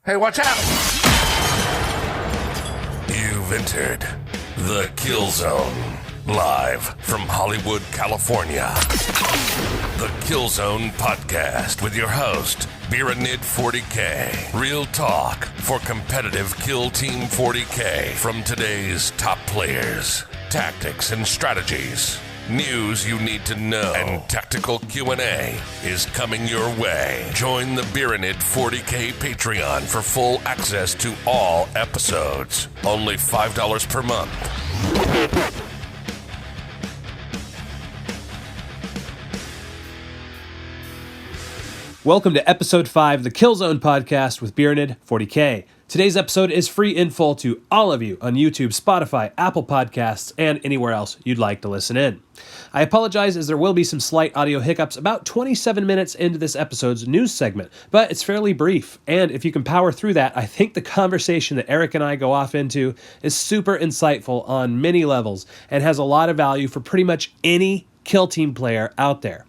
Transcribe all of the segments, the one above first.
Hey, watch out! You've entered the Killzone, live from Hollywood, California. The Killzone Podcast with your host, Beeranid 40K. Real talk for competitive Kill Team 40K from today's top players. Tactics and strategies. News you need to know. And tactical Q&A is coming your way. Join the Beeranid 40K Patreon for full access to all episodes. Only $5 per month. Welcome to episode 5 of the Killzone Podcast with Beeranid 40K. Today's episode is free in full to all of you on YouTube, Spotify, Apple Podcasts, and anywhere else you'd like to listen in. I apologize as there will be some slight audio hiccups about 27 minutes into this episode's news segment, but it's fairly brief, and if you can power through that, I think the conversation that Eric and I go off into is super insightful on many levels and has a lot of value for pretty much any Kill Team player out there.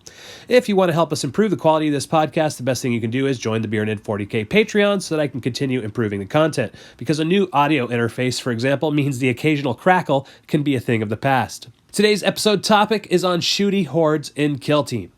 If you want to help us improve the quality of this podcast, the best thing you can do is join the Beeranid 40K Patreon so that I can continue improving the content, because a new audio interface, for example, means the occasional crackle can be a thing of the past. Today's episode topic is on Shooty Hordes in Kill Team.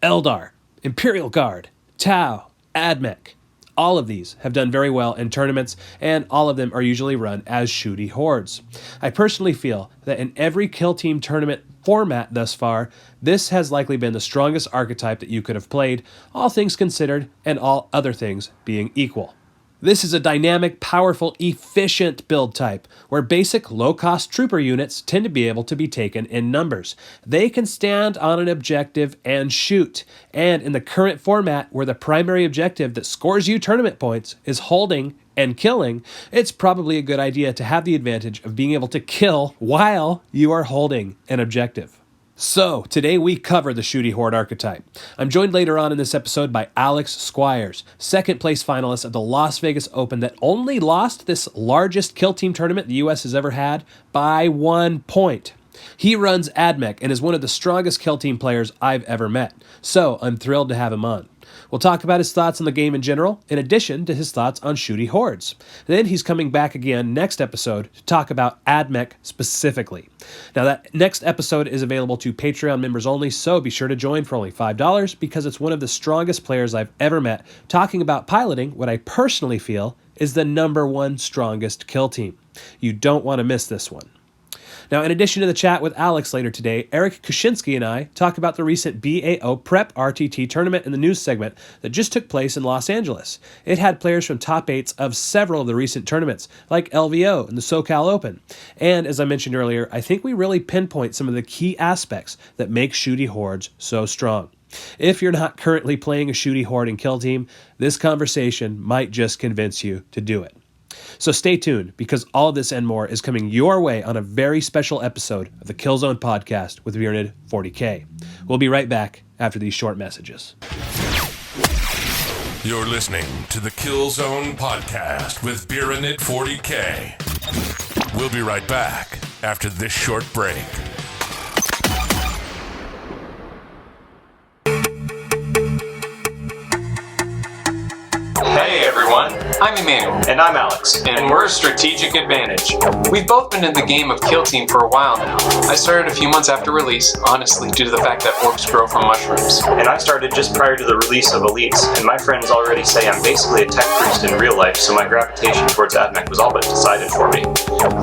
Eldar, Imperial Guard, Tau, Admech. All of these have done very well in tournaments, and all of them are usually run as Shooty Hordes. I personally feel that in every Kill Team tournament format thus far, this has likely been the strongest archetype that you could have played, all things considered, and all other things being equal. This is a dynamic, powerful, efficient build type, where basic low-cost trooper units tend to be able to be taken in numbers. They can stand on an objective and shoot, and in the current format, where the primary objective that scores you tournament points is holding and killing, it's probably a good idea to have the advantage of being able to kill while you are holding an objective. So, today we cover the Shooty Horde archetype. I'm joined later on in this episode by Alex Squires, second place finalist of the Las Vegas Open that only lost this largest Kill Team tournament the US has ever had by 1 point. He runs Admech and is one of the strongest Kill Team players I've ever met, so I'm thrilled to have him on. We'll talk about his thoughts on the game in general, in addition to his thoughts on Shooty Hordes. Then he's coming back again next episode to talk about Admech specifically. Now that next episode is available to Patreon members only, so be sure to join for only $5 because it's one of the strongest players I've ever met talking about piloting what I personally feel is the #1 strongest Kill Team. You don't want to miss this one. Now, in addition to the chat with Alex later today, Aric Kuschinsky and I talk about the recent BAO Prep RTT Tournament in the news segment that just took place in Los Angeles. It had players from top 8s of several of the recent tournaments, like LVO and the SoCal Open. And as I mentioned earlier, I think we really pinpoint some of the key aspects that make Shooty Hordes so strong. If you're not currently playing a Shooty Horde in Kill Team, this conversation might just convince you to do it. So stay tuned, because all of this and more is coming your way on a very special episode of the Killzone Podcast with Beeranid 40K. We'll be right back after these short messages. You're listening to the Killzone Podcast with Beeranid 40K. We'll be right back after this short break. Hey everyone, I'm Emmanuel. And I'm Alex. And we're Strategic Advantage. We've both been in the game of Kill Team for a while now. I started a few months after release, honestly, due to the fact that orbs grow from mushrooms. And I started just prior to the release of Elites, and my friends already say I'm basically a tech priest in real life, so my gravitation towards Admech was all but decided for me.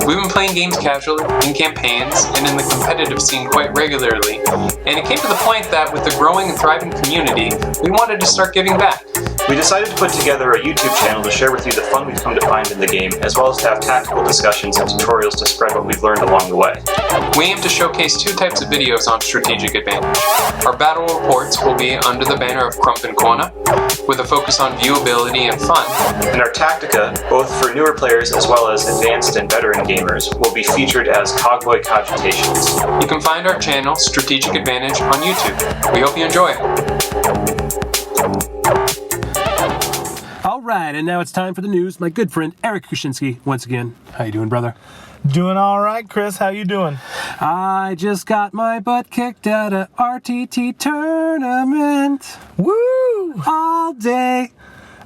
We've been playing games casually, in campaigns, and in the competitive scene quite regularly, and it came to the point that with the growing and thriving community, we wanted to start giving back. We decided to put together a YouTube channel to share with you the fun we've come to find in the game, as well as to have tactical discussions and tutorials to spread what we've learned along the way. We aim to showcase 2 types of videos on Strategic Advantage. Our battle reports will be under the banner of Crump and Corner, with a focus on viewability and fun. And our Tactica, both for newer players as well as advanced and veteran gamers, will be featured as Cogboy Cogitations. You can find our channel, Strategic Advantage, on YouTube. We hope you enjoy it. All right, and now it's time for the news. My good friend Aric Kuschinsky, once again. How you doing, brother? Doing all right, Chris. How you doing? I just got my butt kicked at a RTT tournament. Woo! All day.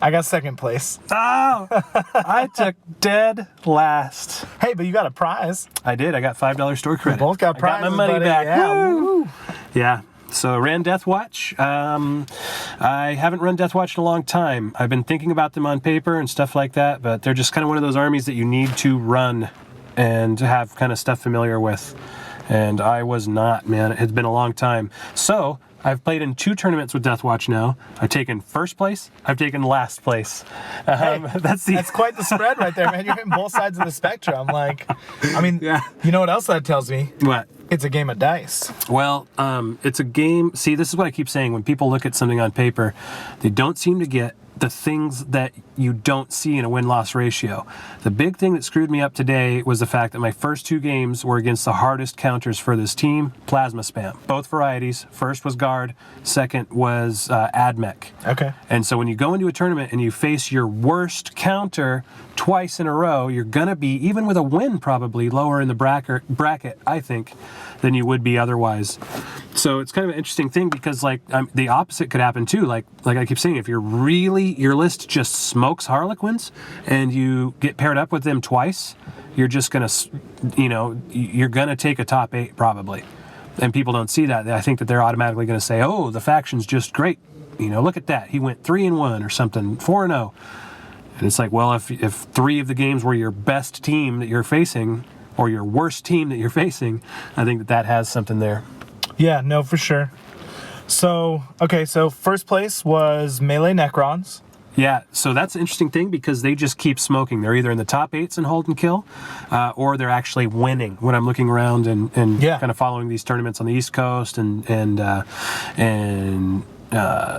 I got second place. Oh, I took dead last. Hey, but you got a prize. I did. I got $5 store credit. Both got prizes. I got my money buddy. back. Yeah. Woo! Yeah. So I ran Death Watch. I haven't run Death Watch in a long time. I've been thinking about them on paper and stuff like that, but they're just kind of one of those armies that you need to run and have kind of stuff familiar with. And I was not, man. It has been a long time. So I've played in 2 tournaments with Death Watch now. I've taken first place. I've taken last place. Hey, that's quite the spread right there, man. You're hitting both sides of the spectrum. Like, I mean, You know what else that tells me? What? It's a game of dice. Well, it's a game. See, this is what I keep saying. When people look at something on paper, they don't seem to get the things that you don't see in a win-loss ratio. The big thing that screwed me up today was the fact that my first 2 games were against the hardest counters for this team, plasma spam. Both varieties. First was Guard, second was Admech. Okay. And so when you go into a tournament and you face your worst counter twice in a row, you're going to be, even with a win probably, lower in the bracket, I think, than you would be otherwise. So it's kind of an interesting thing because the opposite could happen too. Like I keep saying, if you're really, your list just smokes Harlequins and you get paired up with them twice, you're just going to, you're going to take a top 8 probably. And people don't see that. I think that they're automatically going to say, oh, the faction's just great. Look at that. He went 3-1 or something, 4-0. And it's like, well, if 3 of the games were your best team that you're facing or your worst team that you're facing, I think that has something there. Yeah, no, for sure. So first place was Melee Necrons. Yeah, so that's an interesting thing because they just keep smoking. They're either in the top 8s in hold and kill, or they're actually winning when I'm looking around and kind of following these tournaments on the East Coast and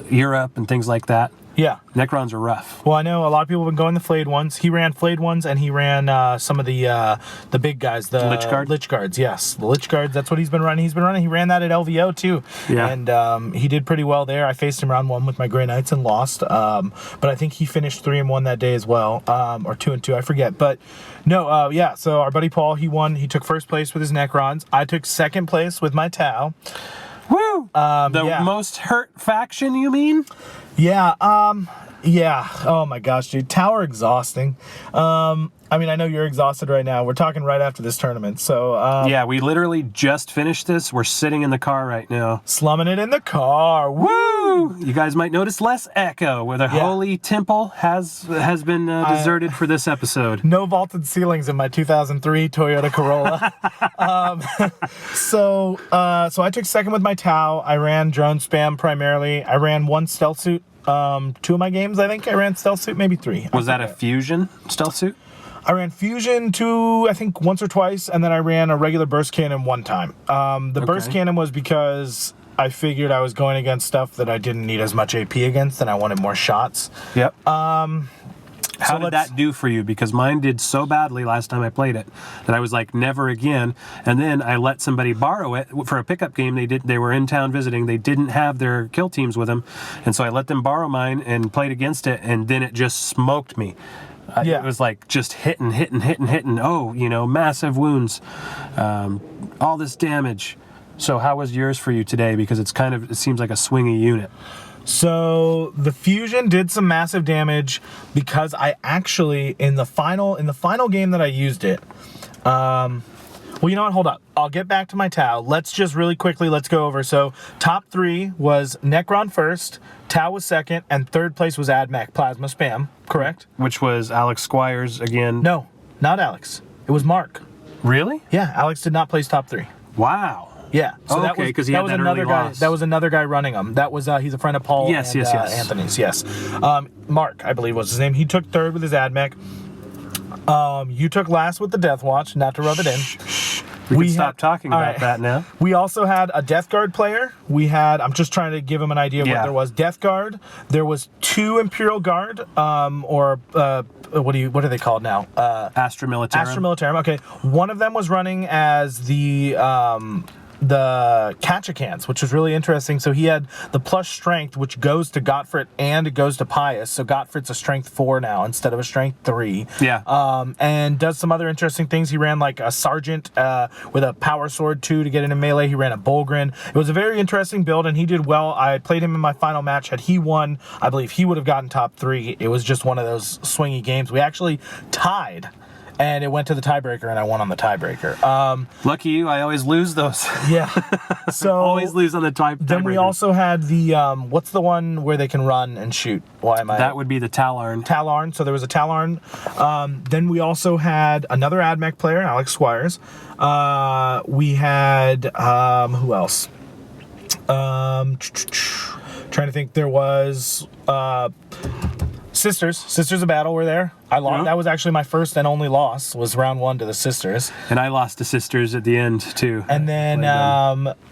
Europe and things like that. Yeah. Necrons are rough. Well, I know a lot of people have been going the flayed ones. He ran flayed ones, and he ran some of the big guys, the Lich Guard? Lich Guards, yes. The Lich Guards, that's what he's been running. He ran that at LVO, too. Yeah. And he did pretty well there. I faced him round 1 with my Grey Knights and lost. But I think he finished 3-1 that day as well. Or 2-2, I forget. But no, so our buddy Paul, he won. He took first place with his Necrons. I took second place with my Tau. Woo! The most hurt faction, you mean? Yeah, oh my gosh, dude. Tower exhausting. I mean, I know you're exhausted right now. We're talking right after this tournament, so... yeah, we literally just finished this. We're sitting in the car right now. Slumming it in the car. Woo! You guys might notice less echo, where the holy temple has been deserted for this episode. No vaulted ceilings in my 2003 Toyota Corolla. So I took second with my Tau. I ran drone spam primarily. I ran 1 stealth suit. 2 of my games, I think I ran stealth suit, maybe 3. Was that a fusion stealth suit? I ran fusion I think once or twice, and then I ran a regular burst cannon 1 time. Burst cannon was because I figured I was going against stuff that I didn't need as much AP against, and I wanted more shots. Yep. How did that do for you? Because mine did so badly last time I played it that I was like, never again. And then I let somebody borrow it for a pickup game. They were in town visiting. They didn't have their kill teams with them. And so I let them borrow mine and played against it. And then it just smoked me. It was like just hitting. Oh, massive wounds. All this damage. So how was yours for you today? Because it seems like a swingy unit. So the fusion did some massive damage because I actually in the final game that I used it. Well, you know what? Hold up. I'll get back to my Tau. Let's just really quickly go over. So top 3 was Necron first, Tau was second, and third place was Admech Plasma Spam. Correct? Which was Alex Squires again. No, not Alex. It was Mark. Really? Yeah, Alex did not place top 3. Wow. Yeah. So that was because he had that another early guy. loss. That was another guy running them. That was he's a friend of Paul. Yes. Anthony's. Yes. Mark, I believe was his name. He took third with his Admech. You took last with the Death Watch. Not to rub it in. We can stop talking about that now. We also had a Death Guard player. I'm just trying to give him an idea of what there was. Death Guard. There was 2 Imperial Guard, what are they called now? Astra Militarum. Astra Militarum. Okay. One of them was running as the the Catch-A-Cans, which was really interesting. So he had the plus strength, which goes to Gottfried and it goes to Pius. So Gottfried's a strength 4 now instead of a strength 3. Yeah. And does some other interesting things. He ran like a sergeant with a power sword 2 to get into melee. He ran a Bulgrin. It was a very interesting build, and he did well. I played him in my final match. Had he won, I believe he would have gotten top 3. It was just one of those swingy games. We actually tied, and it went to the tiebreaker, and I won on the tiebreaker. Lucky you, I always lose those. Yeah. So always lose on the tiebreaker. Then we also had the, what's the one where they can run and shoot? Why am I? That would be the Talarn. Talarn. So there was a Talarn. Then we also had another Admech player, Alex Squires. We had, who else? Trying to think. There was Sisters of Battle were there. I lost. Yeah. That was actually my first and only loss. Was round 1 to the Sisters. And I lost to Sisters at the end too. And then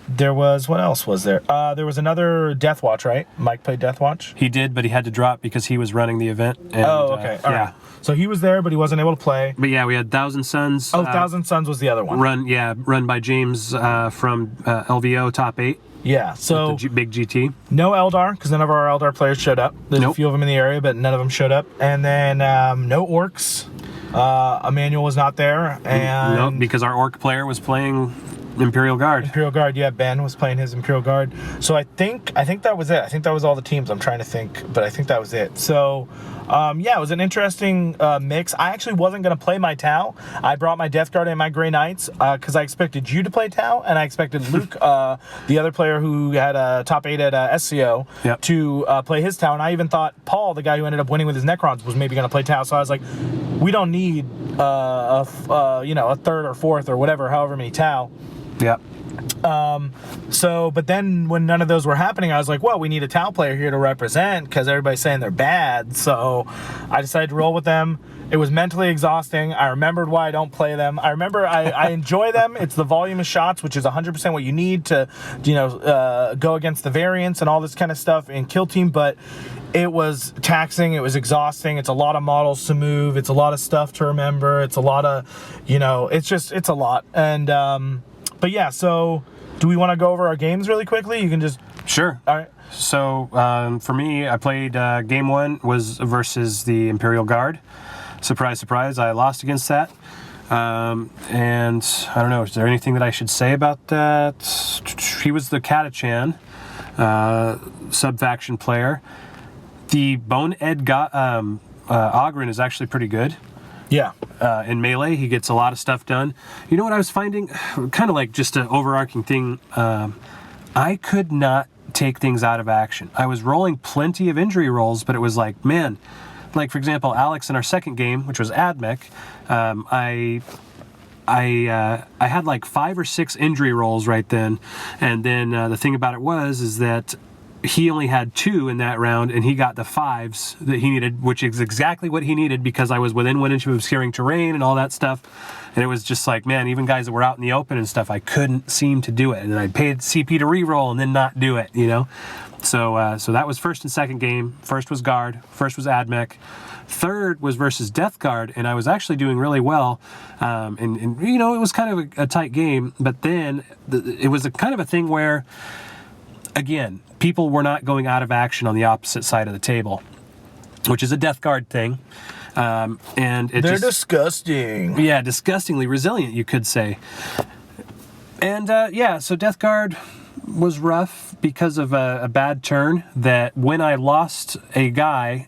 there was, what else was there? There was another Deathwatch, right? Mike played Deathwatch. He did, but he had to drop because he was running the event. And, Okay. All yeah. right. So he was there, but he wasn't able to play. But yeah, we had Thousand Suns. Thousand Suns was the other one. Run by James from LVO Top 8. Yeah, so Big GT. No Eldar, because none of our Eldar players showed up. There's a few of them in the area, but none of them showed up. And then no Orcs. Emmanuel was not there. And Nope, because our Orc player was playing Imperial Guard. Imperial Guard, yeah, Ben was playing his Imperial Guard. So I think that was it. I think that was all the teams. I'm trying to think, but I think that was it. So yeah, it was an interesting mix. I actually wasn't going to play my Tau. I brought my Death Guard and my Grey Knights because I expected you to play Tau, and I expected Luke, the other player who had a top 8 at SCO, to play his Tau. And I even thought Paul, the guy who ended up winning with his Necrons, was maybe going to play Tau. So I was like, we don't need a third or fourth or whatever, however many Tau. Yeah. But then when none of those were happening, I was like, well, we need a Tau player here to represent because everybody's saying they're bad. So I decided to roll with them. It was mentally exhausting. I remembered why I don't play them. I remember I enjoy them. It's the volume of shots, which is 100% what you need to, go against the variants and all this kind of stuff in Kill Team. But it was taxing. It was exhausting. It's a lot of models to move. It's a lot of stuff to remember. It's a lot of, it's a lot. And, but yeah, so do we want to go over our games really quickly? You can just... Sure. All right. So for me, I played game 1 was versus the Imperial Guard. Surprise, surprise, I lost against that. And I don't know, is there anything that I should say about that? He was the Catachan sub-faction player. The Bonehead Ogren is actually pretty good. Yeah. In Melee, he gets a lot of stuff done. You know what I was finding? Kind of like just an overarching thing. I could not take things out of action. I was rolling plenty of injury rolls, but it was like, man, like for example, Alex in our second game, which was Admech, I had like 5 or 6 injury rolls right then, and then the thing about it is that he only had 2 in that round, and he got the 5s that he needed, which is exactly what he needed because I was within 1 inch of obscuring terrain and all that stuff. And it was just like, man, even guys that were out in the open and stuff, I couldn't seem to do it. And then I paid CP to re-roll and then not do it, So that was first and second game. First was Guard. First was Admech. Third was versus Death Guard, and I was actually doing really well. And it was kind of a tight game. But then it was a kind of a thing where, again, people were not going out of action on the opposite side of the table, which is a Death Guard thing. And they're disgusting. Yeah, disgustingly resilient, you could say. And so Death Guard was rough because of a bad turn that when I lost a guy,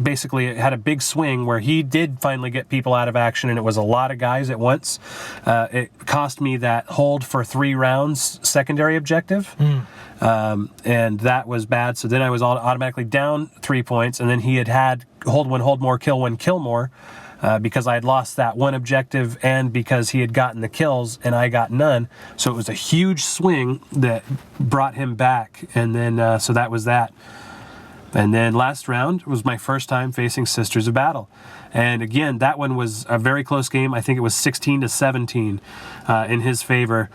basically it had a big swing where he did finally get people out of action, and it was a lot of guys at once. It cost me that hold for 3 rounds secondary objective. And that was bad. So then I was automatically down 3 points, and then he had hold 1, hold more, kill 1, kill more, because I had lost that 1 objective and because he had gotten the kills and I got none. So it was a huge swing that brought him back. And then, so that was that. And then last round was my first time facing Sisters of Battle. And again, that one was a very close game. I think it was 16-17 in his favor.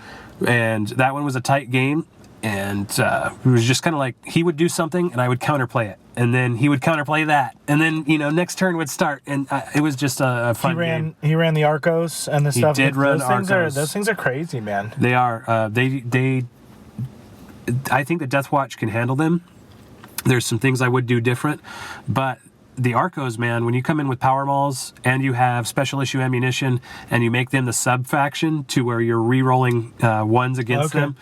And that one was a tight game. And it was just kind of like he would do something and I would counterplay it. and then he would counterplay that, and then next turn would start, and it was just a fun game. He ran the Arcos and the stuff. He did run Arcos. Those things are crazy, man. They are. I think the Death Watch can handle them. There's some things I would do different, but the Arcos, man, when you come in with power mauls and you have special issue ammunition and you make them the sub faction to where you're re-rolling ones against them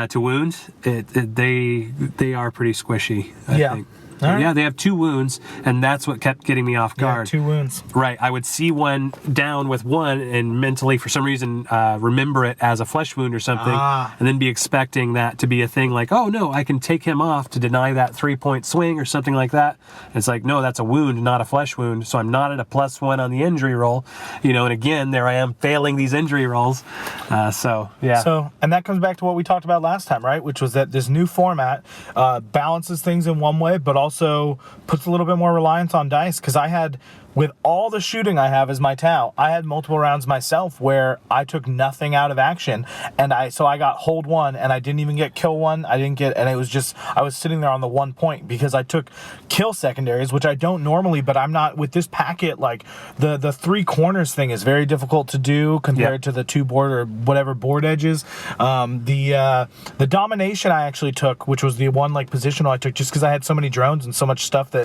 to wound, they are pretty squishy, I think. Right. Yeah, they have 2 wounds, and that's what kept getting me off guard. 2 wounds. Right. I would see one down with 1 and mentally, for some reason, remember it as a flesh wound or something, and then be expecting that to be a thing like, oh, no, I can take him off to deny that 3-point swing or something like that. And it's like, no, that's a wound, not a flesh wound, so I'm not at a +1 on the injury roll. And again, there I am failing these injury rolls. Yeah. So, and that comes back to what we talked about last time, right? Which was that this new format balances things in one way, but also puts a little bit more reliance on dice, because I had, with all the shooting I have as my Tau, I had multiple rounds myself where I took nothing out of action, and I got hold 1 and I didn't even get kill 1. And it was just, I was sitting there on the 1 point because I took kill secondaries, which I don't normally, but I'm not with this packet. Like the 3 corners thing is very difficult to do compared to the 2 board or whatever board edges. The domination I actually took, which was the one like positional I took, just because I had so many drones and so much stuff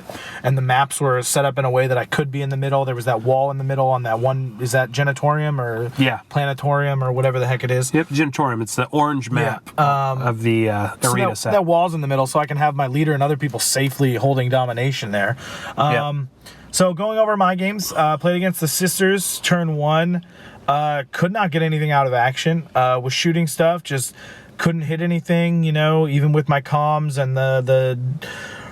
and the maps were set up in a way that I could be in the middle. There was that wall in the middle on that one. Is that Genitorium or Planetarium or whatever the heck it is? Yep, Genitorium. It's the orange map of the arena set. That wall's in the middle, so I can have my leader and other people safely holding domination there. So going over my games, played against the Sisters, turn 1. Could not get anything out of action. Was shooting stuff, just couldn't hit anything, even with my comms and the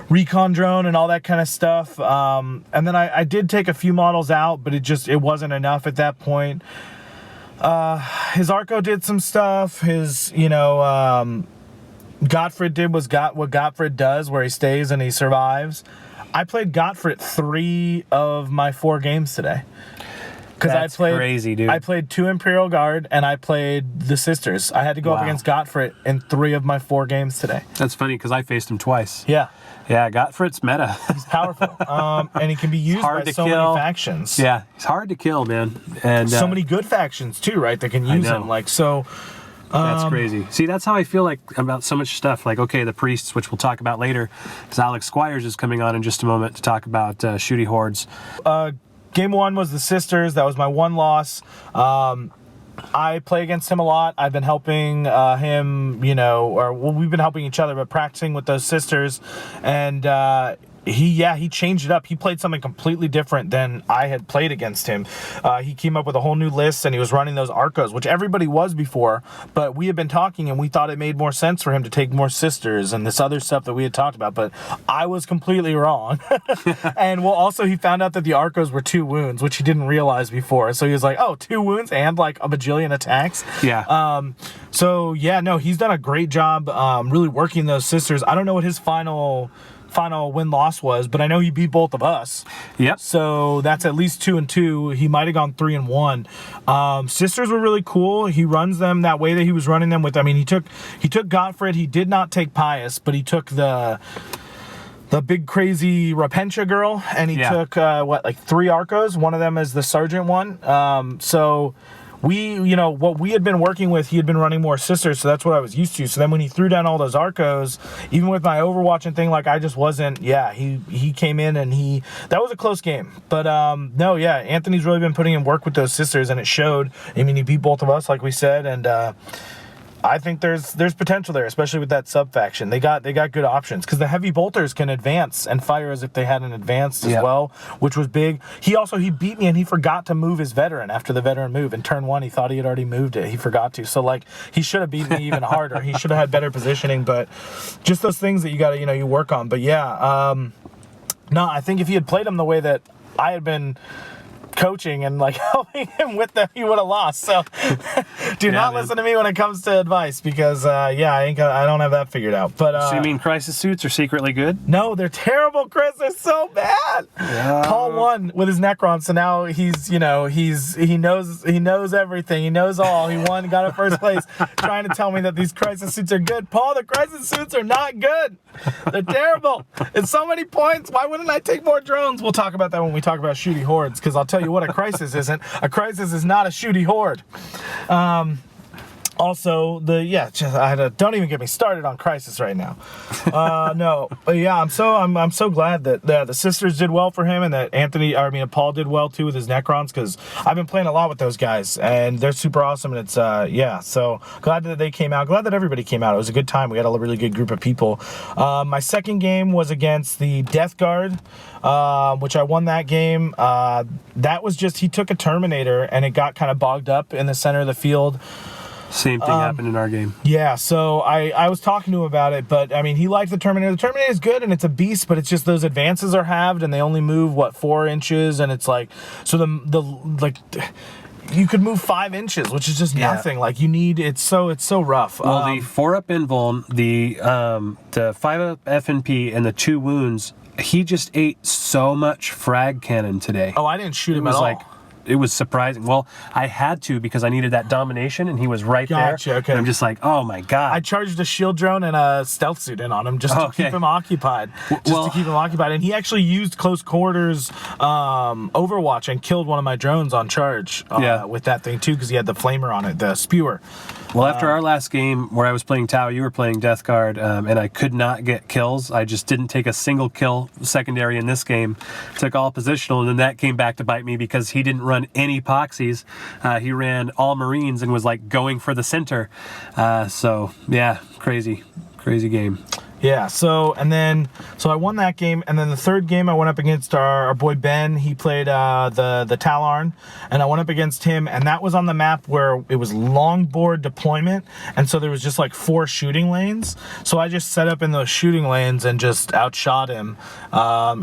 recon drone and all that kind of stuff. And then I did take a few models out, but it wasn't enough at that point. His Arco did some stuff. His, Gottfried did what Gottfried does, where he stays and he survives. I played Gottfried 3 of my 4 games today. That's crazy, dude. I played 2 Imperial Guard and I played the Sisters. I had to go up against Gottfried in 3 of my 4 games today. That's funny because I faced him twice. Yeah. Yeah, Gottfried's meta. He's powerful. And he can be used by so many factions. Yeah, he's hard to kill, man. And so many good factions too, right? That can use him. That's crazy. See, that's how I feel like about so much stuff. Like, okay, the priests, which we'll talk about later, because Alex Squires is coming on in just a moment to talk about Shooty Hordes. Game 1 was the Sisters. That was my 1 loss. I play against him a lot. I've been helping him, we've been helping each other, but practicing with those Sisters. And he changed it up. He played something completely different than I had played against him. He came up with a whole new list, and he was running those Arcos, which everybody was before, but we had been talking, and we thought it made more sense for him to take more Sisters and this other stuff that we had talked about, but I was completely wrong. And he found out that the Arcos were 2 wounds, which he didn't realize before. So he was like, 2 wounds and like a bajillion attacks. Yeah. He's done a great job really working those Sisters. I don't know what his final win-loss was, but I know he beat both of us. Yep. So that's at least 2-2. He might have gone 3-1. Sisters were really cool. He runs them that way that he was running them with. I mean, he took Gottfried. He did not take Pius, but he took the big crazy Rapentia girl, and he took 3 Arcos. One of them is the Sergeant one. What we had been working with, he had been running more Sisters, so that's what I was used to. So then when he threw down all those Arcos, even with my Overwatch and thing, like I just wasn't, he came in and that was a close game. But Anthony's really been putting in work with those Sisters, and it showed. I mean, he beat both of us, like we said, and I think there's potential there, especially with that sub-faction. They got good options, because the heavy bolters can advance and fire as if they hadn't advanced as well, which was big. He beat me, and he forgot to move his veteran after the veteran move. In turn 1, he thought he had already moved it. He forgot to. So, he should have beaten me even harder. He should have had better positioning, but just those things that you got to, you work on. But I think if he had played him the way that I had been coaching and like helping him with them, he would have lost. So do not listen to me when it comes to advice because I don't have that figured out. But so you mean crisis suits are secretly good? No, they're terrible, Chris. They're so bad. Yeah. Paul won with his Necron, so now he knows everything. He knows all. He won, got it first place, trying to tell me that these crisis suits are good. Paul, the crisis suits are not good. They're terrible. It's so many points. Why wouldn't I take more drones? We'll talk about that when we talk about Shooty Hordes, because I'll tell you what a crisis isn't. A crisis is not a Shooty Horde. Also, don't even get me started on Crisis right now. No, but yeah, I'm so glad that the sisters did well for him, and that Paul did well too with his Necrons, because I've been playing a lot with those guys, and they're super awesome. And it's so glad that they came out. Glad that everybody came out. It was a good time. We had a really good group of people. My second game was against the Death Guard, which I won that game. That was just, he took a Terminator, and it got kind of bogged up in the center of the field. Same thing happened in our game. Yeah, so I was talking to him about it, but I mean, he liked the Terminator. The Terminator is good and it's a beast, but it's just those advances are halved and they only move 4 inches, and it's like, so you could move 5 inches, which is just nothing. Like it's so rough. Well, the 4-up invuln, the 5-up FNP, and the 2 wounds, he just ate so much frag cannon today. Oh, I didn't shoot him at all. It was surprising. Well, I had to because I needed that domination, and he was right there. Okay. And I'm just like, oh my god! I charged a shield drone and a stealth suit in on him just to keep him occupied. And he actually used close quarters Overwatch and killed one of my drones on charge with that thing too, because he had the flamer on it, the spewer. Well, after our last game where I was playing Tau, you were playing Death Guard, and I could not get kills. I just didn't take a single kill secondary in this game. Took all positional, and then that came back to bite me because he didn't run any Poxies. He ran all Marines and was like going for the center. Crazy game. Yeah, so I won that game, and then the third game I went up against our boy Ben. He played the Talarn, and I went up against him, and that was on the map where it was longboard deployment, and so there was just like 4 shooting lanes. So I just set up in those shooting lanes and just outshot him.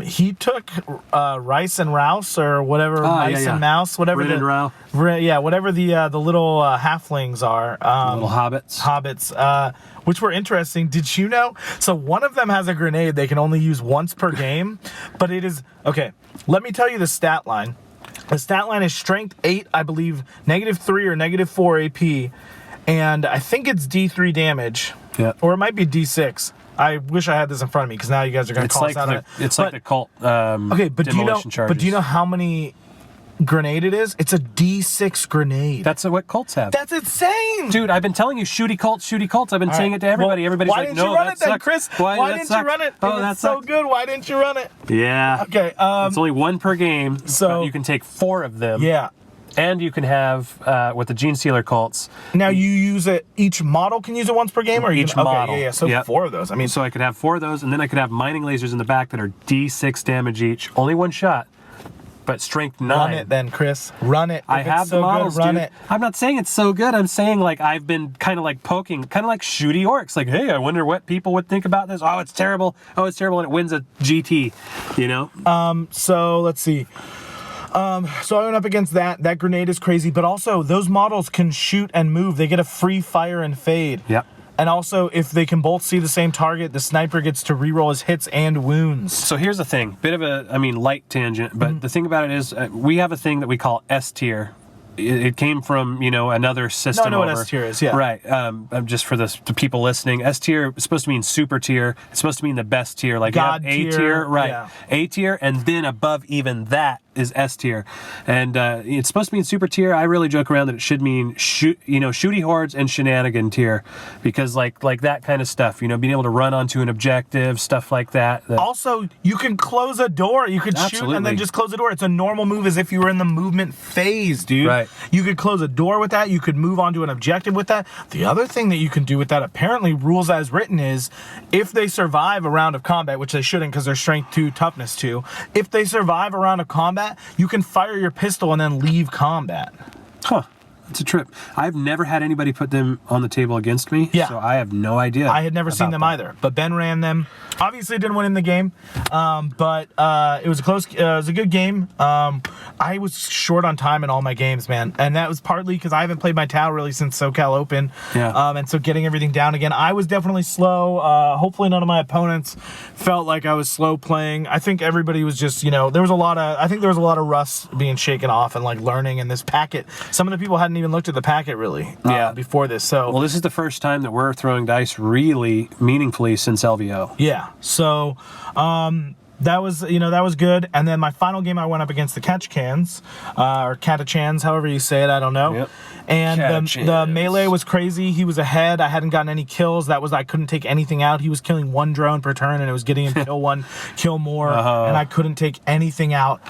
He took Rice and Rouse, or whatever, and Mouse, whatever whatever the little halflings are. Little hobbits. Which were interesting. Did you know? So one of them has a grenade they can only use once per game, but it is... Okay, let me tell you the stat line. The stat line is strength 8, I believe, -3 or -4 AP, and I think it's D3 damage. Yeah. Or it might be D6. I wish I had this in front of me, because now you guys are going to call us out on it. It's like the cult demolition charges. But do you know how many grenade it is? It's a D6 grenade. That's what cults have. That's insane, dude. I've been telling you, shooty cults. I've been saying it to everybody. Well, everybody's like, no, that sucks. Chris? Why didn't you run it? Oh, that's so good. Why didn't you run it? Yeah. Okay. It's only 1 per game, so you can take 4 of them. Yeah. And you can have with the Gene Sealer cults. Now you use it. Each model can use it once per game, or each model. Yeah. So 4 of those. I mean, so I could have 4 of those, and then I could have mining lasers in the back that are D6 damage each. Only 1 shot. But strength 9. Run it then, Chris. Run it. I have the models, run it. I'm not saying it's so good. I'm saying like I've been kind of like poking, kind of like Shooty Orcs. Like, hey, I wonder what people would think about this. Oh, it's terrible. And it wins a GT. You know. So let's see. So I went up against that. That grenade is crazy, but also those models can shoot and move. They get a free fire and fade. Yep. And also, if they can both see the same target, the sniper gets to reroll his hits and wounds. So here's the thing. Bit of a, light tangent, but the thing about it is we have a thing that we call S tier. It came from, another system. No, I know what S tier is, yeah. Right. Just for the people listening, S tier is supposed to mean super tier. It's supposed to mean the best tier. Like God A tier. Right. Yeah. A tier, and then above even that is S tier. And it's supposed to mean super tier. I really joke around that it should mean Shooty Hordes and shenanigan tier, because like that kind of stuff, being able to run onto an objective, stuff like that. Also, you can close a door. You could shoot and then just close the door. It's a normal move, as if you were in the movement phase, dude. Right. You could close a door with that. You could move onto an objective with that. The other thing that you can do with that, apparently rules as written, is if they survive a round of combat, which they shouldn't because they're strength 2, toughness 2. If they survive a round of combat, you can fire your pistol and then leave combat. Huh. It's a trip. I've never had anybody put them on the table against me, so I have no idea. I had never seen them either, but Ben ran them. Obviously, didn't win in the game, but it was a close. It was a good game. I was short on time in all my games, man, and that was partly because I haven't played my Tau really since SoCal Open. Yeah. And so getting everything down again, I was definitely slow. Hopefully, none of my opponents felt like I was slow playing. I think everybody was just, there was a lot of rust being shaken off and like learning in this packet. Some of the people hadn't even looked at the packet really before this. So well, this is the first time that we're throwing dice really meaningfully since LVO. Yeah. So that was good. And then my final game, I went up against the Catchcans or Catachans, however you say it. I don't know. Yep. And the melee was crazy. He was ahead. I hadn't gotten any kills. I couldn't take anything out. He was killing one drone per turn, and it was getting him kill one, kill more, and I couldn't take anything out.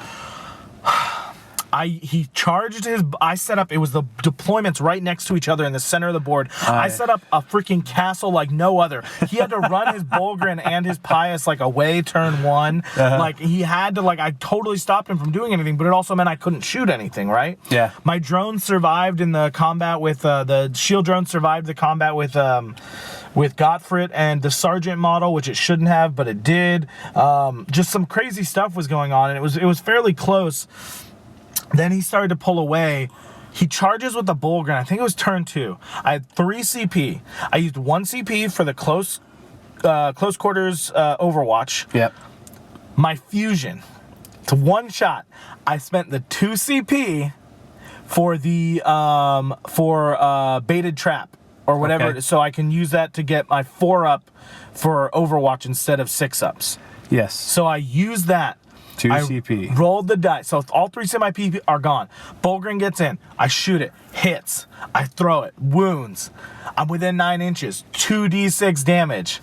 He charged his. I set up. It was the deployments right next to each other in the center of the board. I set up a freaking castle like no other. He had to run his Bulgrin and his Pius like away turn one. Like he had to I totally stopped him from doing anything, but it also meant I couldn't shoot anything. Right? Yeah. My drone survived in the combat with the shield drone survived the combat with Gottfried and the Sergeant model, which it shouldn't have, but it did. Just some crazy stuff was going on, and it was fairly close. Then he started to pull away. He charges with the Bulgrin. I think it was turn 2. I had 3 CP. I used 1 CP for the close quarters Overwatch. Yep. My fusion. It's one shot. I spent the 2 CP for the baited trap or whatever, Okay. so I can use that to get my 4-up for Overwatch instead of 6-ups. Yes. So I used that. 2 I CP. rolled the dice. So all 3 semi-PP are gone. Bulgrin gets in. I shoot it. Hits. I throw it. Wounds. I'm within 9 inches. 2d6 damage.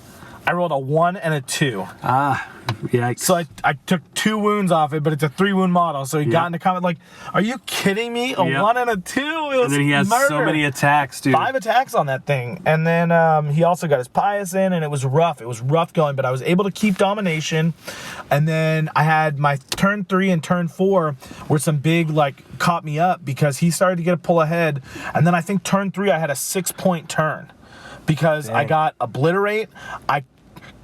I rolled a 1 and a 2. Yikes. So I took 2 wounds off it, but it's a 3-wound model. So he got into comment like, are you kidding me? A 1 and a 2? It was and then he has murder. so many attacks, dude. 5 attacks on that thing. And then he also got his Pius in, and it was rough. It was rough going, but I was able to keep domination. And then I had my turn 3 and turn 4 where some big, caught me up because he started to get a pull ahead. And then I think turn 3, I had a 6-point turn because I got Obliterate. I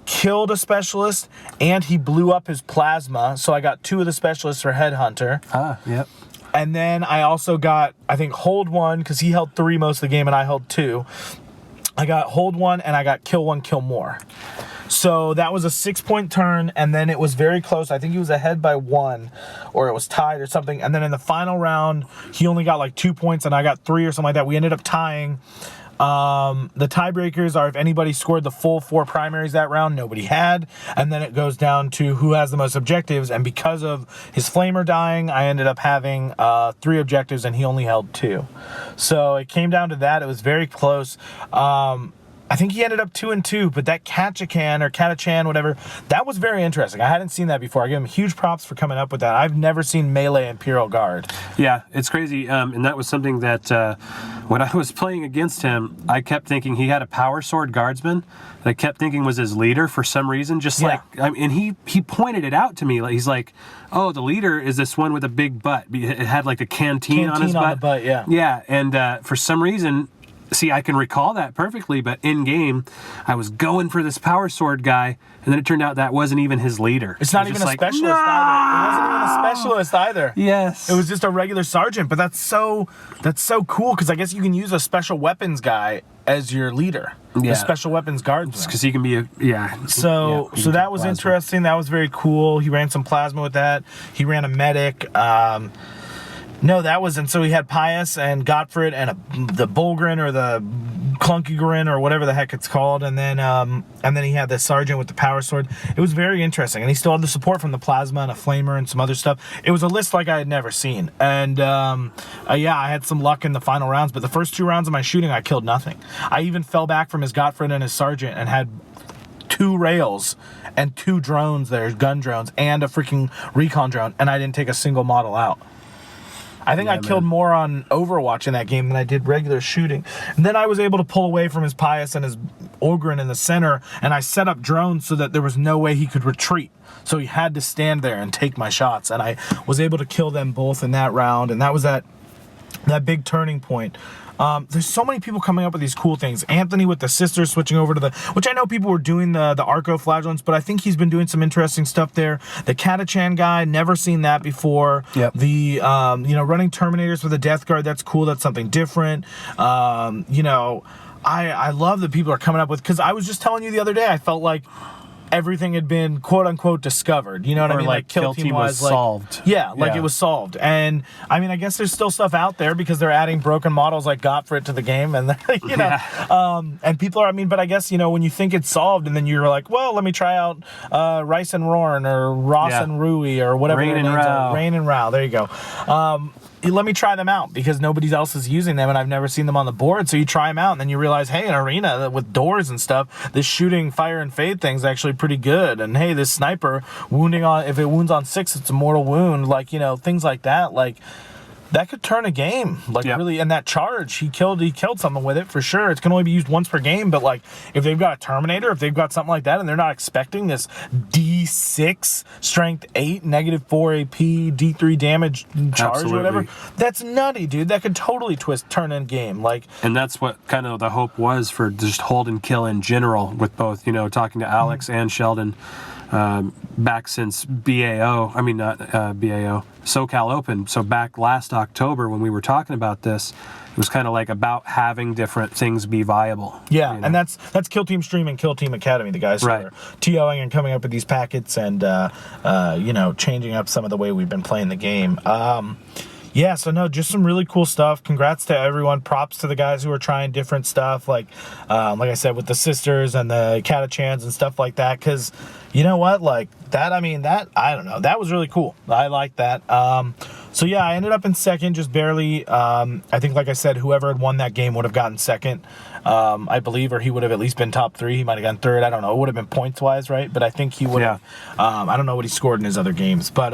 killed a specialist, and he blew up his plasma. So I got 2 of the specialists for Headhunter. Yep. And then I also got, I think, hold 1, because he held 3 most of the game, and I held 2. I got hold 1, and I got kill 1, kill more. So that was a 6-point turn, and then it was very close. I think he was ahead by 1, or it was tied or something. And then in the final round, he only got 2 points, and I got 3 or something like that. We ended up tying. The tiebreakers are if anybody scored the full 4 primaries that round, nobody had, and then it goes down to who has the most objectives. And because of his flamer dying, I ended up having 3 objectives, and he only held 2. So it came down to that. It was very close. I think he ended up 2-2, but that Catachan or Catachan, whatever, that was very interesting. I hadn't seen that before. I give him huge props for coming up with that. I've never seen melee Imperial Guard. Yeah, it's crazy. And that was something that when I was playing against him, I kept thinking he had a power sword guardsman that I kept thinking was his leader for some reason. And he pointed it out to me. He's like, oh, the leader is this one with a big butt. It had a canteen on his butt. On the butt, yeah. Yeah, and for some reason, see, I can recall that perfectly, but in game, I was going for this power sword guy, and then it turned out that wasn't even his leader. It's not even a specialist either. It wasn't even a specialist either. Yes. It was just a regular sergeant, but that's so cool, because I guess you can use a special weapons guy as your leader. Yeah. The special weapons guardsman. Because he can be So that was interesting. That was very cool. He ran some plasma with that. He ran a medic. And so he had Pius and Gottfried and the Bulgrin or the Clunkygrin or whatever the heck it's called, and then he had the sergeant with the power sword. It was very interesting, and he still had the support from the plasma and a flamer and some other stuff. It was a list like I had never seen, and I had some luck in the final rounds, but the first 2 rounds of my shooting, I killed nothing. I even fell back from his Gottfried and his sergeant and had 2 rails and 2 drones there, gun drones, and a freaking recon drone, and I didn't take a single model out. I think I killed more on Overwatch in that game than I did regular shooting. And then I was able to pull away from his Pius and his Ogrin in the center, and I set up drones so that there was no way he could retreat. So he had to stand there and take my shots, and I was able to kill them both in that round, and that was at that big turning point. There's so many people coming up with these cool things. Anthony with the sisters switching over to which I know people were doing the Arco-Flagellants, but I think he's been doing some interesting stuff there. The Catachan guy, never seen that before. Yep. The, running Terminators with a Death Guard, that's cool. That's something different. I love that people are coming up with, because I was just telling you the other day, I felt like everything had been quote unquote discovered. You know what I mean? Like kill team was solved. Yeah, it was solved. And I mean, I guess there's still stuff out there because they're adding broken models like Gottfried to the game, and and people are. I mean, but I guess when you think it's solved, and then you're like, well, let me try out Rice and Rorn or Ross and Rui or whatever. Rain and Rao. Rain and Rao. There you go. Let me try them out because nobody else is using them and I've never seen them on the board. So you try them out and then you realize, hey, an arena with doors and stuff, this shooting fire and fade thing's actually pretty good. And hey, this sniper if it wounds on 6, it's a mortal wound. Things like that. That could turn a game, really. And that charge, he killed something with it for sure. It can only be used once per game, but if they've got a Terminator, if they've got something like that, and they're not expecting this D6 strength 8 -4 AP D3 damage charge or whatever, that's nutty, dude. That could totally turn in game. And that's what kind of the hope was for just hold and kill in general with both. Talking to Alex and Sheldon. Back since BAO, SoCal Open. So back last October when we were talking about this, it was kind of about having different things be viable. Yeah, and that's Kill Team Stream and Kill Team Academy, the guys who are TOing and coming up with these packets and changing up some of the way we've been playing the game. Just some really cool stuff. Congrats to everyone. Props to the guys who are trying different stuff, like I said, with the sisters and the Catachans and stuff like that. Because you know what, I don't know, that was really cool. I like that. I ended up in second, just barely. I think, like I said, whoever had won that game would have gotten second, I believe, or he would have at least been top 3. He might have gotten third. I don't know. It would have been points wise, right? But I think he would have. I don't know what he scored in his other games, but.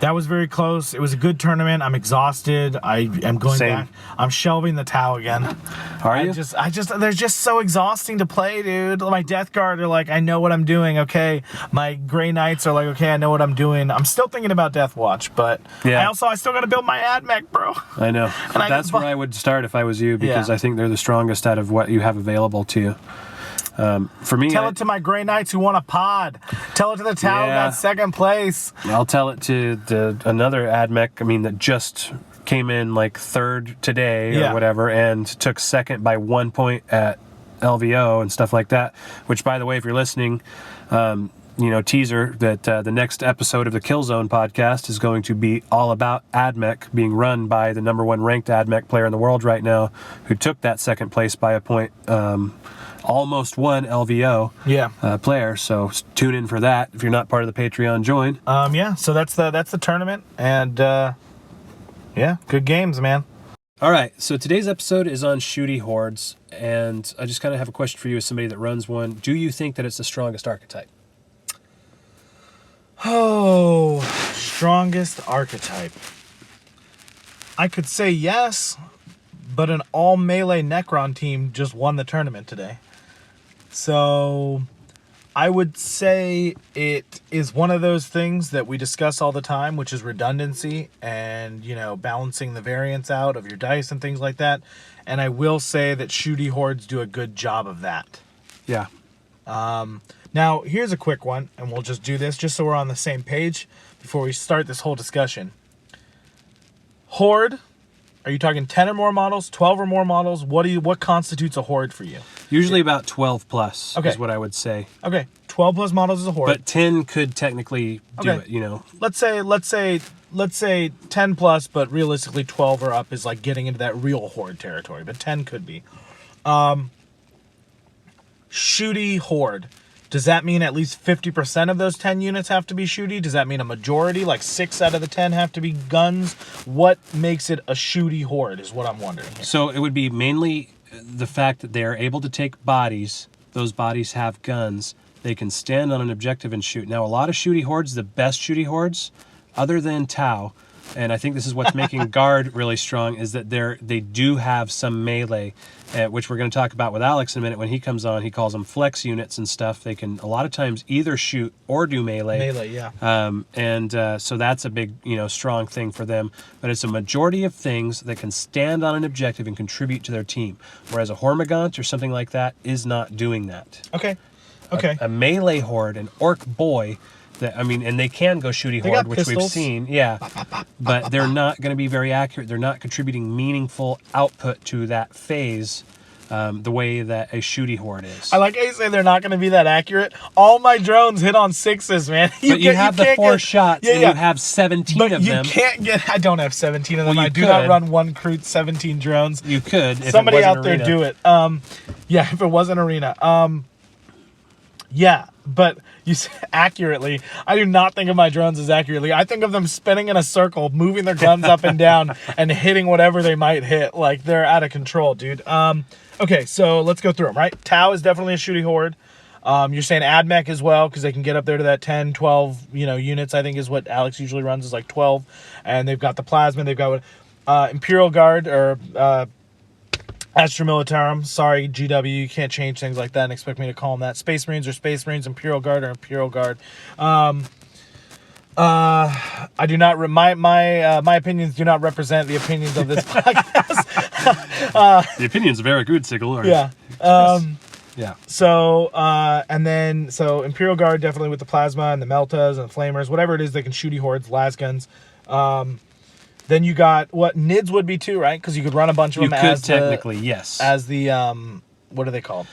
That was very close. It was a good tournament. I'm exhausted. I am going back. I'm shelving the Tau again. Are you? They're just so exhausting to play, dude. My Death Guard are I know what I'm doing, okay. My Grey Knights are okay, I know what I'm doing. I'm still thinking about Death Watch, but I still got to build my Admech, bro. I know. That's where I would start if I was you, because I think they're the strongest out of what you have available to you. For me, tell it to my Grey Knights who won a pod. Tell it to the Tau who got second place. I'll tell it to another Admech. That just came in third today or whatever, and took second by 1 point at LVO and stuff like that. Which, by the way, if you're listening, teaser that the next episode of the Killzone podcast is going to be all about Admech being run by the #1 ranked Admech player in the world right now, who took that second place by a point. Almost won LVO player, so tune in for that if you're not part of the Patreon. Join. So that's the tournament, and good games, man. All right, so today's episode is on Shooty Hordes, and I just kind of have a question for you as somebody that runs one. Do you think that it's the strongest archetype? Oh, strongest archetype. I could say yes, but an all melee Necron team just won the tournament today. So I would say it is one of those things that we discuss all the time, which is redundancy and, balancing the variance out of your dice and things like that. And I will say that Shooty Hordes do a good job of that. Yeah. Now, here's a quick one, and we'll just do this just so we're on the same page before we start this whole discussion. Horde. Are you talking 10 or more models, 12 or more models? What constitutes a horde for you? Usually about 12 plus is what I would say. Okay, 12 plus models is a horde. But 10 could technically do it, Let's say 10 plus, but realistically 12 or up is getting into that real horde territory, but 10 could be. Shooty Horde. Does that mean at least 50% of those 10 units have to be shooty? Does that mean a majority, 6 out of the 10 have to be guns? What makes it a Shooty Horde is what I'm wondering here. So it would be mainly the fact that they are able to take bodies. Those bodies have guns. They can stand on an objective and shoot. Now, a lot of Shooty Hordes, the best Shooty Hordes, other than Tau, and I think this is what's making Guard really strong, is that they do have some melee, which we're going to talk about with Alex in a minute when he comes on. He calls them flex units and stuff. They can a lot of times either shoot or do melee. Melee, yeah. So that's a big, strong thing for them. But it's a majority of things that can stand on an objective and contribute to their team, whereas a Hormigaunt or something like that is not doing that. Okay. A melee horde, an orc boy, and they can go Shooty Horde, which we've seen, but they're not going to be very accurate. They're not contributing meaningful output to that phase the way that a Shooty Horde is. I like how you say they're not going to be that accurate. All my drones hit on 6s, man. You have the 4 shots, and you have 17 of them. But you can't get... I don't have 17 of them. Well, I do not run one crew 17 drones. You could, if somebody it wasn't out there Arena. do it. If it wasn't Arena. Yeah, but you say accurately. I do not think of my drones as accurately. I think of them spinning in a circle, moving their guns up and down, and hitting whatever they might hit. Like, they're out of control, dude. Okay, so let's go through them, right? Tau is definitely a Shooty Horde. You're saying Admech as well, because they can get up there to that 10, 12, units, I think is what Alex usually runs, is like 12. And they've got the Plasma. They've got Imperial Guard, or... Astra Militarum, sorry, GW, you can't change things like that and expect me to call them that. Space Marines or Space Marines, Imperial Guard or Imperial Guard. I do not, my opinions do not represent the opinions of this podcast. The opinions of Aric Oodsicle are... Yeah. Yeah. So, so Imperial Guard definitely with the Plasma and the Meltas and the Flamers, whatever it is, they can Shooty Hordes, las guns. Then you got what Nids would be too, right? Because you could run a bunch of them. You could technically, yes. As the what are they called?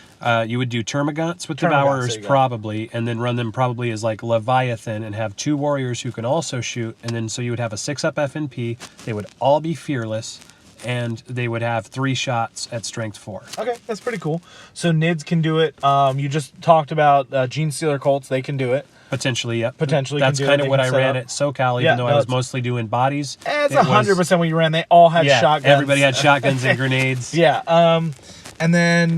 You would do Termagants with Devourers probably, and then run them probably as like Leviathan, and have 2 warriors who can also shoot, and then so you would have a 6-up FNP. They would all be fearless, and they would have 3 shots at strength 4. Okay, that's pretty cool. So Nids can do it. You just talked about Gene Stealer Colts; they can do it. Potentially, yep. Potentially, that's kind of what I ran at SoCal, even though I was mostly doing bodies. It's 100% what you ran. They all had shotguns. Everybody had shotguns and grenades. Yeah. And then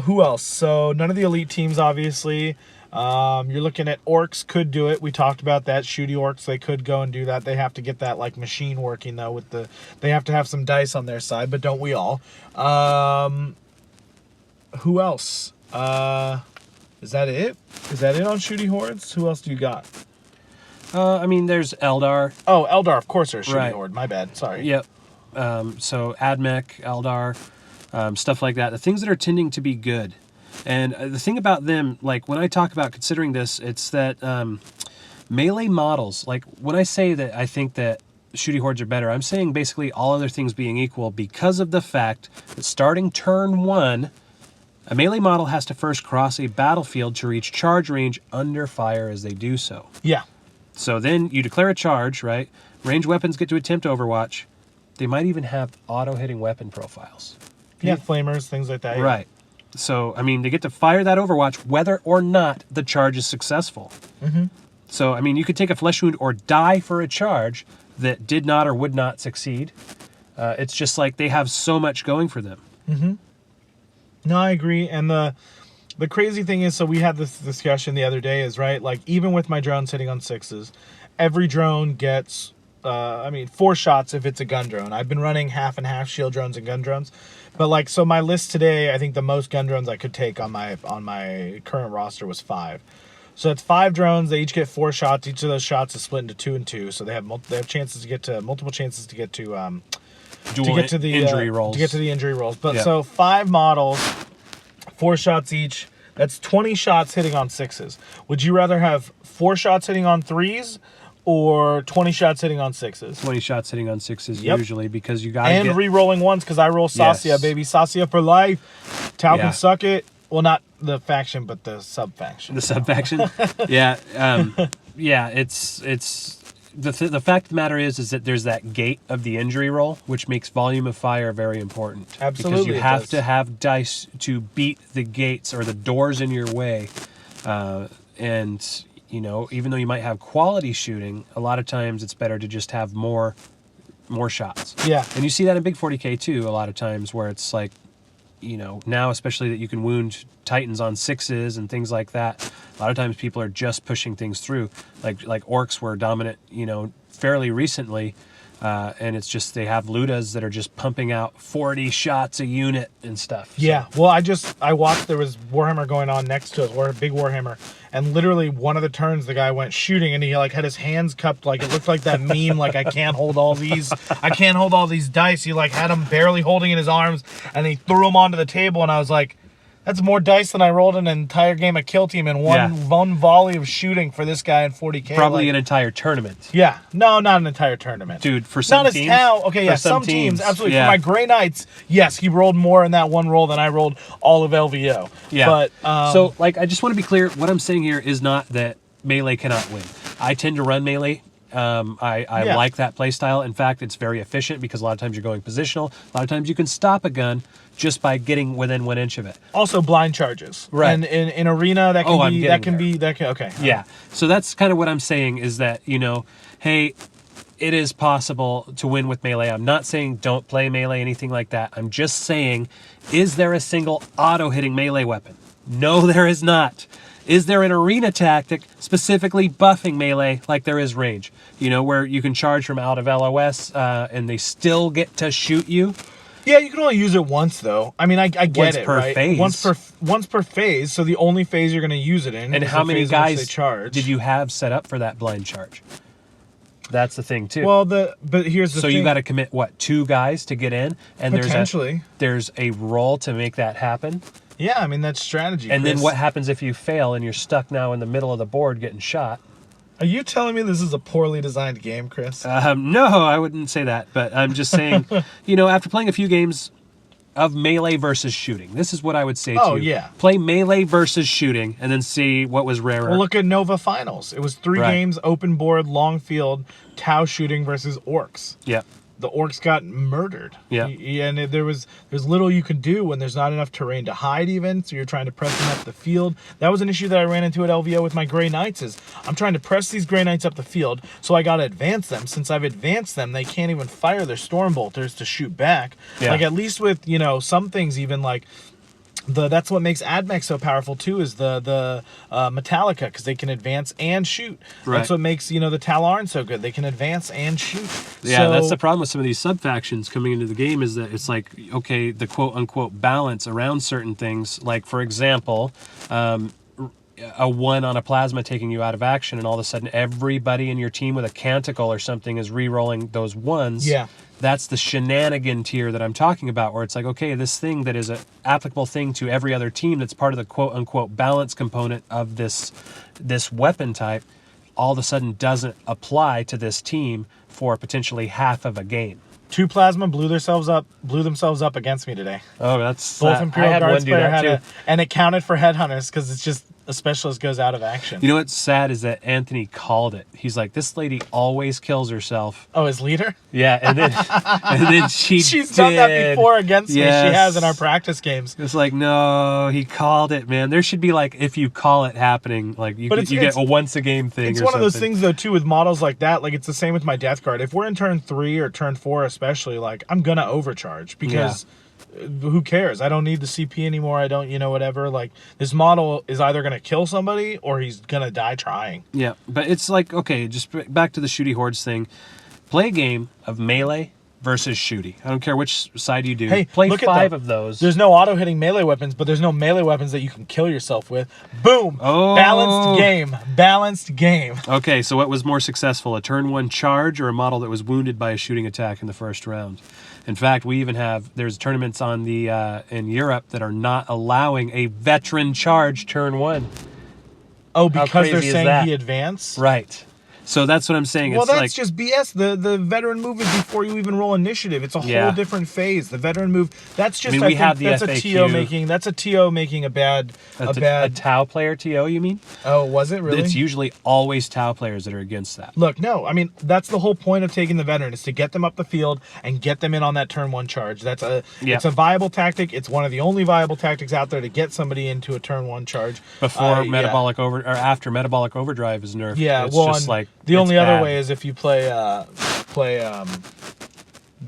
who else? So none of the elite teams, obviously. You're looking at orcs could do it. We talked about that. Shooty orcs, they could go and do that. They have to get that like machine working though. With they have to have some dice on their side, but don't we all? Who else? Is that it? Is that it on Shooty Hordes? Who else do you got? There's Eldar. Oh, Eldar, of course, there's Shooty Horde. My bad. Sorry. Yep. So Admech, Eldar, stuff like that. The things that are tending to be good. And the thing about them, like when I talk about considering this, it's that melee models, like when I say that I think that Shooty Hordes are better, I'm saying basically all other things being equal because of the fact that starting turn 1, a melee model has to first cross a battlefield to reach charge range under fire as they do so. Yeah. So then you declare a charge, right? Ranged weapons get to attempt Overwatch. They might even have auto-hitting weapon profiles. Yeah, flamers, things like that. Yeah. Right. So, they get to fire that Overwatch whether or not the charge is successful. Mm-hmm. So, you could take a flesh wound or die for a charge that did not or would not succeed. It's just like they have so much going for them. Mm-hmm. No, I agree. And the crazy thing is, so we had this discussion the other day, is right, like even with my drone sitting on 6s, every drone gets 4 shots if it's a gun drone. I've been running half and half shield drones and gun drones, but like, so my list today, I think the most gun drones I could take on my current roster was 5. So it's 5 drones. They each get 4 shots. Each of those shots is split into 2 and 2. So they have chances to get to multiple chances to get to injury rolls. To get to the injury rolls. But so 5 models, 4 shots each. That's 20 shots hitting on 6s. Would you rather have 4 shots hitting on 3s or 20 shots hitting on 6s? 20 shots hitting on 6s usually, because you got to and re-rolling ones, because I roll Sasia, baby. Sasia for life. Tau can suck it. Well, not the faction, but the sub-faction. The sub-faction? Yeah. It's... The fact of the matter is that there's that gate of the injury roll, which makes volume of fire very important. Absolutely. Because you have to have dice to beat the gates or the doors in your way. And, even though you might have quality shooting, a lot of times it's better to just have more shots. Yeah. And you see that in Big 40K too, a lot of times, where it's like, now especially that you can wound Titans on 6s and things like that, a lot of times people are just pushing things through. Like orcs were dominant, fairly recently. And it's just they have Ludas that are just pumping out 40 shots a unit and stuff. So. Yeah, well, I watched, there was Warhammer going on next to us, big Warhammer, and literally one of the turns the guy went shooting and he had his hands cupped, like it looked like that meme, like I can't hold all these dice. He had them barely holding in his arms and he threw them onto the table, and I was like, that's more dice than I rolled in an entire game of Kill Team in one volley of shooting for this guy in 40K. Probably an entire tournament. Yeah. No, not an entire tournament. Dude, for some not teams. Not okay, yeah, some teams, absolutely. Yeah. For my Grey Knights, yes, he rolled more in that one roll than I rolled all of LVO. Yeah. But, so, I just want to be clear, what I'm saying here is not that melee cannot win. I tend to run melee. I like that playstyle. In fact, it's very efficient because a lot of times you're going positional. A lot of times you can stop a gun just by getting within 1 inch of it. Also blind charges. Right. And in arena that can okay. Yeah. So that's kind of what I'm saying is that, hey, it is possible to win with melee. I'm not saying don't play melee, anything like that. I'm just saying, is there a single auto-hitting melee weapon? No, there is not. Is there an arena tactic specifically buffing melee like there is range? Where you can charge from out of LOS and they still get to shoot you? Yeah, you can only use it once, though. I mean, I get once it, per right? Phase. Once per phase, so the only phase you're going to use it in and is how the many phase guys they charge. Did you have set up for that blind charge? That's the thing, too. Well, but here's the thing. So you got to commit, 2 guys to get in? And potentially. There's a roll to make that happen? Yeah, I mean, that's strategy, And Chris. then what happens if you fail and you're stuck now in the middle of the board getting shot? Are you telling me this is a poorly designed game, Chris? No, I wouldn't say that. But I'm just saying, after playing a few games of melee versus shooting, this is what I would say to you. Oh, yeah. Play melee versus shooting and then see what was rarer. Well, look at Nova Finals. It was 3 games, open board, long field, Tau shooting versus Orcs. Yeah. The Orcs got murdered. Yeah. And there's little you can do when there's not enough terrain to hide even, so you're trying to press them up the field. That was an issue that I ran into at LVO with my Grey Knights is I'm trying to press these Grey Knights up the field, so I got to advance them. Since I've advanced them, they can't even fire their Storm Bolters to shoot back. Yeah. Like at least with, some things even like that's what makes Admech so powerful too is the Metallica, because they can advance and shoot. Right. That's what makes the Talarn so good. They can advance and shoot. Yeah, that's the problem with some of these sub factions coming into the game is that it's like, okay, the quote unquote balance around certain things. Like for example, a 1 on a plasma taking you out of action, and all of a sudden everybody in your team with a canticle or something is re-rolling those 1s. Yeah. That's the shenanigan tier that I'm talking about, where it's like, okay, this thing that is an applicable thing to every other team that's part of the quote-unquote balance component of this weapon type, all of a sudden doesn't apply to this team for potentially half of a game. 2 plasma blew themselves up against me today. Oh, that's... Both Imperial Guards player had and it counted for headhunters because it's just a specialist goes out of action. You know what's sad is that Anthony called it. He's like, this lady always kills herself. Oh, his leader? Yeah, and then she's done that before against me. She has in our practice games. It's like, no, he called it, man. There should be like, if you call it happening, like you get a once a game thing. It's one of those things though too with models like that. Like it's the same with my Death Guard. If we're in turn 3 or turn 4 especially, like I'm gonna overcharge because. Yeah. Who cares? I don't need the CP anymore. I don't, whatever. Like, this model is either going to kill somebody or he's going to die trying. Yeah, but it's like, okay, just back to the Shooty Hordes thing. Play a game of melee versus shooty. I don't care which side you do. Hey, play 5 of those. There's no auto-hitting melee weapons, but there's no melee weapons that you can kill yourself with. Boom! Oh. Balanced game. Balanced game. Okay, so what was more successful, a turn 1 charge or a model that was wounded by a shooting attack in the first round? In fact, we even there's tournaments on the in Europe that are not allowing a veteran charge turn 1. Oh, because they're saying he advanced? Right. So that's what I'm saying. Well, it's that's like, just BS. The veteran move is before you even roll initiative. It's a whole different phase. The veteran move, that's just, we have the that's FAQ. a TO making a bad... A Tau player TO, you mean? Oh, was it really? It's usually always Tau players that are against that. Look, no, I mean, that's the whole point of taking the veteran is to get them up the field and get them in on that turn 1 charge. It's a viable tactic. It's one of the only viable tactics out there to get somebody into a turn 1 charge. Before after metabolic overdrive is nerfed. Yeah, it's just like the only other bad. way is if you play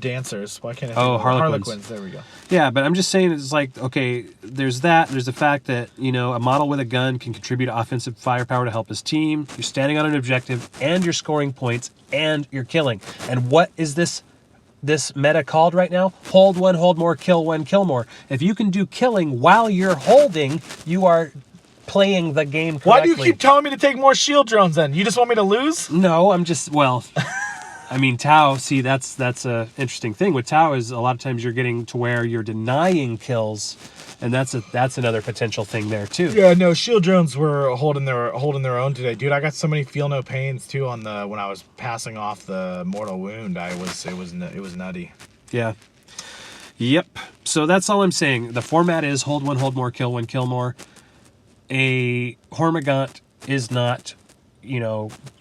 dancers. Why can't I think Oh, of Harlequins. There we go. Yeah, but I'm just saying it's like, okay, there's that. There's the fact that, a model with a gun can contribute offensive firepower to help his team. You're standing on an objective, and you're scoring points, and you're killing. And what is this meta called right now? Hold one, hold more, kill one, kill more. If you can do killing while you're holding, you are playing the game correctly. Why do you keep telling me to take more shield drones then? You just want me to lose? No, I'm just, I mean, Tau, see, that's a interesting thing. With Tau is a lot of times you're getting to where you're denying kills, and that's another potential thing there too. Yeah, no, shield drones were holding their own today, dude. I got so many feel no pains too when I was passing off the mortal wound. It was nutty. Yeah. Yep. So that's all I'm saying. The format is hold one, hold more, kill one, kill more. A Hormigaunt is not,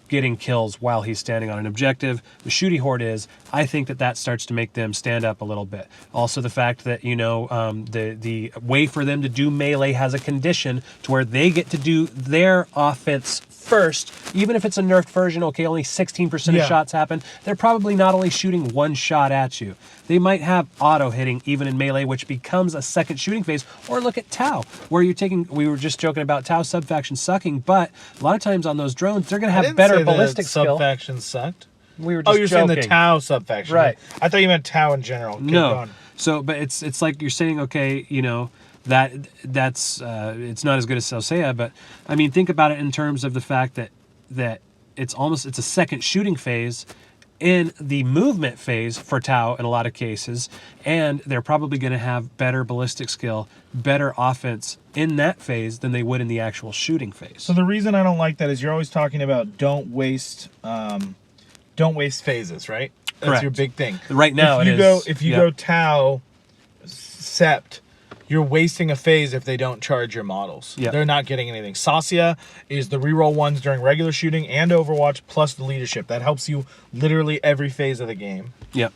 getting kills while he's standing on an objective. The Shooty Horde is. I think that starts to make them stand up a little bit. Also, the fact that the way for them to do melee has a condition to where they get to do their offense first, even if it's a nerfed version. Okay, only 16% of shots happen. They're probably not only shooting one shot at you. They might have auto hitting even in melee, which becomes a second shooting phase. Or look at Tau, where we were just joking about Tau subfaction sucking, but a lot of times on those drones, they're going to have better ballistic skill. Subfaction sucked. We were just you're joking. saying the Tau subfaction. Right. I thought you meant Tau in general. Keep No. going. So, but it's like you're saying, okay, that's it's not as good as Celseia, but I mean, think about it in terms of the fact that it's a second shooting phase in the movement phase for Tau in a lot of cases, and they're probably going to have better ballistic skill, better offense in that phase than they would in the actual shooting phase. So the reason I don't like that is you're always talking about don't waste phases, right? That's Correct. your big thing. Right now, if you go Tau Sept, you're wasting a phase if they don't charge your models. Yep. They're not getting anything. Sasia is the reroll ones during regular shooting and Overwatch plus the leadership. That helps you literally every phase of the game. Yep.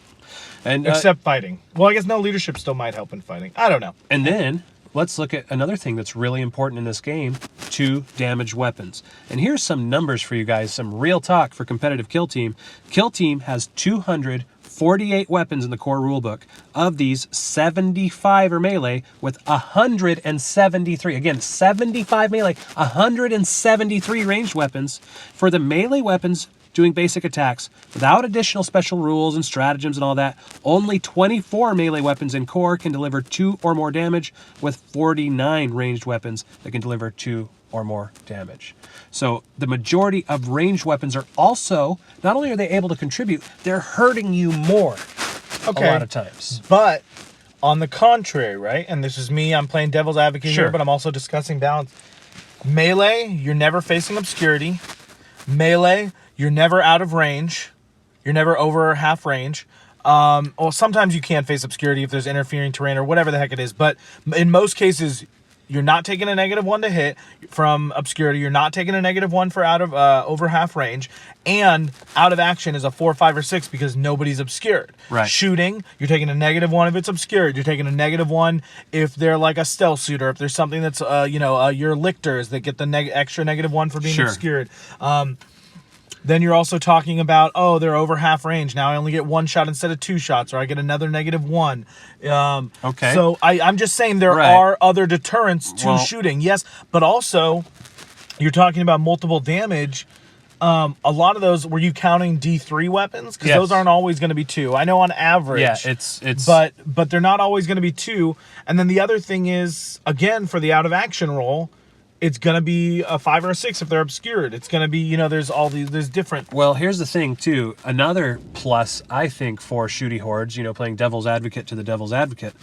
And except fighting. Well, I guess no, leadership still might help in fighting. I don't know. And then let's look at another thing that's really important in this game: 2 damaged weapons. And here's some numbers for you guys, some real talk for competitive Kill Team. Kill Team has 248 weapons in the core rulebook. Of these, 75 are melee with 173. Again, 75 melee, 173 ranged weapons. For the melee weapons doing basic attacks, without additional special rules and stratagems and all that, only 24 melee weapons in core can deliver 2 or more damage, with 49 ranged weapons that can deliver 2 or more damage. So the majority of ranged weapons are also, not only are they able to contribute, they're hurting you more a lot of times. But on the contrary, right? And this is me, I'm playing devil's advocate here, but I'm also discussing balance. Melee, you're never facing obscurity. Melee, you're never out of range. You're never over half range. Well, sometimes you can face obscurity if there's interfering terrain or whatever the heck it is. But in most cases, you're not taking a -1 to hit from obscurity. You're not taking a -1 for out of over half range. And out of action is a 4, 5, or 6 because nobody's obscured. Right. Shooting, you're taking a -1 if it's obscured. You're taking a -1 if they're like a stealth shooter. If there's something that's your lictors that get the extra -1 for being obscured. Then you're also talking about, they're over half range. Now I only get 1 shot instead of 2 shots, or I get another -1. Okay. So I'm just saying there are other deterrents to shooting. Yes, but also you're talking about multiple damage. A lot of those, were you counting D3 weapons? Because those aren't always going to be 2. I know on average. Yeah, it's. But they're not always going to be 2. And then the other thing is, again, for the out of action roll, it's going to be a 5 or a 6 if they're obscured. It's going to be, there's different. Well, here's the thing, too. Another plus, I think, for Shooty Hordes, playing devil's advocate to the devil's advocate,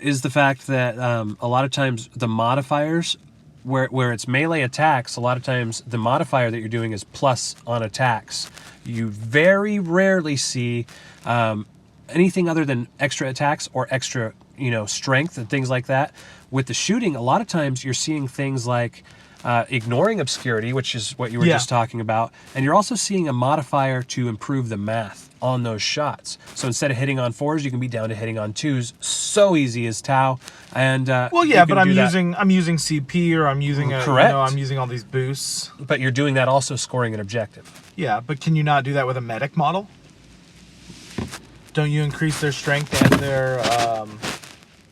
is the fact that a lot of times the modifiers, where it's melee attacks, a lot of times the modifier that you're doing is plus on attacks. You very rarely see anything other than extra attacks or extra, strength and things like that. With the shooting, a lot of times you're seeing things like ignoring obscurity, which is what you were just talking about, and you're also seeing a modifier to improve the math on those shots. So instead of hitting on 4s, you can be down to hitting on 2s. So easy as Tau. And but I'm using CP, or I'm using I'm using all these boosts. But you're doing that also scoring an objective. Yeah, but can you not do that with a medic model? don't you increase their strength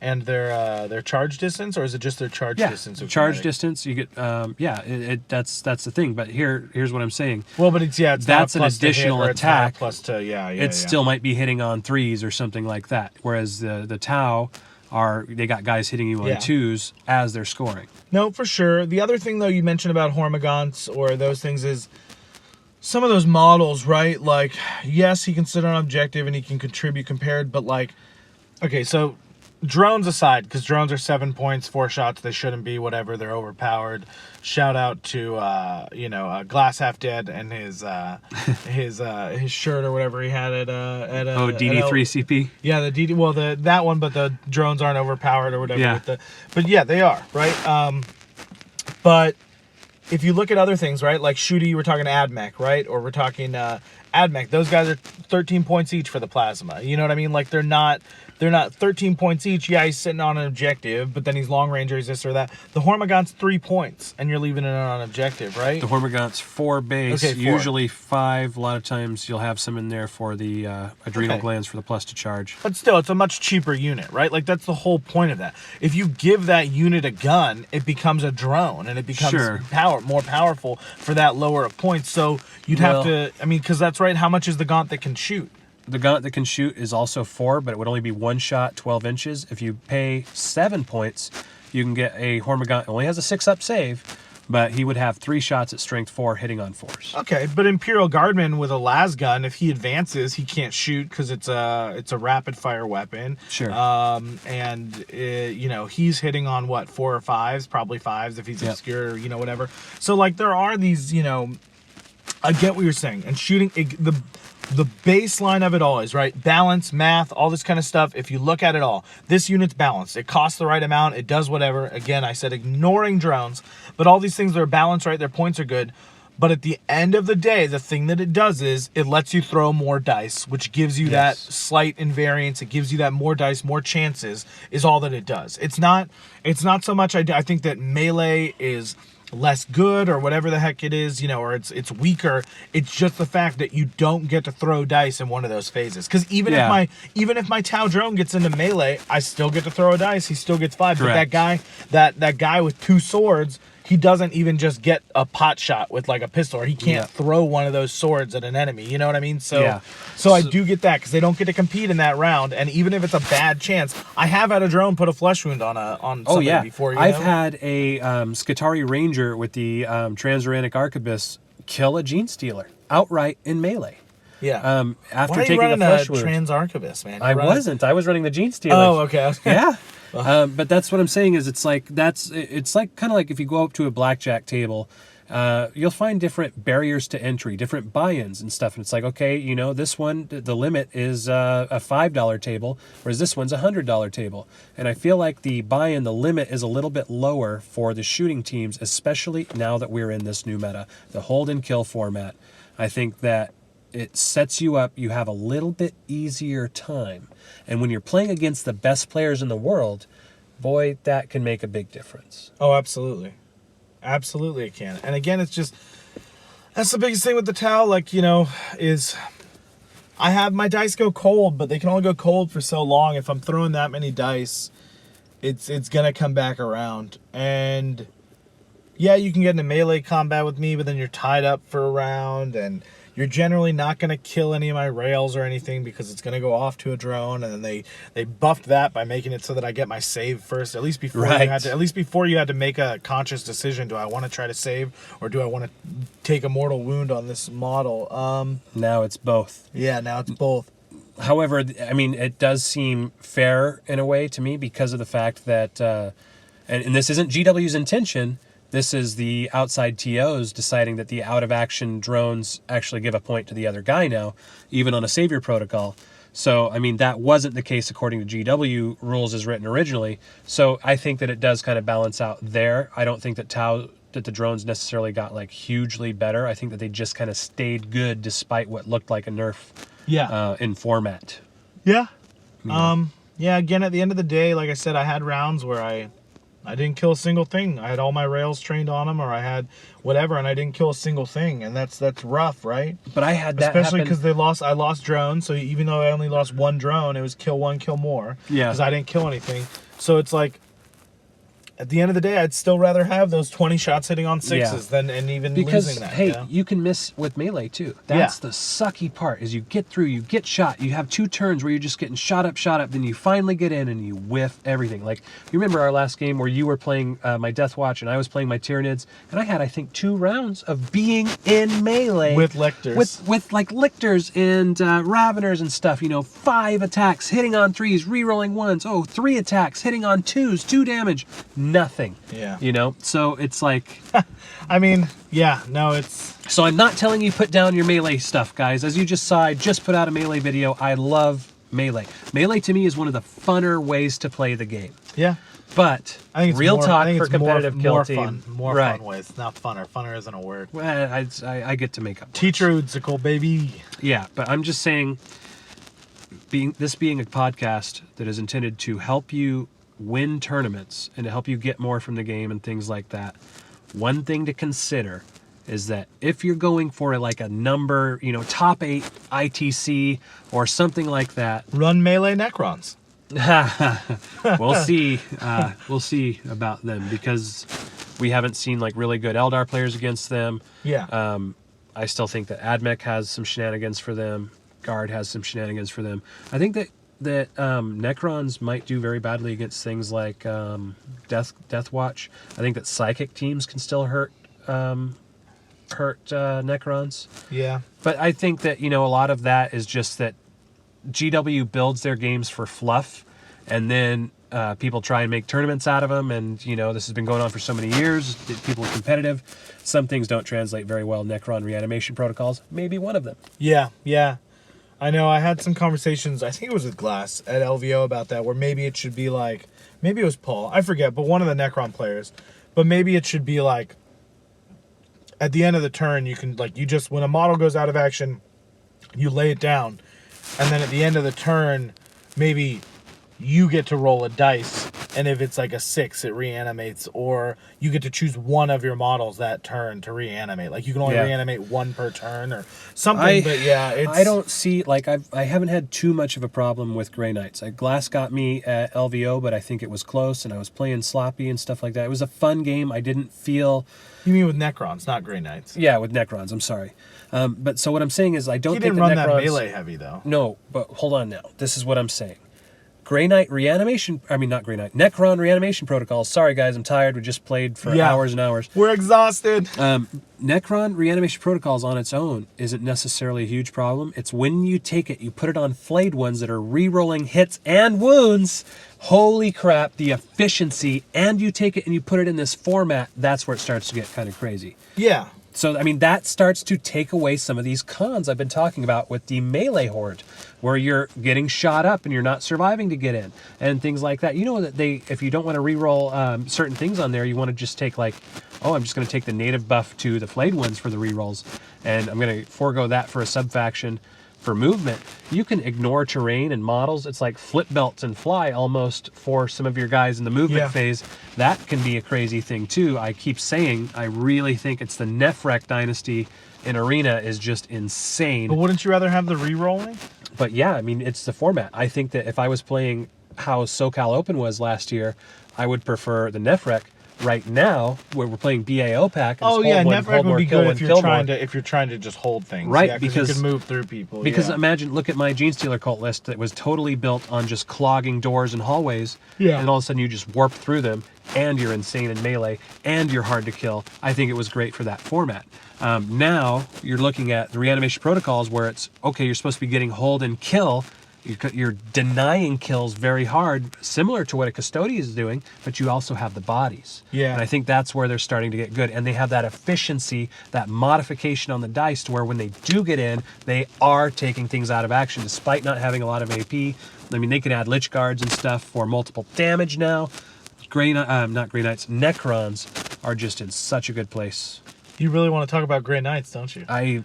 and their charge distance, or is it just their charge distance? Charge distance. You get that's the thing. But here's what I'm saying. Well, but it's that's an additional attack. It still might be hitting on 3s or something like that. Whereas the Tau they got guys hitting you on 2s as they're scoring. No, for sure. The other thing though you mentioned about Hormagaunts or those things is some of those models, right? Like, yes, he can sit on objective and he can contribute compared, but like, okay, so drones aside, because drones are 7 points, 4 shots, they shouldn't be, whatever, they're overpowered. Shout out to Glass Half Dead and his shirt or whatever he had at DD3CP. Yeah, the DD. Well, that one, but the drones aren't overpowered or whatever. Yeah. But yeah, they are, right. But if you look at other things, right, like Shooty, we're talking Admech, right, or we're talking Admech. Those guys are 13 points each for the plasma. You know what I mean? Like they're not 13 points each. Yeah, he's sitting on an objective, but then he's long range or he's this or that. The Hormagaunts 3 points, and you're leaving it on objective, right? The Hormagaunts 4 base, Okay, 4. Usually 5. A lot of times you'll have some in there for the adrenal glands for the plus to charge. But still, it's a much cheaper unit, right? Like that's the whole point of that. If you give that unit a gun, it becomes a drone, and it becomes more powerful for that lower of points. So you'd have to, I mean, because that's right. How much is the Gaunt that can shoot? The Gaunt that can shoot is also 4, but it would only be 1 shot, 12 inches. If you pay 7 points, you can get a Hormagaunt. It only has a 6-up save, but he would have 3 shots at strength 4 hitting on 4s. Okay, but Imperial Guardman with a las gun, if he advances, he can't shoot because it's a rapid fire weapon. Sure. He's hitting on what, 4 or 5s, probably 5s if he's obscure, whatever. So like there are these, I get what you're saying, and shooting the baseline of it all is, right, balance, math, all this kind of stuff. If you look at it all, this unit's balanced. It costs the right amount. It does whatever. Again, I said ignoring drones, but all these things are balanced, right? Their points are good. But at the end of the day, the thing that it does is it lets you throw more dice, which gives you that slight invariance. It gives you that more dice, more chances is all that it does. It's not so much, I think that melee is less good or whatever the heck it is, or it's weaker. It's just the fact that you don't get to throw dice in one of those phases. Because even if my Tau drone gets into melee, I still get to throw a dice. He still gets 5. Correct. But that guy with 2 swords, he doesn't even just get a pot shot with like a pistol, or he can't throw one of those swords at an enemy. You know what I mean? So I do get that because they don't get to compete in that round. And even if it's a bad chance, I have had a drone put a flesh wound on somebody before. I've had a Skitarii Ranger with the Transuranic Arquebus kill a Gene Stealer outright in melee. Yeah. After Why are you taking running a flesh wound. Trans Arquebus, man? I wasn't. I was running the Gene Stealer. Oh, okay. Yeah. But that's what I'm saying is it's like kind of like if you go up to a blackjack table, you'll find different barriers to entry, different buy-ins and stuff. And it's like, okay, this one, the limit is a $5 table, whereas this one's a $100 table. And I feel like the buy-in, the limit is a little bit lower for the shooting teams, especially now that we're in this new meta, the hold and kill format. I think that it sets you up, you have a little bit easier time. And when you're playing against the best players in the world, boy, that can make a big difference. Oh, absolutely. Absolutely it can. And again, it's just, that's the biggest thing with the Tau, is I have my dice go cold, but they can only go cold for so long. If I'm throwing that many dice, it's going to come back around. And yeah, you can get into melee combat with me, but then you're tied up for a round, and you're generally not going to kill any of my rails or anything because it's going to go off to a drone, and then they buffed that by making it so that I get my save first. At least before you had to make a conscious decision: do I want to try to save or do I want to take a mortal wound on this model? Now it's both. Yeah, now it's both. However, I mean, it does seem fair in a way to me because of the fact that, and this isn't GW's intention. This is the outside TOs deciding that the out-of-action drones actually give a point to the other guy now, even on a savior protocol. So, I mean, that wasn't the case according to GW rules as written originally. So I think that it does kind of balance out there. I don't think that the drones necessarily got hugely better. I think that they just kind of stayed good despite what looked like a nerf in format. Yeah. Yeah, again, at the end of the day, like I said, I had rounds where I I didn't kill a single thing. I had all my rails trained on them, or I had whatever, and I didn't kill a single thing, and that's rough, right? But I had that especially happen. because I lost drones. So even though I only lost one drone, it was kill one, kill more. Yeah. Because I didn't kill anything. So it's like, at the end of the day, I'd still rather have those 20 shots hitting on sixes than even losing that. Hey, you know? you can miss with melee too. That's the sucky part, is you get through, you get shot, you have 2 turns where you're just getting shot up, then you finally get in and you whiff everything. Like, you remember our last game where you were playing my Death Watch and I was playing my Tyranids, and I had, I think, 2 rounds of being in melee. With lictors. With like lictors and raveners and stuff, 5 attacks, hitting on 3s, re-rolling 1s, 3 attacks, hitting on 2s, 2 damage, nothing. Yeah. So it's like... I mean, yeah, no, it's... So I'm not telling you put down your melee stuff, guys. As you just saw, I just put out a melee video. I love melee. Melee to me is one of the funner ways to play the game. Yeah. But I think it's real more, talk I think for it's competitive more, kill more team. Fun, more right. fun ways, not funner. Funner isn't a word. Well, I get to make up. Teacher Oodsicle, baby. Yeah, but I'm just saying, this being a podcast that is intended to help you win tournaments and to help you get more from the game and things like that, one thing to consider is that if you're going for like a number, top 8 ITC or something like that, run melee Necrons. we'll see. We'll see about them, because we haven't seen like really good Eldar players against them. Yeah. I still think that Admech has some shenanigans for them. Guard has some shenanigans for them. I think that Necrons might do very badly against things like Death Watch. I think that Psychic teams can still hurt Necrons. Yeah. But I think that, a lot of that is just that GW builds their games for fluff, and then people try and make tournaments out of them, and, this has been going on for so many years. People are competitive. Some things don't translate very well. Necron reanimation protocols, maybe one of them. Yeah, yeah. I know I had some conversations, I think it was with Glass at LVO about that, where maybe it should be like, maybe it was Paul, I forget, but one of the Necron players, but maybe it should be like, at the end of the turn, you can, like, when a model goes out of action, you lay it down, and then at the end of the turn, maybe you get to roll a dice, and if it's like a 6, it reanimates, or you get to choose one of your models that turn to reanimate. Like, you can only reanimate 1 per turn or something, but yeah, it's... I don't see, like, I haven't had too much of a problem with Grey Knights. Glass got me at LVO, but I think it was close, and I was playing sloppy and stuff like that. It was a fun game. I didn't feel... You mean with Necrons, not Grey Knights? Yeah, with Necrons, I'm sorry. But so what I'm saying is I don't think didn't that run Necrons... that melee heavy, though. No, but hold on now. This is what I'm saying. Necron reanimation protocols. Sorry, guys, I'm tired. We just played for hours and hours. We're exhausted. Necron reanimation protocols on its own isn't necessarily a huge problem. It's when you take it, you put it on flayed ones that are re-rolling hits and wounds. Holy crap, the efficiency. And you take it and you put it in this format, that's where it starts to get kind of crazy. Yeah. So, I mean, that starts to take away some of these cons I've been talking about with the melee horde, where you're getting shot up and you're not surviving to get in, and things like that. That if you don't want to reroll certain things on there, you want to just take I'm just going to take the native buff to the flayed ones for the rerolls, and I'm going to forego that for a sub-faction. For movement, you can ignore terrain and models. It's like flip belts and fly almost for some of your guys in the movement phase. That can be a crazy thing too. I keep saying I really think it's the Nephrak dynasty in Arena is just insane. But wouldn't you rather have the re-rolling? But yeah, I mean, it's the format. I think that if I was playing how SoCal Open was last year, I would prefer the Nephrak. Right now, where we're playing BAO pack. And Nephrak would be good if you're trying to just hold things. Right, because you can move through people. Because imagine, look at my Gene Stealer cult list that was totally built on just clogging doors and hallways. Yeah. And all of a sudden you just warp through them, and you're insane in melee, and you're hard to kill. I think it was great for that format. Now you're looking at the reanimation protocols where it's okay. You're supposed to be getting hold and kill. You're denying kills very hard, similar to what a Custodian is doing, but you also have the bodies. Yeah. And I think that's where they're starting to get good. And they have that efficiency, that modification on the dice to where when they do get in, they are taking things out of action despite not having a lot of AP. I mean, they can add Lich Guards and stuff for multiple damage now. Not Grey Knights, Necrons are just in such a good place. You really want to talk about Grey Knights, don't you? I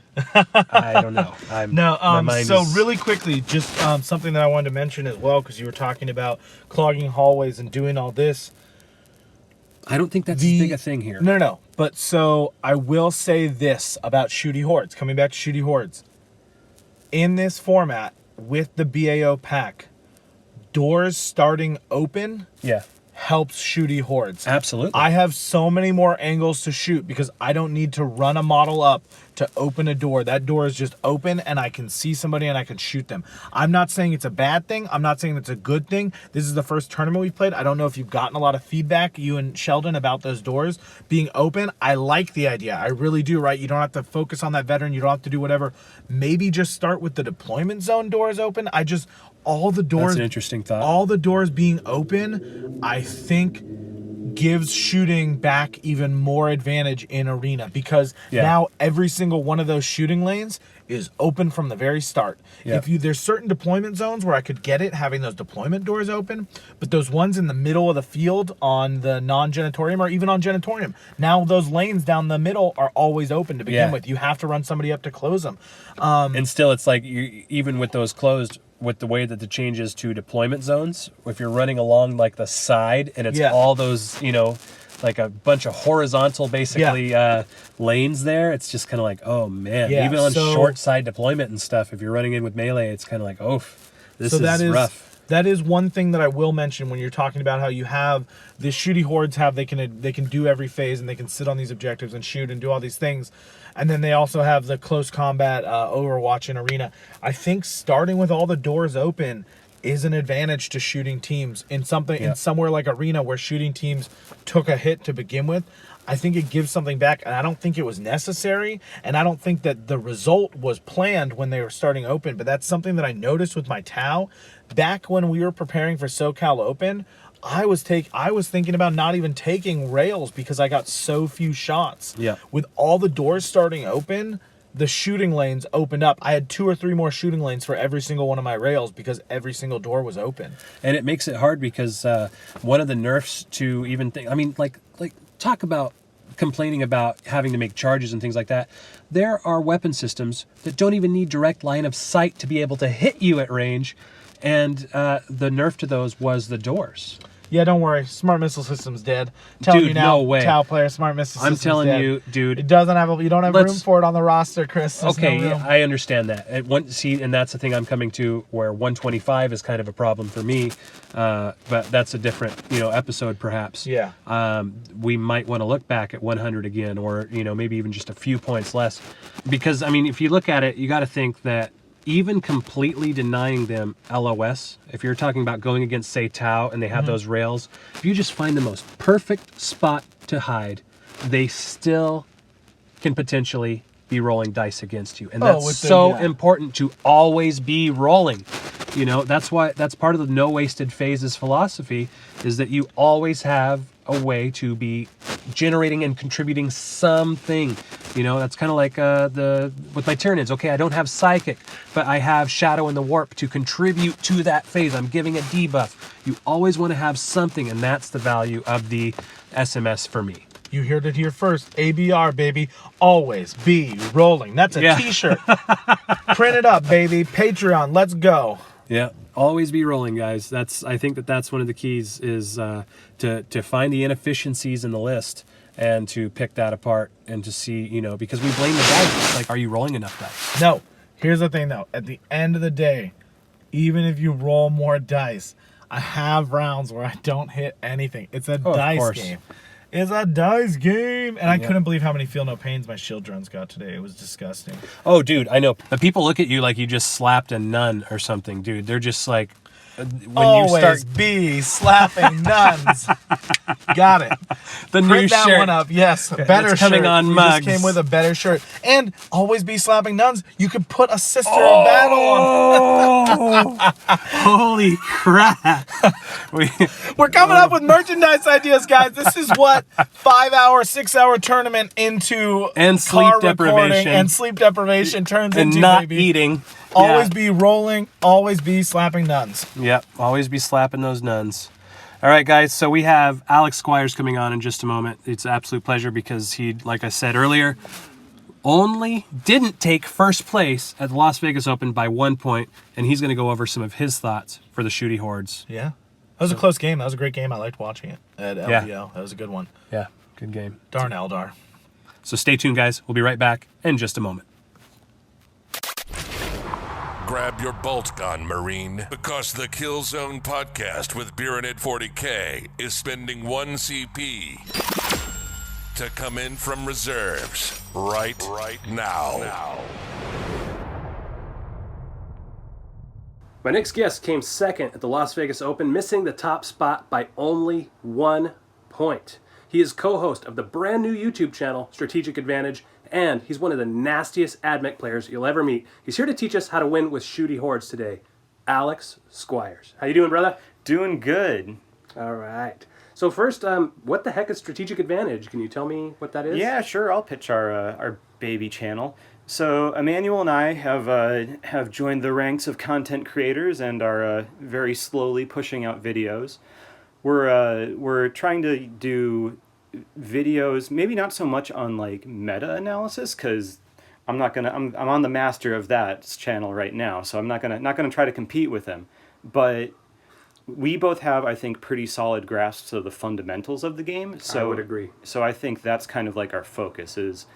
don't know. Really quickly, just something that I wanted to mention as well, because you were talking about clogging hallways and doing all this. I don't think that's as big a thing here. No. But so I will say this about Shooty Hordes. Coming back to Shooty Hordes. In this format, with the BAO pack, doors starting open helps Shooty Hordes. Absolutely. I have so many more angles to shoot because I don't need to run a model up to open a door. That door is just open and I can see somebody and I can shoot them. I'm not saying it's a bad thing. I'm not saying it's a good thing. This is the first tournament we've played. I don't know if you've gotten a lot of feedback, you and Sheldon, about those doors being open. I like the idea. I really do, right? You don't have to focus on that veteran. You don't have to do whatever. Maybe just start with the deployment zone doors open. All the doors. That's an interesting thought. All the doors being open, I think, gives shooting back even more advantage in arena because now every single one of those shooting lanes is open from the very start. There's certain deployment zones where I could get it having those deployment doors open, but those ones in the middle of the field on the non-genitorium or even on genitorium, now those lanes down the middle are always open to begin with. You have to run somebody up to close them. And still, it's like even with those closed, with the way that the changes to deployment zones, if you're running along like the side and it's all those, like a bunch of horizontal basically lanes there, it's just kind of like, oh man, even on short side deployment and stuff, if you're running in with melee, it's kind of like, oh, this is rough. That is one thing that I will mention when you're talking about how you have the Shooty Hordes they can do every phase and they can sit on these objectives and shoot and do all these things. And then they also have the close combat Overwatch and Arena. I think starting with all the doors open is an advantage to shooting teams in somewhere like Arena where shooting teams took a hit to begin with. I think it gives something back, and I don't think it was necessary, and I don't think that the result was planned when they were starting open, but that's something that I noticed with my Tau. Back when we were preparing for SoCal Open, I was thinking about not even taking rails because I got so few shots. With all the doors starting open, the shooting lanes opened up. I had 2 or 3 more shooting lanes for every single one of my rails because every single door was open. And it makes it hard because one of the nerfs to even think, I mean, like talk about complaining about having to make charges and things like that. There are weapon systems that don't even need direct line of sight to be able to hit you at range. And the nerf to those was the doors. Yeah, don't worry. Smart missile system's dead. Telling Dude, you now, no way. Tau player, smart missile system's dead. I'm telling you, dude. It doesn't have. You don't have room for it on the roster, Chris. There's okay, no room. I understand that. And that's the thing I'm coming to, where 125 is kind of a problem for me. But that's a different, episode perhaps. Yeah. We might want to look back at 100 again, or maybe even just a few points less, because I mean, if you look at it, you got to think that even completely denying them LOS, if you're talking about going against, say, Tau, and they have those rails, if you just find the most perfect spot to hide, they still can potentially be rolling dice against you. And that's important to always be rolling. That's part of the no wasted phases philosophy, is that you always have a way to be generating and contributing something. That's kind of like with my Tyranids. Okay, I don't have Psychic, but I have Shadow and the Warp to contribute to that phase. I'm giving a debuff. You always want to have something, and that's the value of the SMS for me. You heard it here first. ABR, baby. Always be rolling. That's a t-shirt. Print it up, baby. Patreon. Let's go. Yeah. Always be rolling, guys. I think that's one of the keys, is to find the inefficiencies in the list and to pick that apart and to see, because we blame the dice. It's like, are you rolling enough dice? No. Here's the thing, though. At the end of the day, even if you roll more dice, I have rounds where I don't hit anything. It's a dice game. It's a dice game. And I couldn't believe how many feel no pains my shield drones got today. It was disgusting. Oh, dude, I know. But people look at you like you just slapped a nun or something, dude. They're just like, when always you start be slapping nuns. Got it. The Print new that shirt. one up. Yes, better it's coming shirt. on We mugs. just came with a better shirt. And always be slapping nuns. You could put a Sister of Battle on. Holy crap. We're coming up with merchandise ideas, guys. This is what 5-hour, 6-hour tournament into and sleep deprivation and sleep deprivation turns and into, not baby. eating. Always be rolling. Always be slapping nuns. Yep. Always be slapping those nuns. All right, guys. So we have Alex Squires coming on in just a moment. It's an absolute pleasure because he, like I said earlier, only didn't take first place at the Las Vegas Open by 1 point, and he's going to go over some of his thoughts for the Shooty Hordes. Yeah. That was a close game. That was a great game. I liked watching it at LVO. That was a good one. Yeah, good game. Darn Eldar. So stay tuned, guys. We'll be right back in just a moment. Grab your bolt gun, Marine, because the Killzone Podcast with Beeranid 40K is spending 1 CP to come in from reserves right now. My next guest came second at the Las Vegas Open, missing the top spot by only 1 point. He is co-host of the brand new YouTube channel, Strategic Advantage, and he's one of the nastiest Admech players you'll ever meet. He's here to teach us how to win with Shooty Hordes today. Alex Squires. How you doing, brother? Doing good. All right. So first, what the heck is Strategic Advantage? Can you tell me what that is? Yeah, sure. I'll pitch our baby channel. So Emmanuel and I have joined the ranks of content creators and are very slowly pushing out videos. We're trying to do videos, maybe not so much on like meta analysis, because I'm on the master of that channel right now, so I'm not gonna try to compete with him. But we both have, I think, pretty solid grasps of the fundamentals of the game. So I would agree. So I think that's kind of like our focus is,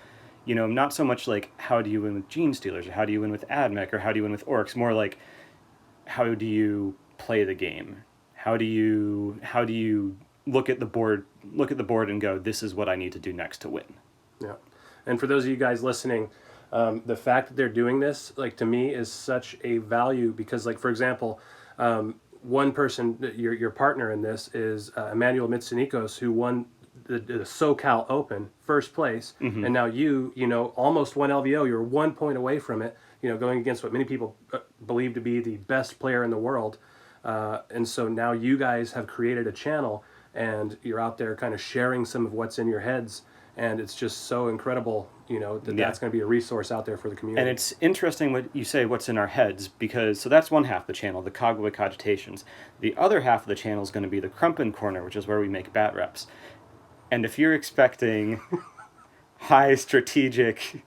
not so much like how do you win with Gene Stealers or how do you win with Admech or how do you win with Orcs, more like how do you play the game? How do you look at the board and go, this is what I need to do next to win. Yeah. And for those of you guys listening, the fact that they're doing this, like, to me, is such a value because, like, for example, one person, your partner in this is Emmanuel Mitsunikos, who won the SoCal Open first place, and now you almost won LVO. You're 1 point away from it, going against what many people believe to be the best player in the world. And so now you guys have created a channel and you're out there kind of sharing some of what's in your heads. And it's just so incredible, that's going to be a resource out there for the community. And it's interesting what you say, what's in our heads, because so that's one half of the channel, the Cogway Cogitations. The other half of the channel is going to be the Crumpin' Corner, which is where we make bat reps. And if you're expecting high strategic,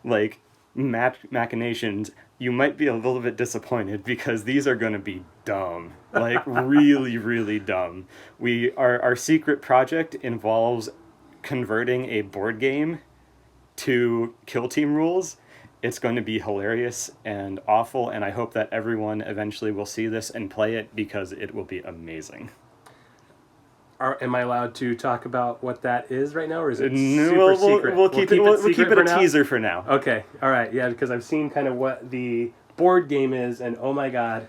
like, machinations, you might be a little bit disappointed because these are going to be dumb, like really, really dumb. Our secret project involves converting a board game to kill team rules. It's going to be hilarious and awful, and I hope that everyone eventually will see this and play it because it will be amazing. Am I allowed to talk about what that is right now, or is it super secret? We'll keep it a teaser for now. Okay, all right, yeah, because I've seen kind of what the board game is, and oh my god,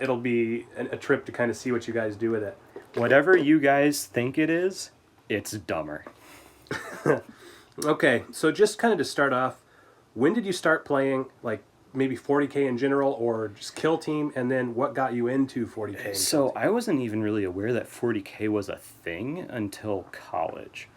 it'll be a trip to kind of see what you guys do with it. Whatever you guys think it is, it's dumber. Okay, so just kind of to start off, when did you start playing, like, maybe 40K in general, or just Kill Team, and then what got you into 40K? So I wasn't even really aware that 40K was a thing until college.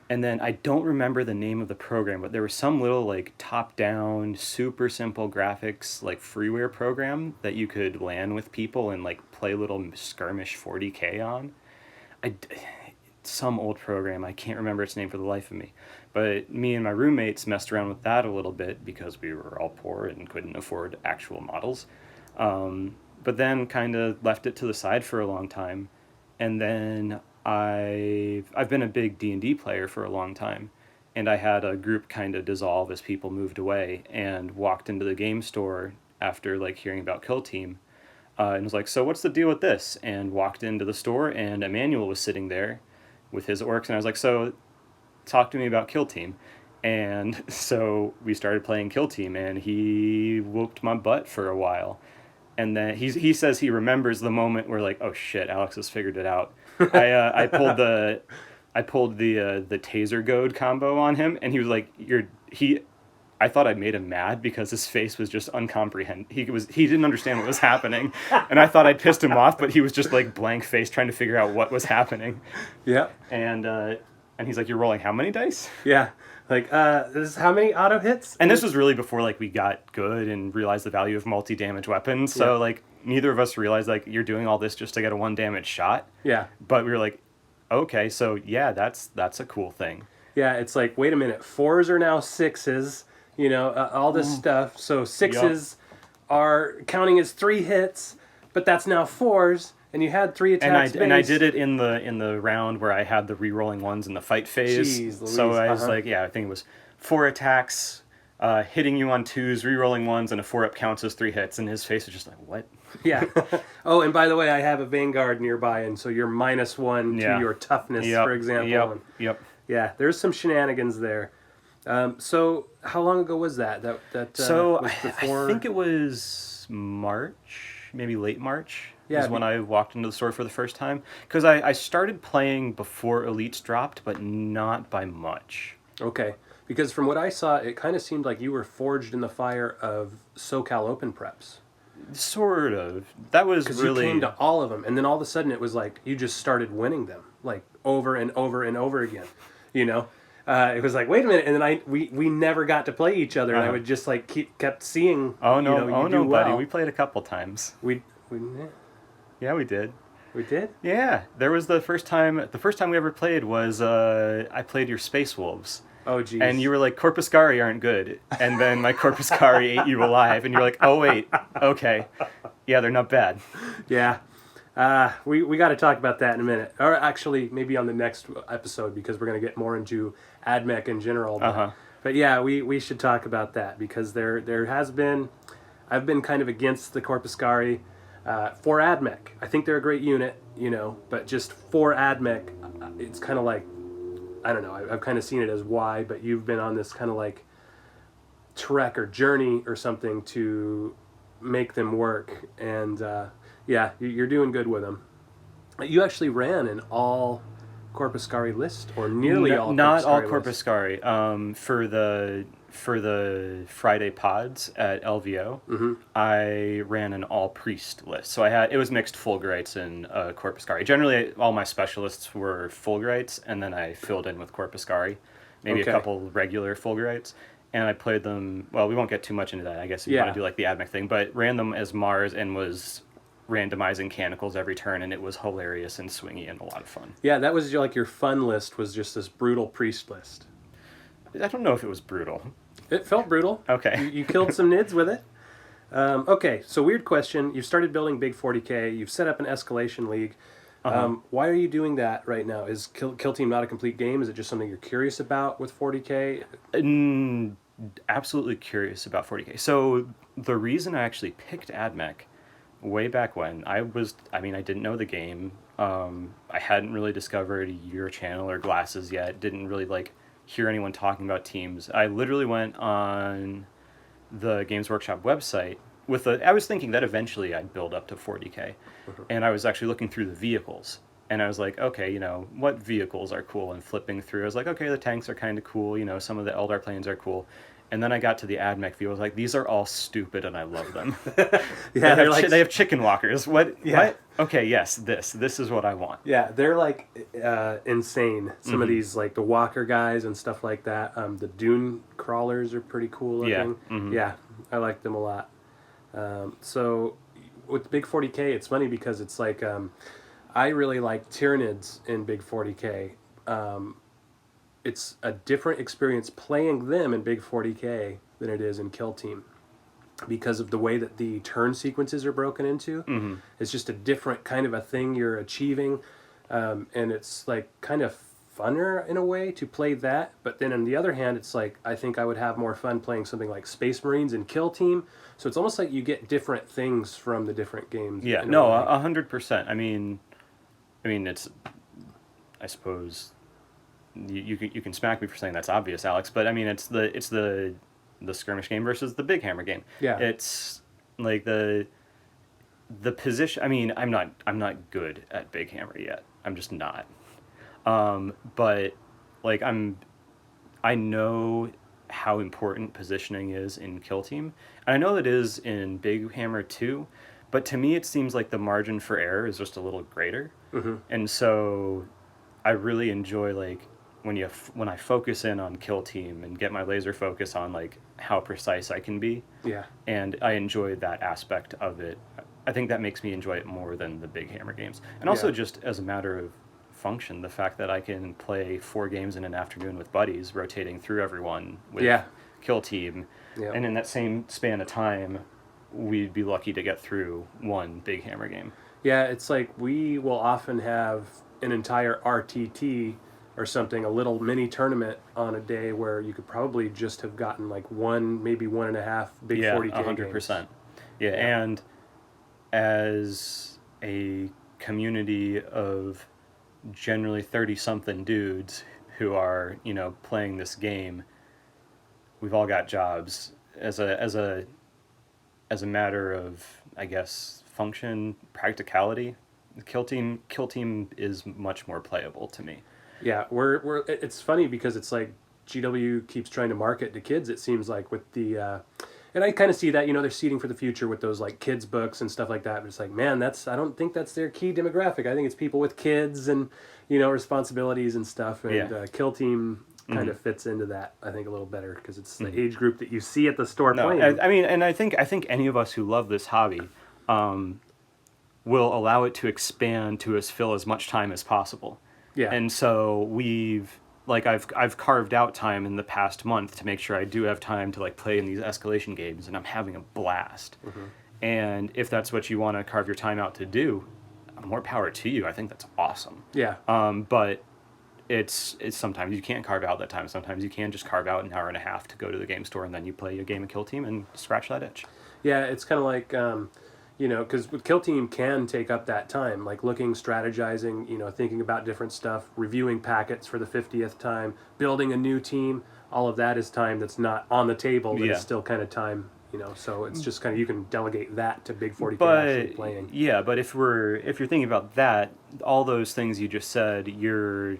And then I don't remember the name of the program, but there was some little, like, top-down, super simple graphics, like, freeware program that you could LAN with people and, like, play little skirmish 40K on. Some old program, I can't remember its name for the life of me. But me and my roommates messed around with that a little bit because we were all poor and couldn't afford actual models. But then kind of left it to the side for a long time. And then I've been a big D&D player for a long time. And I had a group kind of dissolve as people moved away and walked into the game store after, like, hearing about Kill Team. And was like, so what's the deal with this? And walked into the store and Emmanuel was sitting there with his orcs. And I was like, so talk to me about Kill Team. And so we started playing Kill Team, and he whooped my butt for a while. And then he says he remembers the moment where, like, oh shit, Alex has figured it out. I pulled the taser goad combo on him, and he was like, I thought I made him mad because his face was just uncomprehending. He didn't understand what was happening, and I thought I'd pissed him off, but he was just like blank face trying to figure out what was happening. Yeah. And he's like, you're rolling how many dice? Yeah. Like, this is how many auto hits? And this was really before, like, we got good and realized the value of multi-damage weapons. So, like, neither of us realized, like, you're doing all this just to get a 1-damage shot. Yeah. But we were like, okay, so, yeah, that's a cool thing. Yeah, it's like, wait a minute, 4s are now 6s, all this stuff. So 6s are counting as 3 hits. but that's now 4s, and you had 3 attacks. And I did it in the round where I had the re-rolling ones in the fight phase. Jeez Louise, so I was like, I think it was 4 attacks, hitting you on 2s, re-rolling 1s, and a 4-up counts as 3 hits, and his face was just like, what? Yeah. Oh, and by the way, I have a Vanguard nearby, and so you're -1 to your toughness, for example. Yep. Yeah, there's some shenanigans there. So how long ago was that? So was before... I think it was March, maybe late March. Yeah, is when I walked into the store for the first time. Because I started playing before Elites dropped, but not by much. Okay. Because from what I saw, it kind of seemed like you were forged in the fire of SoCal Open preps. Sort of. That was really... Because you came to all of them, and then all of a sudden it was like you just started winning them, like over and over and over again, you know? It was like, wait a minute, and then we never got to play each other, and I would just like kept seeing. Oh no, you do buddy, well. we played a couple times. Yeah, we did. We did? Yeah, there was the first time. The first time we ever played was I played your Space Wolves. Oh geez. And you were like, Corpuscari aren't good, and then my Corpuscari ate you alive, and you're like, oh wait, okay, yeah, they're not bad. Yeah. We got to talk about that in a minute, or actually maybe on the next episode, because we're going to get more into Admech in general. But yeah, we should talk about that, because there has been, I've been kind of against the Corpuscari for Admech. I think they're a great unit, you know, but just for Admech, it's kind of like, I don't know, I've kind of seen it as why, but you've been on this kind of like trek or journey or something to make them work, and yeah, you're doing good with them. You actually ran an all Corpuscari list, or nearly all. Not all list. Corpuscari. For the Friday pods at LVO, I ran an all priest list. So it was mixed Fulgurites and Corpuscari. Generally, all my specialists were Fulgurites, and then I filled in with Corpuscari, maybe a couple regular Fulgurites. And I played them. Well, we won't get too much into that, I guess, if you want to do like the Admech thing. But ran them as Mars and was randomizing canicles every turn, and it was hilarious and swingy and a lot of fun. Yeah, that was like your fun list, was just this brutal priest list. I don't know if it was brutal. It felt brutal. Okay. You killed some nids with it. Okay, so weird question. You've started building Big 40K. You've set up an escalation league. Why are you doing that right now? Is Kill Team not a complete game? Is it just something you're curious about with 40K? Absolutely curious about 40K. So the reason I actually picked Admech way back when, I didn't know the game. I hadn't really discovered your channel or Glasses yet. Didn't really like hear anyone talking about teams. I literally went on the Games Workshop website I was thinking that eventually I'd build up to 40K. And I was actually looking through the vehicles. And I was like, okay, you know, what vehicles are cool? And flipping through, I was like, okay, the tanks are kind of cool. You know, some of the Eldar planes are cool. And then I got to the Admech view. I was like, these are all stupid, and I love them. They have chicken walkers. What? Yeah. What? Okay, yes, this is what I want. Yeah, they're like insane. Some of these, like the walker guys and stuff like that. The dune crawlers are pretty cool looking. Yeah, I like them a lot. So with Big 40K, it's funny because it's like I really like Tyranids in Big 40K. It's a different experience playing them in Big 40K than it is in Kill Team, because of the way that the turn sequences are broken into. It's just a different kind of a thing you're achieving, and it's like kind of funner in a way to play that. But then on the other hand, it's like I think I would have more fun playing something like Space Marines and Kill Team. So it's almost like you get different things from the different games. Yeah, no, 100%. I mean, it's, I suppose. You can smack me for saying that's obvious, Alex, but I mean it's the skirmish game versus the big hammer game. Yeah. It's like the position. I mean, I'm not good at big hammer yet. I'm just not. But like I know how important positioning is in Kill Team, and I know it is in big hammer too. But to me, it seems like the margin for error is just a little greater, and so I really enjoy like when I focus in on Kill Team and get my laser focus on like how precise I can be. Yeah. And I enjoy that aspect of it. I think that makes me enjoy it more than the big hammer games. And also just as a matter of function, the fact that I can play 4 games in an afternoon with buddies, rotating through everyone with Kill Team. Yeah. And in that same span of time, we'd be lucky to get through one big hammer game. Yeah, it's like we will often have an entire RTT or something, a little mini tournament on a day where you could probably just have gotten like one, maybe 1.5 big 40K 100%. games. Yeah, and as a community of generally 30-something dudes who are, playing this game, we've all got jobs. As a matter of, I guess, function, practicality, the kill team is much more playable to me. Yeah, it's funny because it's like GW keeps trying to market to kids, it seems like, with the and I kind of see that, they're seeding for the future with those like kids books and stuff like that, but it's like, man, I don't think that's their key demographic. I think it's people with kids and responsibilities and stuff, and Kill Team kind of fits into that, I think, a little better because it's the age group that you see at the store playing. I mean, and I think any of us who love this hobby will allow it to expand to fill as much time as possible. Yeah. And so I've carved out time in the past month to make sure I do have time to like play in these escalation games, and I'm having a blast. Mm-hmm. And if that's what you want to carve your time out to do, more power to you. I think that's awesome. Yeah. But it's sometimes you can't carve out that time. Sometimes you can just carve out an hour and a half to go to the game store, and then you play a game of Kill Team and scratch that itch. Yeah, it's kind of like, because with Kill Team can take up that time, like looking, strategizing, thinking about different stuff, reviewing packets for the 50th time, building a new team. All of that is time that's not on the table, but it's still kind of time, so it's just kind of, you can delegate that to big 40K actually playing. Yeah, but if you're thinking about that, all those things you just said, you're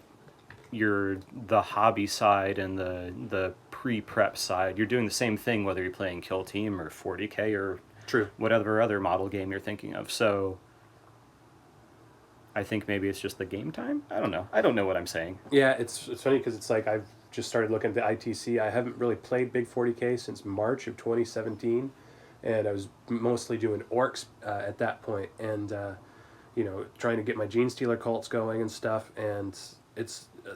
the hobby side and the pre-prep side. You're doing the same thing whether you're playing Kill Team or 40K or True. whatever other model game you're thinking of. So I think maybe it's just the game time. I don't know. I don't know what I'm saying. Yeah, it's funny because it's like I've just started looking at the ITC. I haven't really played big 40K since March of 2017, and I was mostly doing orcs at that point, and trying to get my Gene Stealer cults going and stuff. And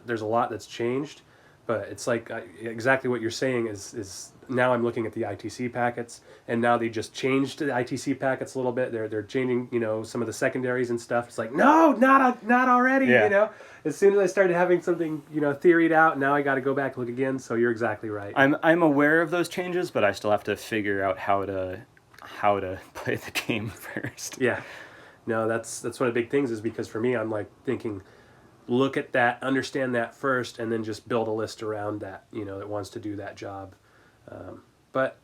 there's a lot that's changed, but it's like exactly what you're saying is now I'm looking at the ITC packets, and now they just changed the ITC packets a little bit. They're changing, some of the secondaries and stuff. It's like, no, not already, As soon as I started having something, theoried out, now I got to go back and look again. So you're exactly right. I'm aware of those changes, but I still have to figure out how to play the game first. Yeah. No, that's one of the big things is because for me, I'm like thinking, look at that, understand that first, and then just build a list around that, that wants to do that job. But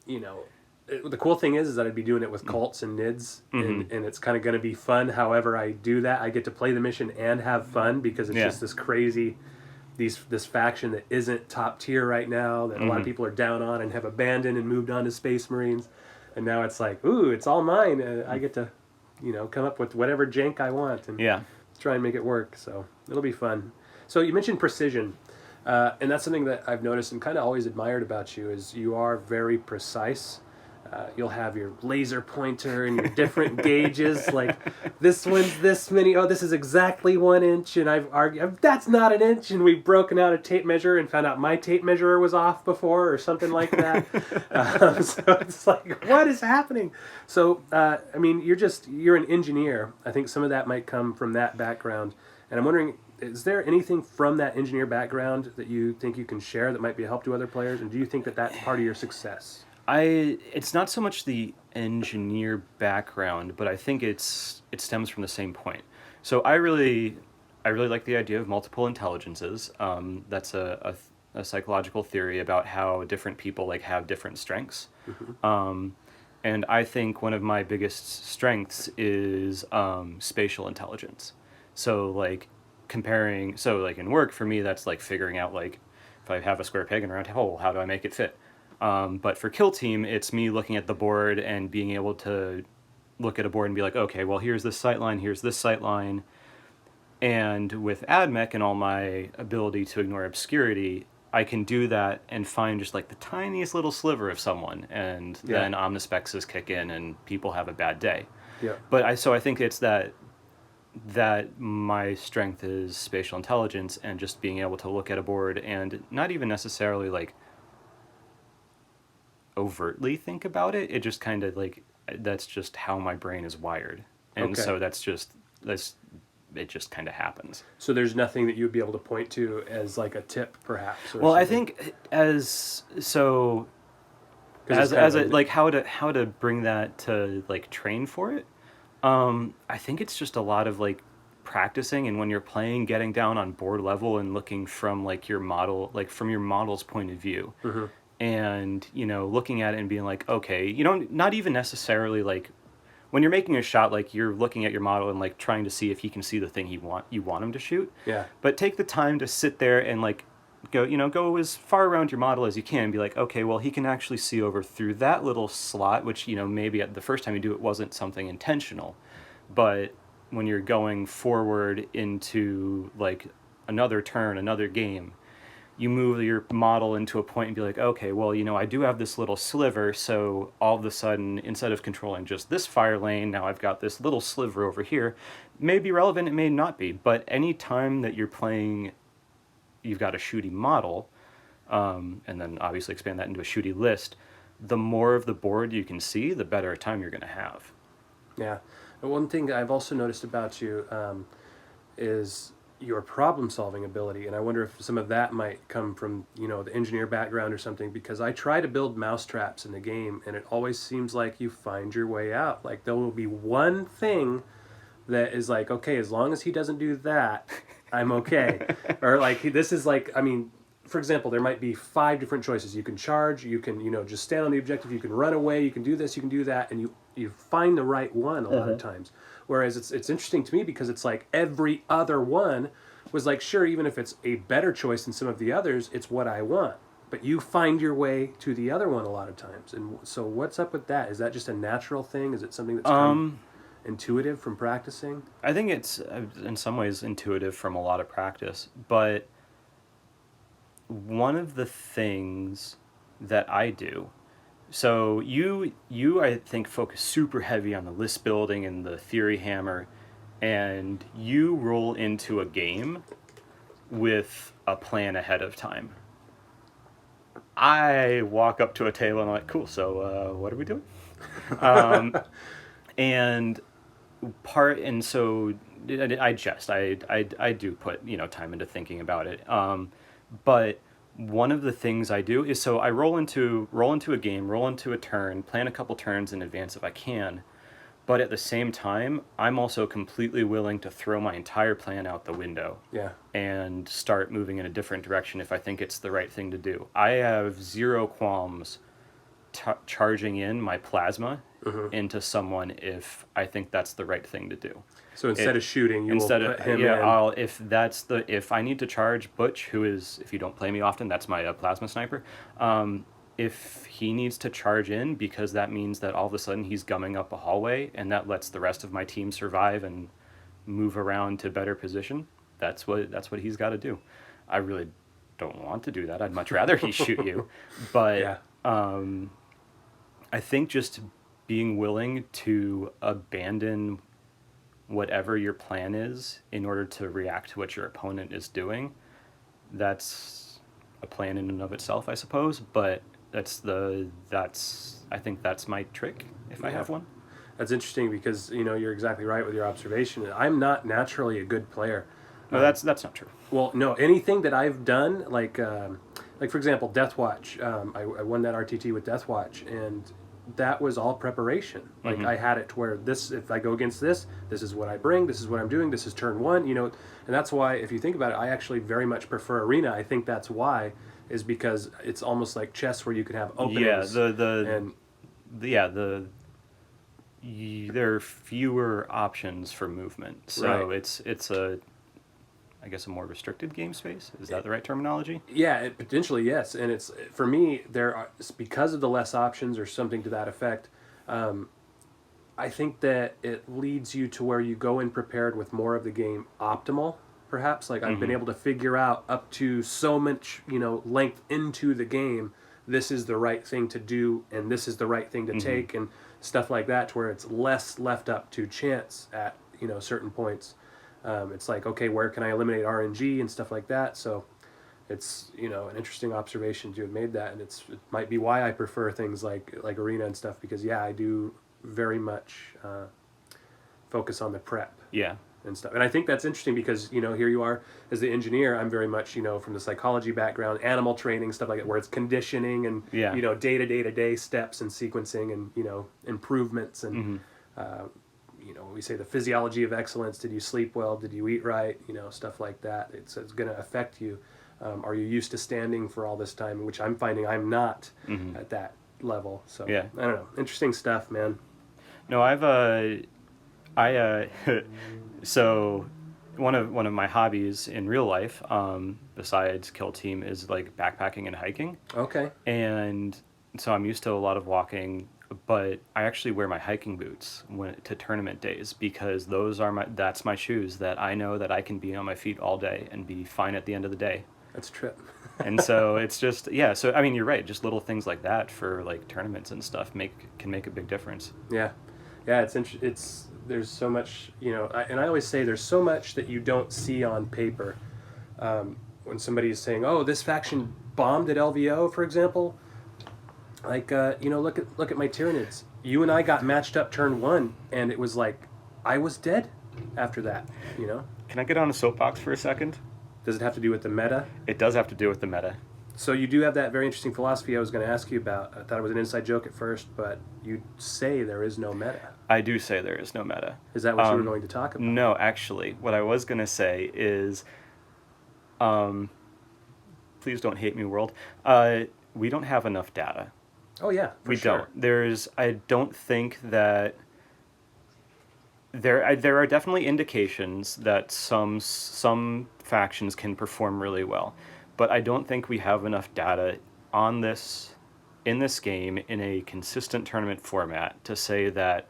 the cool thing is that I'd be doing it with cults and nids, and it's kind of going to be fun. However I do that, I get to play the mission and have fun because it's just this crazy, this faction that isn't top tier right now, that a lot of people are down on and have abandoned and moved on to Space Marines, and now it's like, ooh, it's all mine. I get to, come up with whatever jank I want and try and make it work. So it'll be fun. So you mentioned precision. And that's something that I've noticed and kind of always admired about you is you are very precise. You'll have your laser pointer and your different gauges. Like, this one's this many. Oh, this is exactly 1 inch. And I've argued, that's not an inch. And we've broken out a tape measure and found out my tape measurer was off before or something like that. So it's like, what is happening? So, you're an engineer. I think some of that might come from that background. And I'm wondering, is there anything from that engineer background that you think you can share that might be a help to other players? And do you think that that's part of your success? It's not so much the engineer background, but I think it stems from the same point. So I really like the idea of multiple intelligences. That's a psychological theory about how different people have different strengths. Mm-hmm. And I think one of my biggest strengths is spatial intelligence. So in work for me, that's figuring out if I have a square peg in a round hole, how do I make it fit? But for Kill Team, it's me looking at the board and being able to look at a board and be like, okay, well, here's this sight line, here's this sight line. And with Admech and all my ability to ignore obscurity, I can do that and find just the tiniest little sliver of someone, and then omnispexes kick in and people have a bad day. Yeah. But I think it's that my strength is spatial intelligence and just being able to look at a board and not even necessarily overtly think about it. It just kind of like, that's just how my brain is wired. And so it just kind of happens. So there's nothing that you would be able to point to as like a tip, perhaps? Well, I think as like how to bring that to like train for it. I think it's just a lot of like practicing, and when you're playing, getting down on board level and looking from like your model, like from your model's point of view, and looking at it and being like, okay, not even necessarily like when you're making a shot, like you're looking at your model and like trying to see if he can see the thing you want him to shoot. Yeah. But take the time to sit there and like go as far around your model as you can and be like, okay, well, he can actually see over through that little slot, which, maybe at the first time you do it wasn't something intentional. But when you're going forward into like another turn, another game, you move your model into a point and be like, okay, well, I do have this little sliver, so all of a sudden, instead of controlling just this fire lane, now I've got this little sliver over here. It may be relevant, it may not be, but any time that you're playing, you've got a shooty model, and then obviously expand that into a shooty list, the more of the board you can see, the better a time you're going to have. Yeah. And one thing I've also noticed about you is your problem-solving ability, and I wonder if some of that might come from, the engineer background or something, because I try to build mousetraps in the game, and it always seems like you find your way out. Like, there will be one thing that is like, okay, as long as he doesn't do that, I'm okay. Or like, this is like, for example, there might be 5 different choices. You can charge, you can, just stand on the objective, you can run away, you can do this, you can do that, and you find the right one a lot of times. Whereas it's interesting to me because it's like every other one was like, sure, even if it's a better choice than some of the others, it's what I want. But you find your way to the other one a lot of times. And so what's up with that? Is that just a natural thing? Is it something that's come intuitive from practicing? I think it's in some ways intuitive from a lot of practice. But one of the things that I do, so you I think focus super heavy on the list building and the theory hammer, and you roll into a game with a plan ahead of time. I walk up to a table and I'm like, cool, so what are we doing? So I do put time into thinking about it. But one of the things I do is, so I roll into a game, roll into a turn, plan a couple turns in advance if I can, but at the same time, I'm also completely willing to throw my entire plan out the window. Yeah. And start moving in a different direction if I think it's the right thing to do. I have zero qualms charging in my plasma into someone if I think that's the right thing to do. So instead of shooting, will put him in. If I need to charge Butch, who is, if you don't play me often, that's my plasma sniper. If he needs to charge in because that means that all of a sudden he's gumming up a hallway and that lets the rest of my team survive and move around to better position, that's what he's got to do. I really don't want to do that. I'd much rather he shoot you, but yeah. I think just being willing to abandon whatever your plan is in order to react to what your opponent is doing, that's a plan in and of itself, I suppose, but I think that's my trick if I have one. That's interesting because you're exactly right with your observation. I'm not naturally a good player. No, that's not true. Well, no, anything that I've done, like for example, Deathwatch, I won that RTT with Deathwatch, and that was all preparation. Like I had it to where if I go against this is what I bring, this is what I'm doing, this is turn 1, and that's why, if you think about it, I actually very much prefer Arena. I think that's why, is because it's almost like chess where you can have openings. Yeah, there are fewer options for movement, so right. it's a, I guess, a more restricted game space. Is that the right terminology? Yeah, potentially, yes. And it's, for me, because of the less options or something to that effect, I think that it leads you to where you go in prepared with more of the game optimal, perhaps. Like, I've been able to figure out up to so much, length into the game, this is the right thing to do, and this is the right thing to take, and stuff like that, to where it's less left up to chance at, certain points. It's like, okay, where can I eliminate RNG and stuff like that? So it's an interesting observation to have made that, and it might be why I prefer things like arena and stuff, because I do very much focus on the prep. Yeah. And stuff. And I think that's interesting because, here you are as the engineer. I'm very much, from the psychology background, animal training, stuff like that, where it's conditioning and, day-to-day steps and sequencing and, improvements and, we say the physiology of excellence. Did you sleep well? Did you eat right? Stuff like that. It's going to affect you. Are you used to standing for all this time, which I'm finding I'm not at that level. So, I don't know. Interesting stuff, man. No, so one of my hobbies in real life, besides Kill Team, is like backpacking and hiking. Okay. And so I'm used to a lot of walking, but I actually wear my hiking boots to tournament days, because that's my shoes that I know that I can be on my feet all day and be fine at the end of the day. That's a trip. And so it's just, so I mean, you're right, just little things like that for like tournaments and stuff can make a big difference. Yeah, it's there's so much, and I always say there's so much that you don't see on paper. When somebody is saying, oh, this faction bombed at LVO, for example, like, look at my Tyranids. You and I got matched up turn 1, and it was like, I was dead after that, Can I get on a soapbox for a second? Does it have to do with the meta? It does have to do with the meta. So you do have that very interesting philosophy I was going to ask you about. I thought it was an inside joke at first, but you say there is no meta. I do say there is no meta. Is that what you were going to talk about? No, actually. What I was going to say is, please don't hate me, world. We don't have enough data. Oh, yeah, we sure. don't. I don't think that... There are definitely indications that some factions can perform really well. But I don't think we have enough data in this game in a consistent tournament format to say that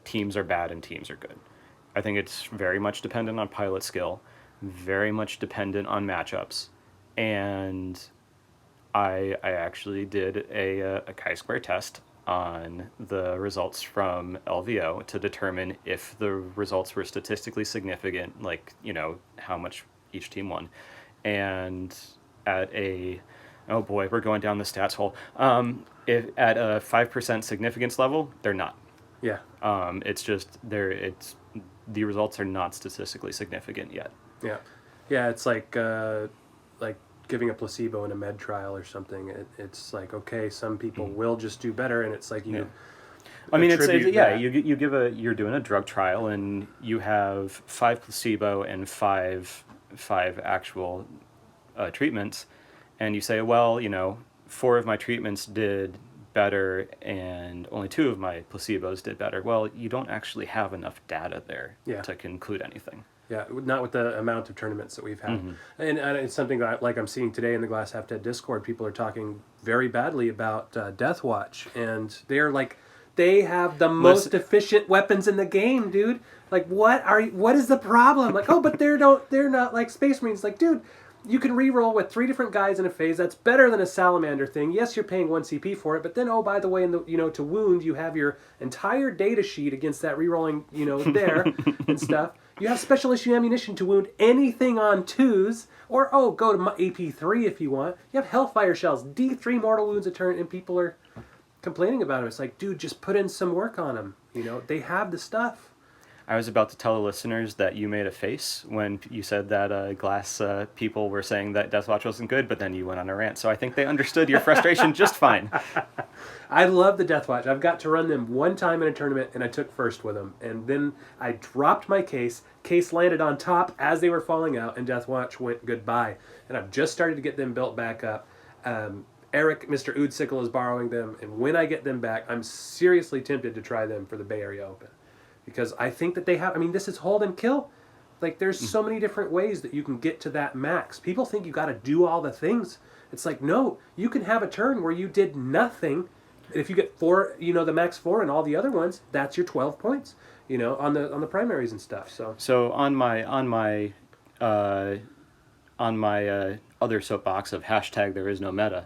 teams are bad and teams are good. I think it's very much dependent on pilot skill, very much dependent on matchups, and I actually did a chi-square test on the results from LVO to determine if the results were statistically significant, like, how much each team won. And at oh boy, we're going down the stats hole. If at a 5% significance level, they're not. Yeah. It's just the results are not statistically significant yet. Yeah. Yeah, it's like giving a placebo in a med trial or something. It's like, okay, some people will just do better, and it's like you. I mean, you're doing a drug trial, and you have 5 placebo and 5 actual treatments, and you say, well, 4 of my treatments did better and only 2 of my placebos did better. Well, you don't actually have enough data there to conclude anything. Yeah, not with the amount of tournaments that we've had. Mm-hmm. And it's something that, like I'm seeing today in the Glass Half Dead Discord, people are talking very badly about Deathwatch, and they're like, they have the most efficient weapons in the game, dude. Like, what is the problem? Like, oh, but they're not like Space Marines. Like, dude, you can reroll with 3 different guys in a phase. That's better than a salamander thing. Yes, you're paying 1 CP for it, but then, oh, by the way, to wound, you have your entire data sheet against that rerolling, there and stuff. You have special issue ammunition to wound anything on 2s, or go to AP3 if you want. You have Hellfire Shells, D3 mortal wounds a turn, and people are complaining about them. It's like, dude, just put in some work on them. They have the stuff. I was about to tell the listeners that you made a face when you said that Glass people were saying that Deathwatch wasn't good, but then you went on a rant. So I think they understood your frustration just fine. I love the Deathwatch. I've got to run them one time in a tournament, and I took first with them. And then I dropped my case. Case landed on top as they were falling out, and Deathwatch went goodbye. And I've just started to get them built back up. Eric, Mr. Oodsicle, is borrowing them, and when I get them back, I'm seriously tempted to try them for the Bay Area Open. Because I think that they have, this is hold and kill. Like, there's so many different ways that you can get to that max. People think you got to do all the things. It's like, no, you can have a turn where you did nothing. If you get 4, the max 4 and all the other ones, that's your 12 points, on the primaries and stuff. So on my other soapbox of hashtag there is no meta,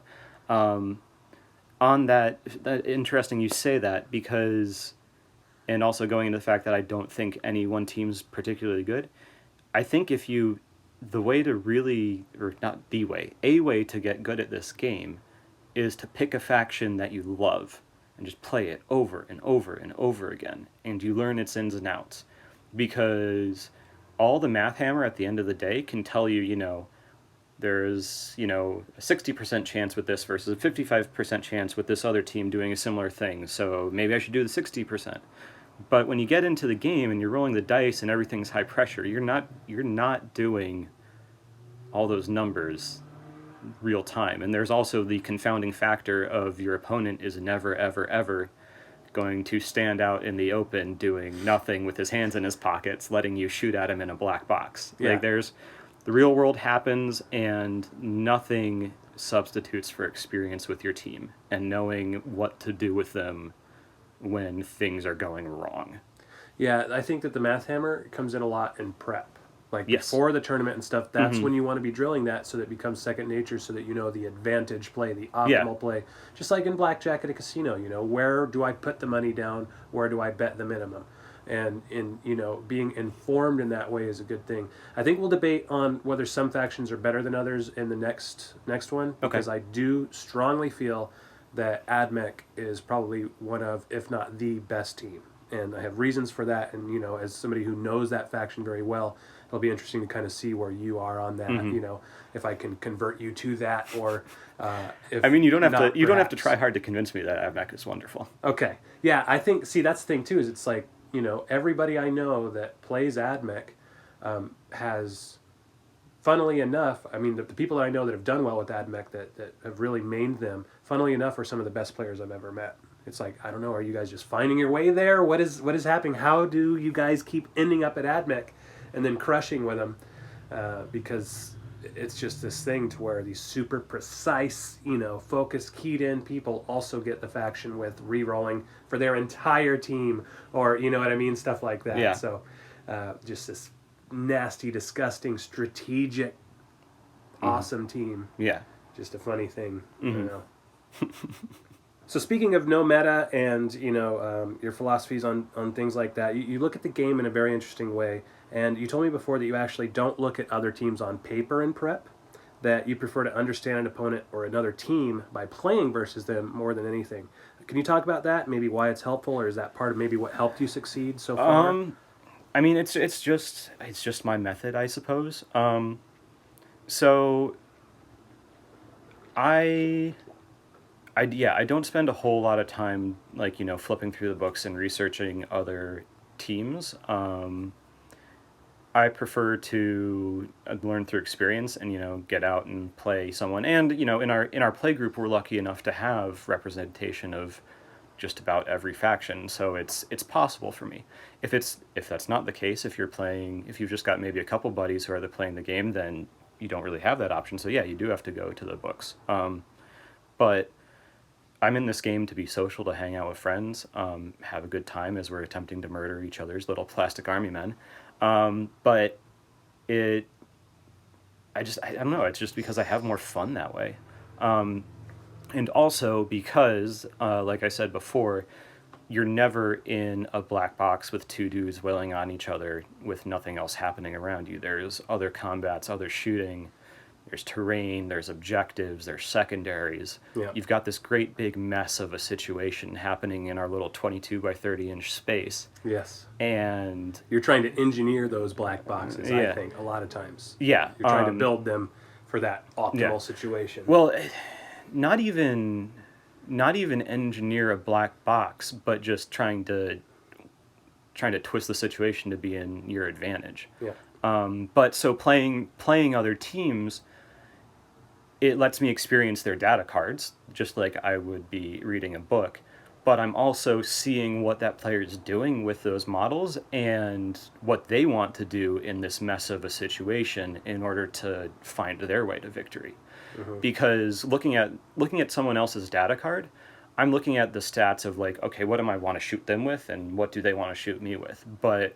on that interesting you say that, because... And also going into the fact that I don't think any one team's particularly good. I think if you the way to really, or not the way, a way to get good at this game is to pick a faction that you love and just play it over and over and over again, and you learn its ins and outs. Because all the math hammer at the end of the day can tell you, you know, there's, you know, a 60% chance with this versus a 55% chance with this other team doing a similar thing, so maybe I should do the 60%. But when you get into the game and you're rolling the dice and everything's high pressure, you're not doing all those numbers real time. And there's also the confounding factor of your opponent is never, ever, ever going to stand out in the open doing nothing with his hands in his pockets, letting you shoot at him in a black box. Yeah. Like, there's, the real world happens, and nothing substitutes for experience with your team and knowing what to do with them when things are going wrong. Yeah, I think that the math hammer comes in a lot in prep. Like Yes. before the tournament and stuff, that's when you want to be drilling that so that it becomes second nature, so that you know the advantage play, the optimal play. Just like in blackjack at a casino, you know, where do I put the money down? Where do I bet the minimum? And in, you know, being informed in that way is a good thing. I think we'll debate on whether some factions are better than others in the next one, because I do strongly feel that Admech is probably one of, if not the best team. And I have reasons for that. And, you know, as somebody who knows that faction very well, it'll be interesting to kind of see where you are on that, you know, if I can convert you to that, or if I mean, you don't have not, to don't have to perhaps. try hard to convince me that Admech is wonderful. Okay. Yeah, I think, see, that's the thing too, is it's like, you know, everybody I know that plays Admech has, funnily enough, I mean, the people that I know that have done well with Admech, that have really mained them, funnily enough, are some of the best players I've ever met. It's like, I don't know, are you guys just finding your way there? What is happening? How do you guys keep ending up at Admech and then crushing with them? Because it's just this thing to where these super precise, you know, focused, keyed in people also get the faction with re-rolling for their entire team, or, you know what I mean, stuff like that. Yeah. So just this nasty, disgusting, strategic, awesome team. Yeah. Just a funny thing, you know. So speaking of no meta and, you know, your philosophies on things like that, you look at the game in a very interesting way. And you told me before that you actually don't look at other teams on paper in prep, that you prefer to understand an opponent or another team by playing versus them more than anything. Can you talk about that? Maybe why it's helpful, or is that part of maybe what helped you succeed so far? I mean, it's just my method, I suppose. So I don't spend a whole lot of time, like, you know, flipping through the books and researching other teams. I prefer to learn through experience and, you know, get out and play someone. And, you know, in our play group, we're lucky enough to have representation of just about every faction, so it's possible for me. If that's not the case, if you've just got maybe a couple buddies who are playing the game, then you don't really have that option. So yeah, you do have to go to the books. But I'm in this game to be social, to hang out with friends, have a good time as we're attempting to murder each other's little plastic army men. But I don't know, it's just because I have more fun that way. And also because, like I said before, you're never in a black box with two dudes wailing on each other with nothing else happening around you. There's other combats, other shooting, there's terrain, there's objectives, there's secondaries. Yeah. You've got this great big mess of a situation happening in our little 22 by 30 inch space. Yes. And You're trying to engineer those black boxes, I Yeah. think, a lot of times. yeah, You're trying to build them for that optimal yeah. situation. Well, not even engineer a black box, but just trying to twist the situation to be in your advantage. yeah. But so playing other teams, it lets me experience their data cards, just like I would be reading a book. But I'm also seeing what that player is doing with those models and what they want to do in this mess of a situation in order to find their way to victory. Mm-hmm. Because looking at someone else's data card, I'm looking at the stats of like, okay, what do I want to shoot them with and what do they want to shoot me with? But,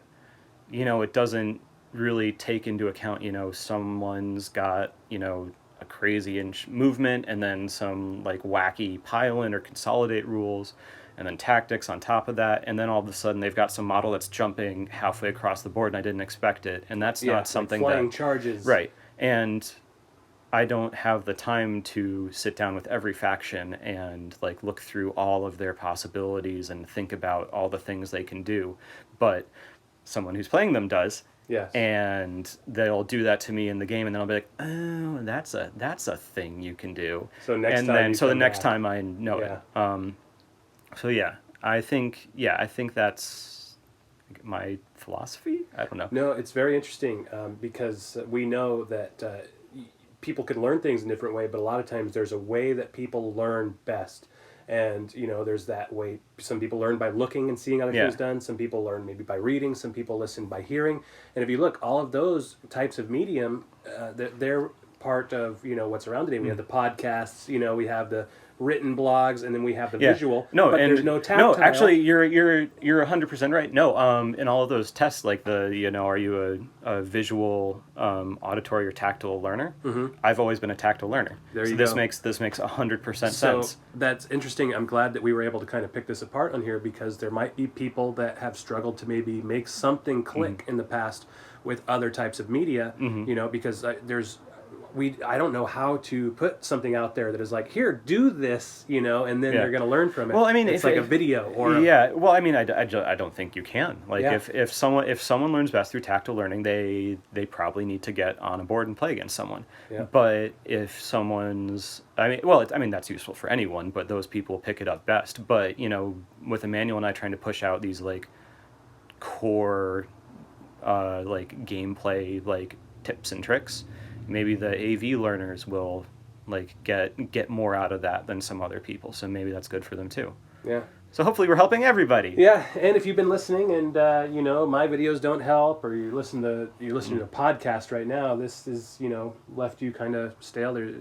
you know, it doesn't really take into account, you know, someone's got, you know, a crazy inch movement and then some like wacky pile-in or consolidate rules. and then tactics on top of that, and then all of a sudden they've got some model that's jumping halfway across the board and I didn't expect it, and that's not something like flying that charges. Right. And I don't have the time to sit down with every faction and like look through all of their possibilities and think about all the things they can do, but someone who's playing them does. Yes. And they'll do that to me in the game, and then I'll be like, oh, that's a thing you can do. So next and time then you so the come next back. time I know it. So yeah, I think that's my philosophy. I don't know. No, it's very interesting because we know that people can learn things in a different way, but a lot of times there's a way that people learn best. And, you know, there's that way. Some people learn by looking and seeing other things done. Some people learn maybe by reading. Some people listen by hearing. And if you look, all of those types of medium, they're part of, you know, what's around today. We have the podcasts, you know, we have the written blogs, and then we have the visual. No, but and there's no tactile. No, actually, you're 100% right. No, in all of those tests, like the, you know, are you a visual, auditory, or tactile learner? Mm-hmm. I've always been a tactile learner. There you go. This makes 100% sense. So that's interesting. I'm glad that we were able to kind of pick this apart on here, because there might be people that have struggled to maybe make something click in the past with other types of media, you know, because I don't know how to put something out there that is like, here, do this, you know, and then they're going to learn from it. Well, I mean, it's like a video or well, I mean, I don't think you can. Like, if someone learns best through tactile learning, they probably need to get on a board and play against someone. Yeah. But if someone's, that's useful for anyone, but those people pick it up best. But, you know, with Emmanuel and I trying to push out these like core like gameplay like tips and tricks, maybe the AV learners will like get more out of that than some other people. So maybe that's good for them too. Yeah. So hopefully we're helping everybody. Yeah, and if you've been listening and you know, my videos don't help, or you're listening to a podcast right now, this is, you know, left you kind of stale. There,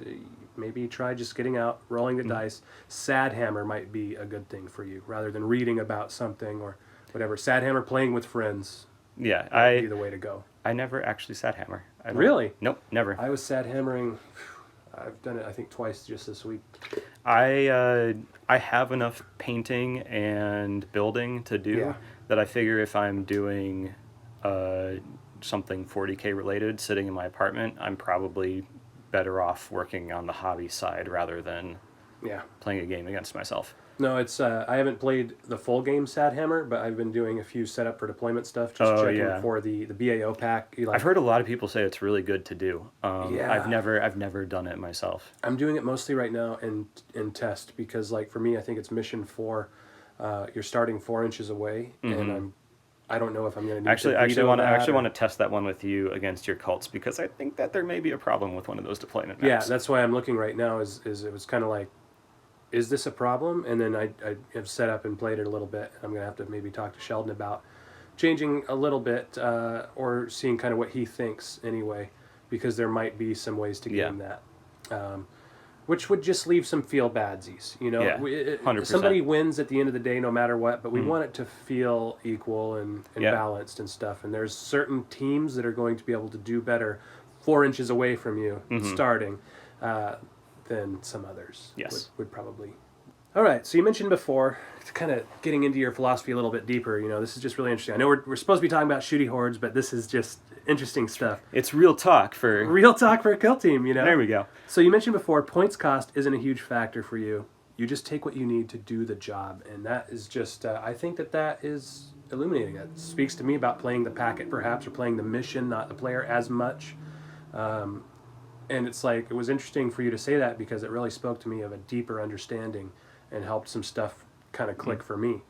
maybe try just getting out, rolling the dice. Sad Hammer might be a good thing for you rather than reading about something or whatever. Sad Hammer, playing with friends. Yeah, might be the way to go. I never actually Sad Hammer. Really? Nope, never. I was Sad Hammering. I've done it, I think, twice just this week. I have enough painting and building to do that I figure if I'm doing something 40K related sitting in my apartment, I'm probably better off working on the hobby side rather than playing a game against myself. No, it's I haven't played the full game Sad Hammer, but I've been doing a few setup for deployment stuff, just checking for the BAO pack. I've heard a lot of people say it's really good to do. I've never done it myself. I'm doing it mostly right now in test, because like for me, I think it's mission 4. You're starting 4 inches away, and I don't know if I'm going to need I actually want to test that one with you against your cults, because I think that there may be a problem with one of those deployment maps. Yeah, that's why I'm looking right now. Is it was kind of like, is this a problem? And then I have set up and played it a little bit. I'm going to have to maybe talk to Sheldon about changing a little bit or seeing kind of what he thinks anyway, because there might be some ways to game that, which would just leave some feel badsies. You know, 100%. Somebody wins at the end of the day no matter what, but we want it to feel equal and balanced and stuff. And there's certain teams that are going to be able to do better 4 inches away from you starting than some others would probably. All right, so you mentioned before, kind of getting into your philosophy a little bit deeper, you know, this is just really interesting. I know we're supposed to be talking about Shooty Hordes, but this is just interesting stuff. It's real talk for a kill team, you know? There we go. So you mentioned before, points cost isn't a huge factor for you. You just take what you need to do the job, and that is just, I think that is illuminating. That speaks to me about playing the packet, perhaps, or playing the mission, not the player as much. And it's like, it was interesting for you to say that, because it really spoke to me of a deeper understanding and helped some stuff kind of click for me,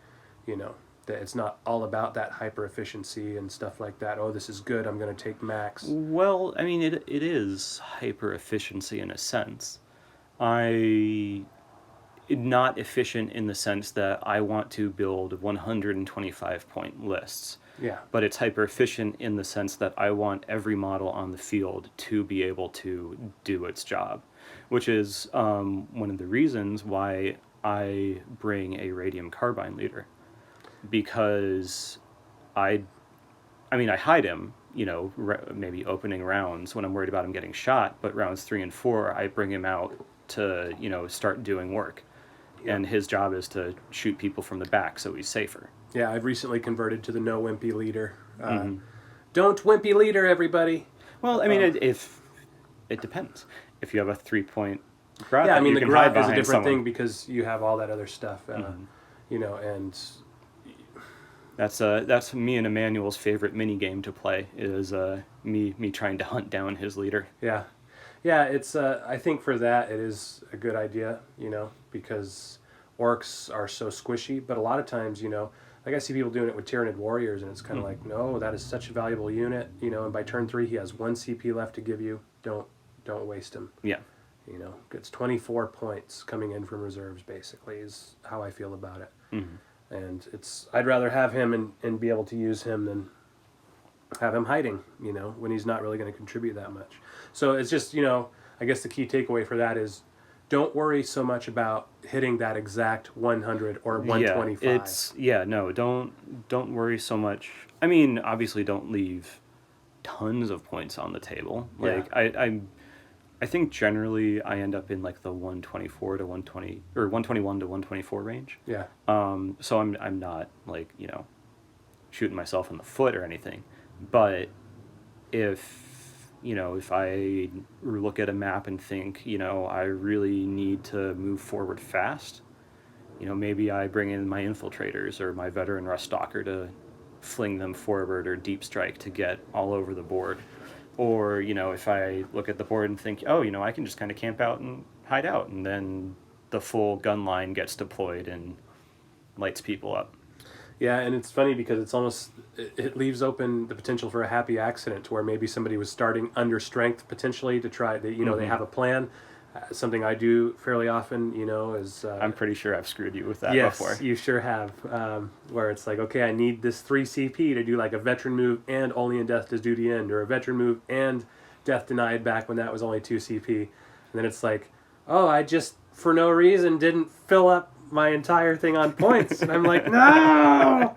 you know, that it's not all about that hyper efficiency and stuff like that. Oh, this is good, I'm going to take max. Well, I mean, it is hyper efficiency in a sense. Not efficient in the sense that I want to build 125 point lists. Yeah. But it's hyper efficient in the sense that I want every model on the field to be able to do its job, which is one of the reasons why I bring a radium carbine leader, because I hide him, you know, maybe opening rounds when I'm worried about him getting shot, but rounds 3 and 4, I bring him out to, you know, start doing work. and his job is to shoot people from the back so he's safer. Yeah, I've recently converted to the no wimpy leader. Don't wimpy leader, everybody. Well, I mean, if it depends. If you have a 3-point grot, Yeah, I mean, you the can hide grot is a behind different someone. thing because you have all that other stuff, you know, and That's me and Emmanuel's favorite mini game to play is me trying to hunt down his leader. yeah. Yeah, it's, I think for that it is a good idea, you know, because orcs are so squishy, but a lot of times, you know, like I see people doing it with Tyranid warriors, and it's kind of like, no, that is such a valuable unit, you know, and by turn 3 he has 1 CP left to give you. Don't waste him. Yeah. You know, gets 24 points coming in from reserves, basically, is how I feel about it. And I'd rather have him and be able to use him than have him hiding, you know, when he's not really going to contribute that much. So it's just, you know, I guess the key takeaway for that is don't worry so much about hitting that exact 100 or 125. Don't worry so much. I mean, obviously don't leave tons of points on the table. Like I think generally I end up in like the 124 to 120 or 121 to 124 range. Yeah. So I'm not like, you know, shooting myself in the foot or anything. But if I look at a map and think, you know, I really need to move forward fast, you know, maybe I bring in my infiltrators or my veteran rust stalker to fling them forward or deep strike to get all over the board. Or, you know, if I look at the board and think, oh, you know, I can just kind of camp out and hide out, and then the full gun line gets deployed and lights people up. Yeah, and it's funny because it's almost, it leaves open the potential for a happy accident to where maybe somebody was starting under strength potentially to try, you know, they have a plan. Something I do fairly often, you know, is... I'm pretty sure I've screwed you with that before. Yes, you sure have. Where it's like, okay, I need this 3 CP to do like a veteran move and only in death does duty end, or a veteran move and death denied back when that was only 2 CP. And then it's like, oh, I just, for no reason, didn't fill up my entire thing on points. And I'm like, no!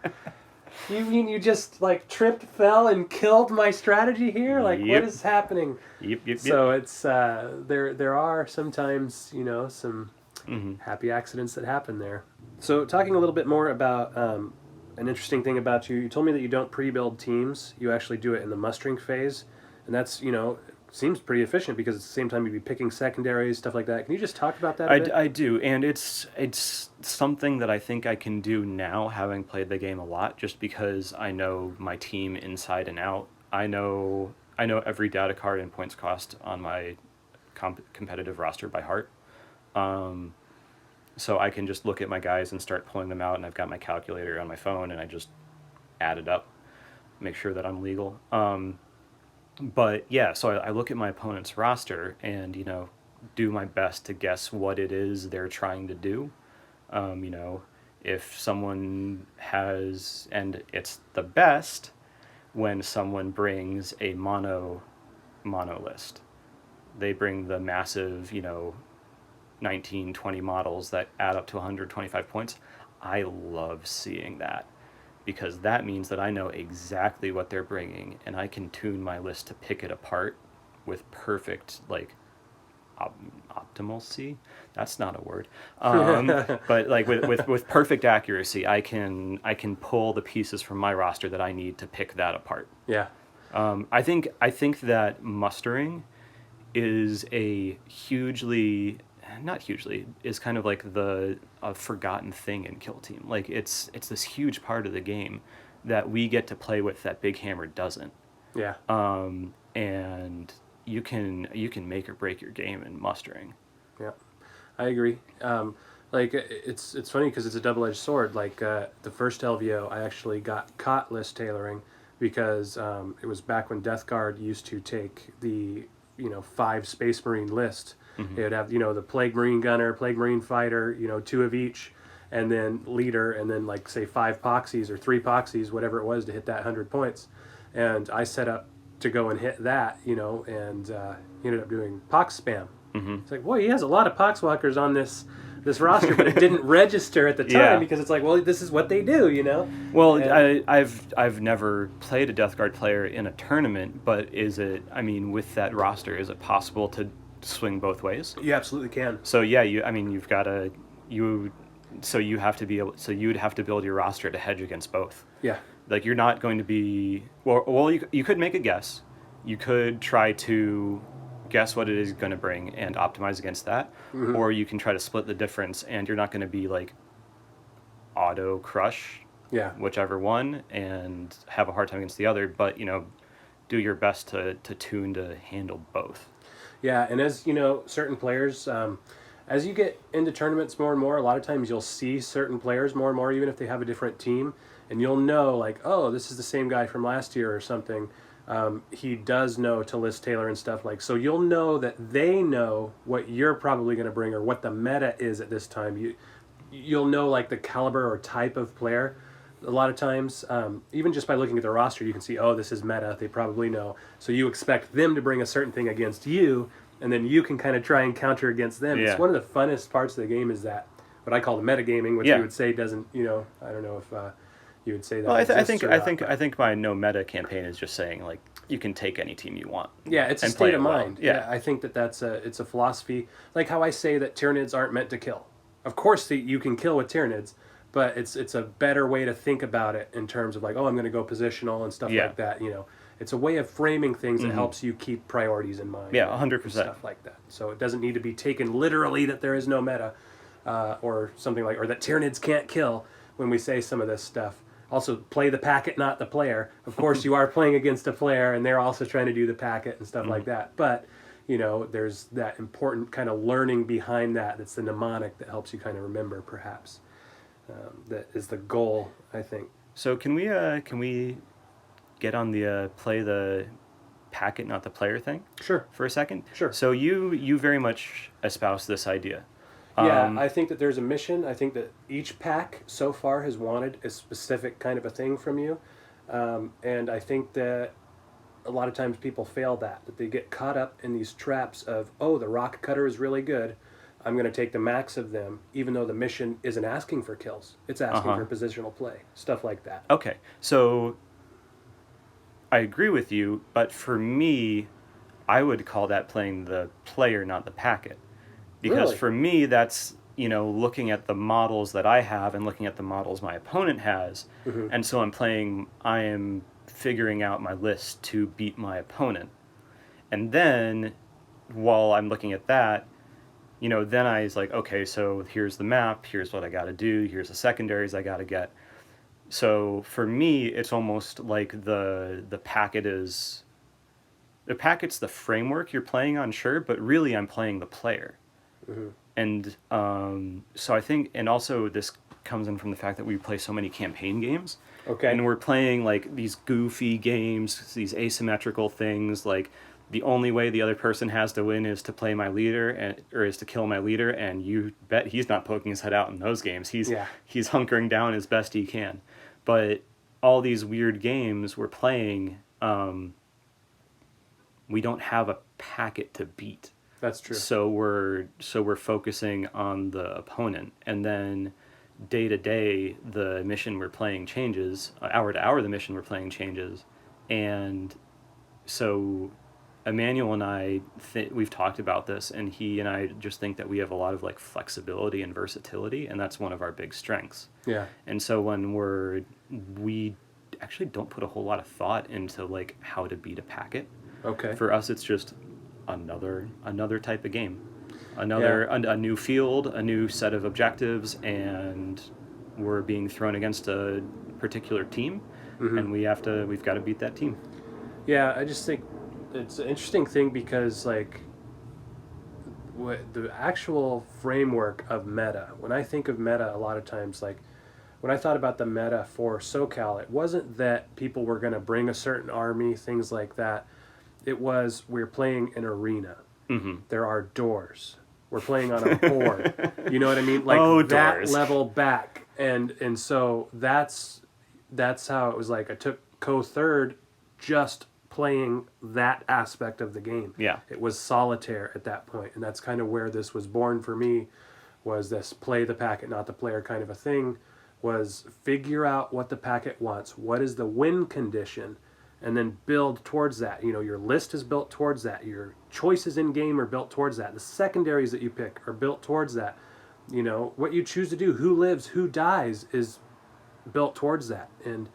You mean you just like tripped, fell, and killed my strategy here? Like, what is happening? Yep. So it's there are sometimes, you know, some happy accidents that happen there. So talking a little bit more about an interesting thing about you, you told me that you don't pre-build teams. You actually do it in the mustering phase, and that's, you know, seems pretty efficient because at the same time you'd be picking secondaries, stuff like that. Can you just talk about that a bit? I do, and it's something that I think I can do now, having played the game a lot, just because I know my team inside and out. I know every data card and points cost on my competitive roster by heart. So I can just look at my guys and start pulling them out, and I've got my calculator on my phone, and I just add it up, make sure that I'm legal. But yeah, so I look at my opponent's roster and, you know, do my best to guess what it is they're trying to do. You know, if someone has, and it's the best when someone brings a mono list. They bring the massive, you know, 19, 20 models that add up to 125 points. I love seeing that, because that means that I know exactly what they're bringing, and I can tune my list to pick it apart with perfect, like, optimalcy. That's not a word. But like with perfect accuracy, I can pull the pieces from my roster that I need to pick that apart. Yeah. I think that mustering is is kind of like a forgotten thing in Kill Team. Like it's this huge part of the game that we get to play with that Big Hammer doesn't. Yeah. And you can make or break your game in mustering. Yeah, I agree. Like it's funny because it's a double-edged sword. Like the first LVO, I actually got caught list tailoring because it was back when Death Guard used to take the 5 Space Marine list. Mm-hmm. They would have the Plague Marine Gunner, Plague Marine Fighter, 2 of each, and then leader, and then like say 5 Poxies or 3 Poxies, whatever it was, to hit that 100 points. And I set up to go and hit that, and he ended up doing Pox spam. Mm-hmm. It's like, boy, he has a lot of Poxwalkers on this roster, but it didn't register at the time because it's like, well, this is what they do, Well, and I've never played a Death Guard player in a tournament, but with that roster, is it possible to swing both ways? You absolutely can. So yeah, you've got to so you have to be able, so you'd have to build your roster to hedge against both. Yeah. Like you're not going to be, well you could make a guess. You could try to guess what it is going to bring and optimize against that, or you can try to split the difference, and you're not going to be like auto crush whichever one and have a hard time against the other, but do your best to tune to handle both. Yeah, and as you know, certain players, as you get into tournaments more and more, a lot of times you'll see certain players more and more, even if they have a different team, and you'll know like, oh, this is the same guy from last year or something. He does know to list Taylor and stuff like, so you'll know that they know what you're probably going to bring or what the meta is at this time. You'll know like the caliber or type of player. A lot of times, even just by looking at the roster, you can see, oh, this is meta. They probably know. So you expect them to bring a certain thing against you, and then you can kind of try and counter against them. Yeah. It's one of the funnest parts of the game is that, what I call the metagaming, which you would say doesn't, I don't know if you would say that. Well, I think my no meta campaign is just saying like you can take any team you want. Yeah, it's a state of mind. Yeah, I think it's a philosophy. Like how I say that Tyranids aren't meant to kill. Of course, you can kill with Tyranids, but it's a better way to think about it in terms of like, oh, I'm going to go positional and stuff like that. It's a way of framing things that helps you keep priorities in mind. Yeah, 100%. Stuff like that. So it doesn't need to be taken literally that there is no meta, or something like, or that Tyranids can't kill when we say some of this stuff. Also, play the packet, not the player. Of course, you are playing against a player, and they're also trying to do the packet and stuff like that. But, there's that important kind of learning behind that. That's the mnemonic that helps you kind of remember, perhaps. That is the goal, I think. So can we get on the play the packet, not the player thing? Sure. For a second? Sure. So you very much espouse this idea. Yeah, I think that there's a mission. I think that each pack so far has wanted a specific kind of a thing from you. And I think that a lot of times people fail that they get caught up in these traps of, oh, the rock cutter is really good. I'm going to take the max of them, even though the mission isn't asking for kills. It's asking for positional play, stuff like that. Okay, so I agree with you, but for me, I would call that playing the player, not the packet. Because for me, that's, looking at the models that I have and looking at the models my opponent has. And so I am figuring out my list to beat my opponent. And then, while I'm looking at that, then I was like, okay, so here's the map, here's what I got to do, here's the secondaries I got to get. So for me, it's almost like the packet's the framework you're playing on, sure, but really I'm playing the player. And so I think, and also this comes in from the fact that we play so many campaign games. Okay. And we're playing like these goofy games, these asymmetrical things, like the only way the other person has to win is to play my leader or is to kill my leader, and you bet he's not poking his head out in those games. He's hunkering down as best he can. But all these weird games we're playing, we don't have a packet to beat. That's true. So we're focusing on the opponent, and then day to day the mission we're playing changes. Hour to hour the mission we're playing changes, and so Emmanuel and I we've talked about this, and he and I just think that we have a lot of like flexibility and versatility, and that's one of our big strengths. Yeah. And so when we actually don't put a whole lot of thought into like how to beat a packet. Okay. For us, it's just another type of game, a new field, a new set of objectives, and we're being thrown against a particular team, and we've got to beat that team. Yeah, I just think it's an interesting thing because like the actual framework of meta, when I think of meta, a lot of times, like when I thought about the meta for SoCal, it wasn't that people were going to bring a certain army, things like that. It was, we're playing an arena. There are doors. We're playing on a board. You know what I mean? Like that doors. Level back. And so that's how it was like. I took co-third just playing that aspect of the game. Yeah. It was solitaire at that point. And that's kind of where this was born for me, was this play the packet, not the player kind of a thing, was figure out what the packet wants. What is the win condition? And then build towards that. You know, your list is built towards that. Your choices in game are built towards that. The secondaries that you pick are built towards that. You know, what you choose to do, who lives, who dies, is built towards that. And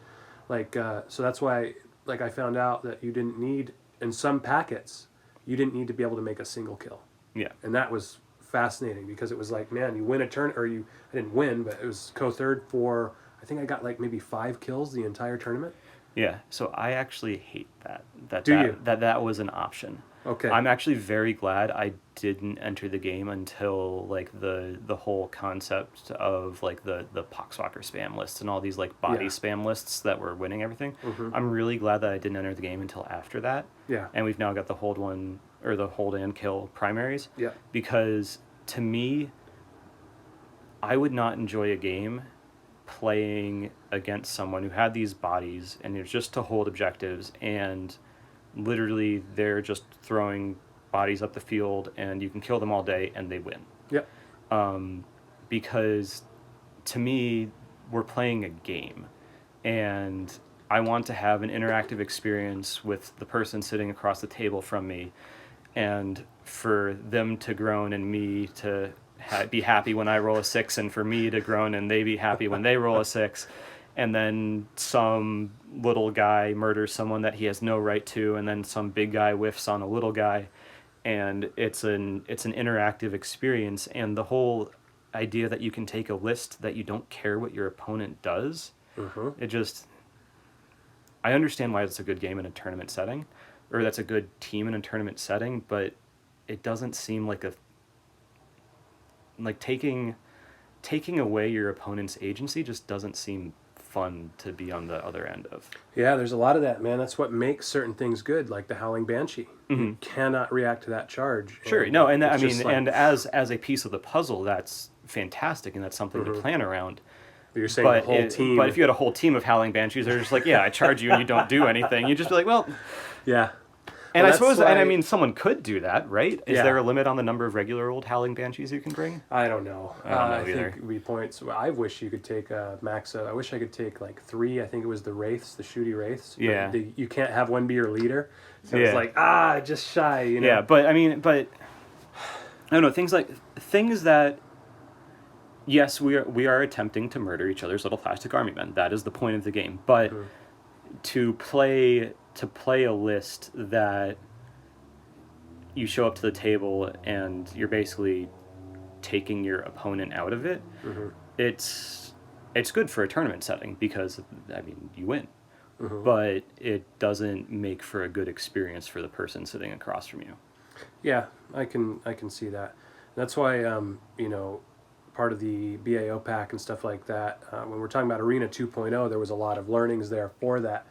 like, so that's why, like, I found out that you didn't need, in some packets, you didn't need to be able to make a single kill. Yeah. And that was fascinating, because it was like, man, you win a turn, or I didn't win, but it was co-third for, I think I got like maybe 5 kills the entire tournament. Yeah, so I actually hate that. You? That was an option. Okay. I'm actually very glad I didn't enter the game until like the whole concept of like the Poxwalker spam lists and all these like body spam lists that were winning everything. Mm-hmm. I'm really glad that I didn't enter the game until after that. Yeah. And we've now got the hold and kill primaries. Yeah. Because to me, I would not enjoy a game playing against someone who had these bodies and it's just to hold objectives, and literally they're just throwing bodies up the field and you can kill them all day and they win. Yep. Because to me, we're playing a game, and I want to have an interactive experience with the person sitting across the table from me, and for them to groan and me to be happy when I roll a 6, and for me to groan and they be happy when they roll a 6, and then some little guy murders someone that he has no right to, and then some big guy whiffs on a little guy, and it's an interactive experience. And the whole idea that you can take a list that you don't care what your opponent does, I understand why it's a good game in a tournament setting, or that's a good team in a tournament setting, but it doesn't seem like taking away your opponent's agency just doesn't seem fun to be on the other end of. Yeah, there's a lot of that, man. That's what makes certain things good, like the Howling Banshee. Mm-hmm. You cannot react to that charge. Sure, and I mean, like, and as a piece of the puzzle, that's fantastic, and that's something to plan around. But you're saying the whole team. But if you had a whole team of Howling Banshees, they're just like, yeah, I charge you and you don't do anything. You'd just be like, well, yeah. And well, I suppose, and I mean, someone could do that, right? Is Yeah. there a limit on the number of regular old Howling Banshees you can bring? I don't know. I don't know either. I think we points. I wish you could take max. I wish I could take like 3. I think it was the Wraiths, the Shooty Wraiths. Yeah. You can't have one be your leader. So Yeah. it's like, just shy, you know? Yeah, but I mean, I don't know, things that, yes, we are attempting to murder each other's little plastic army men. That is the point of the game. But to play a list that you show up to the table and you're basically taking your opponent out of it, it's good for a tournament setting because, I mean, you win. But it doesn't make for a good experience for the person sitting across from you. Yeah, I can see that. That's why, part of the BAO pack and stuff like that, when we're talking about Arena 2.0, there was a lot of learnings there for that.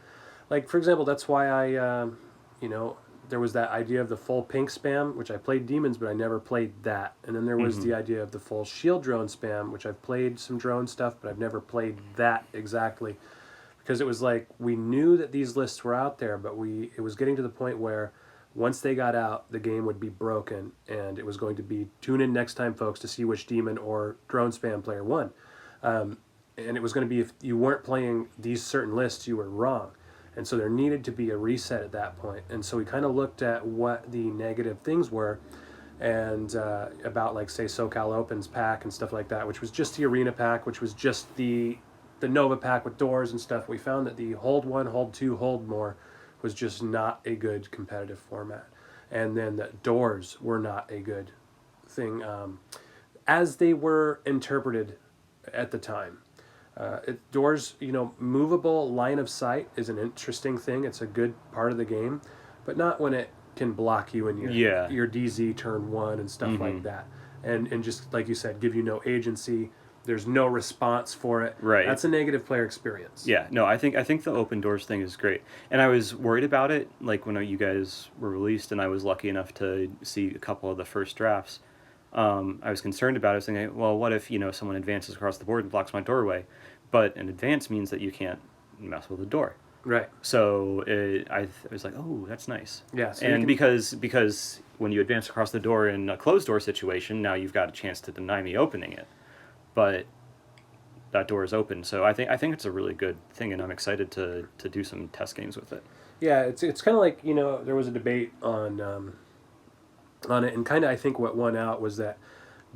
Like, for example, that's why I, there was that idea of the full pink spam, which I played demons, but I never played that. And then there was the idea of the full shield drone spam, which I've played some drone stuff, but I've never played that exactly. Because it was like, we knew that these lists were out there, but it was getting to the point where once they got out, the game would be broken, and it was going to be tune in next time, folks, to see which demon or drone spam player won. And it was going to be, if you weren't playing these certain lists, you were wrong. And so there needed to be a reset at that point. And so we kind of looked at what the negative things were, and about, like, say, SoCal Open's pack and stuff like that, which was just the Arena pack, which was just the Nova pack with doors and stuff. We found that the Hold 1, Hold 2, Hold More was just not a good competitive format. And then the doors were not a good thing as they were interpreted at the time. Doors, movable line of sight is an interesting thing. It's a good part of the game, but not when it can block you in your DZ turn 1 and stuff like that. And just like you said, give you no agency. There's no response for it. Right. That's a negative player experience. Yeah, no, I think the open doors thing is great. And I was worried about it, like when you guys were released and I was lucky enough to see a couple of the first drafts. I was concerned about it. I was thinking, well, what if, someone advances across the board and blocks my doorway? But an advance means that you can't mess with the door. Right. So I was like, oh, that's nice. Yeah. So and because when you advance across the door in a closed door situation, now you've got a chance to deny me opening it. But that door is open, so I think it's a really good thing, and I'm excited to do some test games with it. Yeah, it's kind of like, there was a debate on it, and kind of I think what won out was that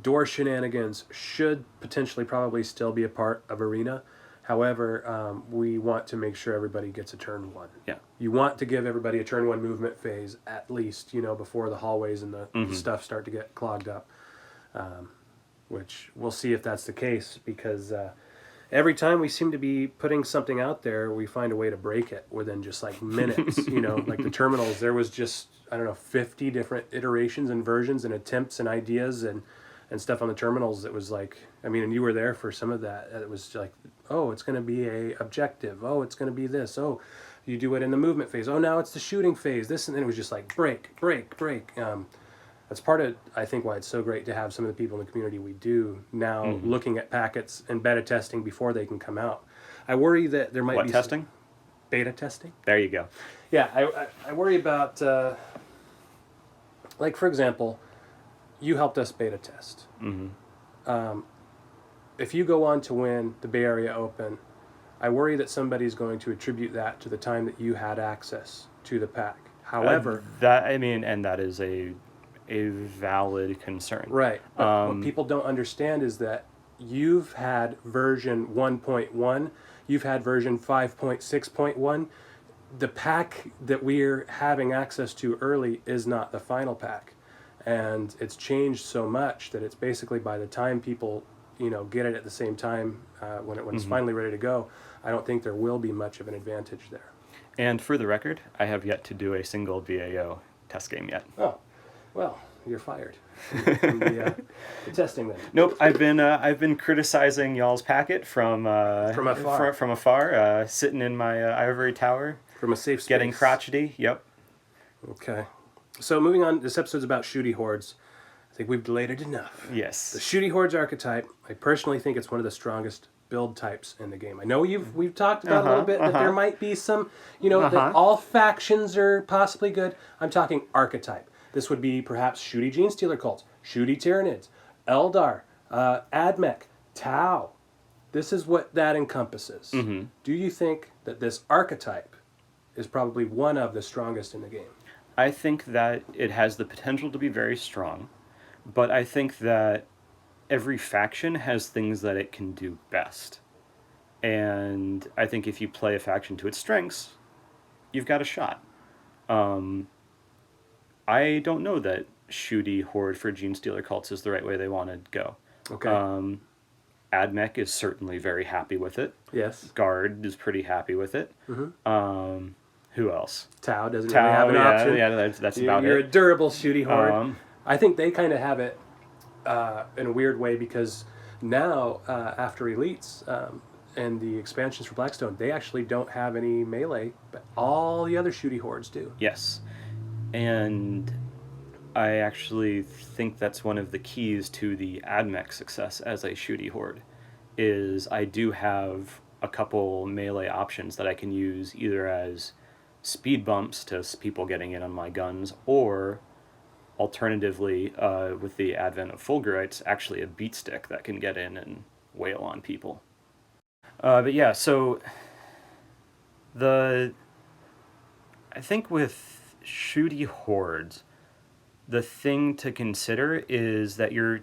door shenanigans should potentially probably still be a part of Arena. However, we want to make sure everybody gets a turn 1. Yeah. You want to give everybody a turn 1 movement phase at least, before the hallways and the stuff start to get clogged up. Which we'll see if that's the case, because every time we seem to be putting something out there, we find a way to break it within just like minutes. Like the terminals, there was just, 50 different iterations and versions and attempts and ideas and stuff on the terminals. It was like, and you were there for some of that. It was like, oh, it's going to be a objective. Oh, it's going to be this. Oh, you do it in the movement phase. Oh, now it's the shooting phase. This, and then it was just like break. That's part of, I think, why it's so great to have some of the people in the community we do now looking at packets and beta testing before they can come out. I worry that there might be testing? Beta testing. There you go. Yeah, I worry about, like, for example, you helped us beta test. If you go on to win the Bay Area Open, I worry that somebody's going to attribute that to the time that you had access to the pack. However, and that is a valid concern. Right. But what people don't understand is that you've had version 1.1, you've had version 5.6.1. The pack that we're having access to early is not the final pack. And it's changed so much that it's basically by the time people, get it at the same time when it's finally ready to go, I don't think there will be much of an advantage there. And for the record, I have yet to do a single BAO test game yet. Oh, well, you're fired from the testing then. Nope, I've been criticizing y'all's packet from afar. From afar, sitting in my ivory tower, from a safe space, getting crotchety. Yep. Okay. So moving on, this episode's about Shooty Hordes. I think we've delayed it enough. Yes. The Shooty Hordes archetype, I personally think it's one of the strongest build types in the game. I know we've talked about a little bit that there might be some, that all factions are possibly good. I'm talking archetype. This would be perhaps Shooty Genestealer cults, Shooty Tyranids, Eldar, Admech, Tau. This is what that encompasses. Do you think that this archetype is probably one of the strongest in the game? I think that it has the potential to be very strong, but I think that every faction has things that it can do best. And I think if you play a faction to its strengths, you've got a shot. I don't know that Shooty Horde for Genestealer cults is the right way they want to go. Okay. Admech is certainly very happy with it. Yes. Guard is pretty happy with it. Who else? Tau doesn't really have an option. Yeah, that's about it. You're a durable Shooty Horde. I think they kind of have it in a weird way because now, after Elites and the expansions for Blackstone, they actually don't have any melee, but all the other Shooty Hordes do. Yes. And I actually think that's one of the keys to the Admech success as a Shooty Horde, is I do have a couple melee options that I can use either as speed bumps to people getting in on my guns, or alternatively, with the advent of Fulgurites, actually a beat stick that can get in and wail on people. But yeah, so I think with Shooty Hordes, the thing to consider is that you're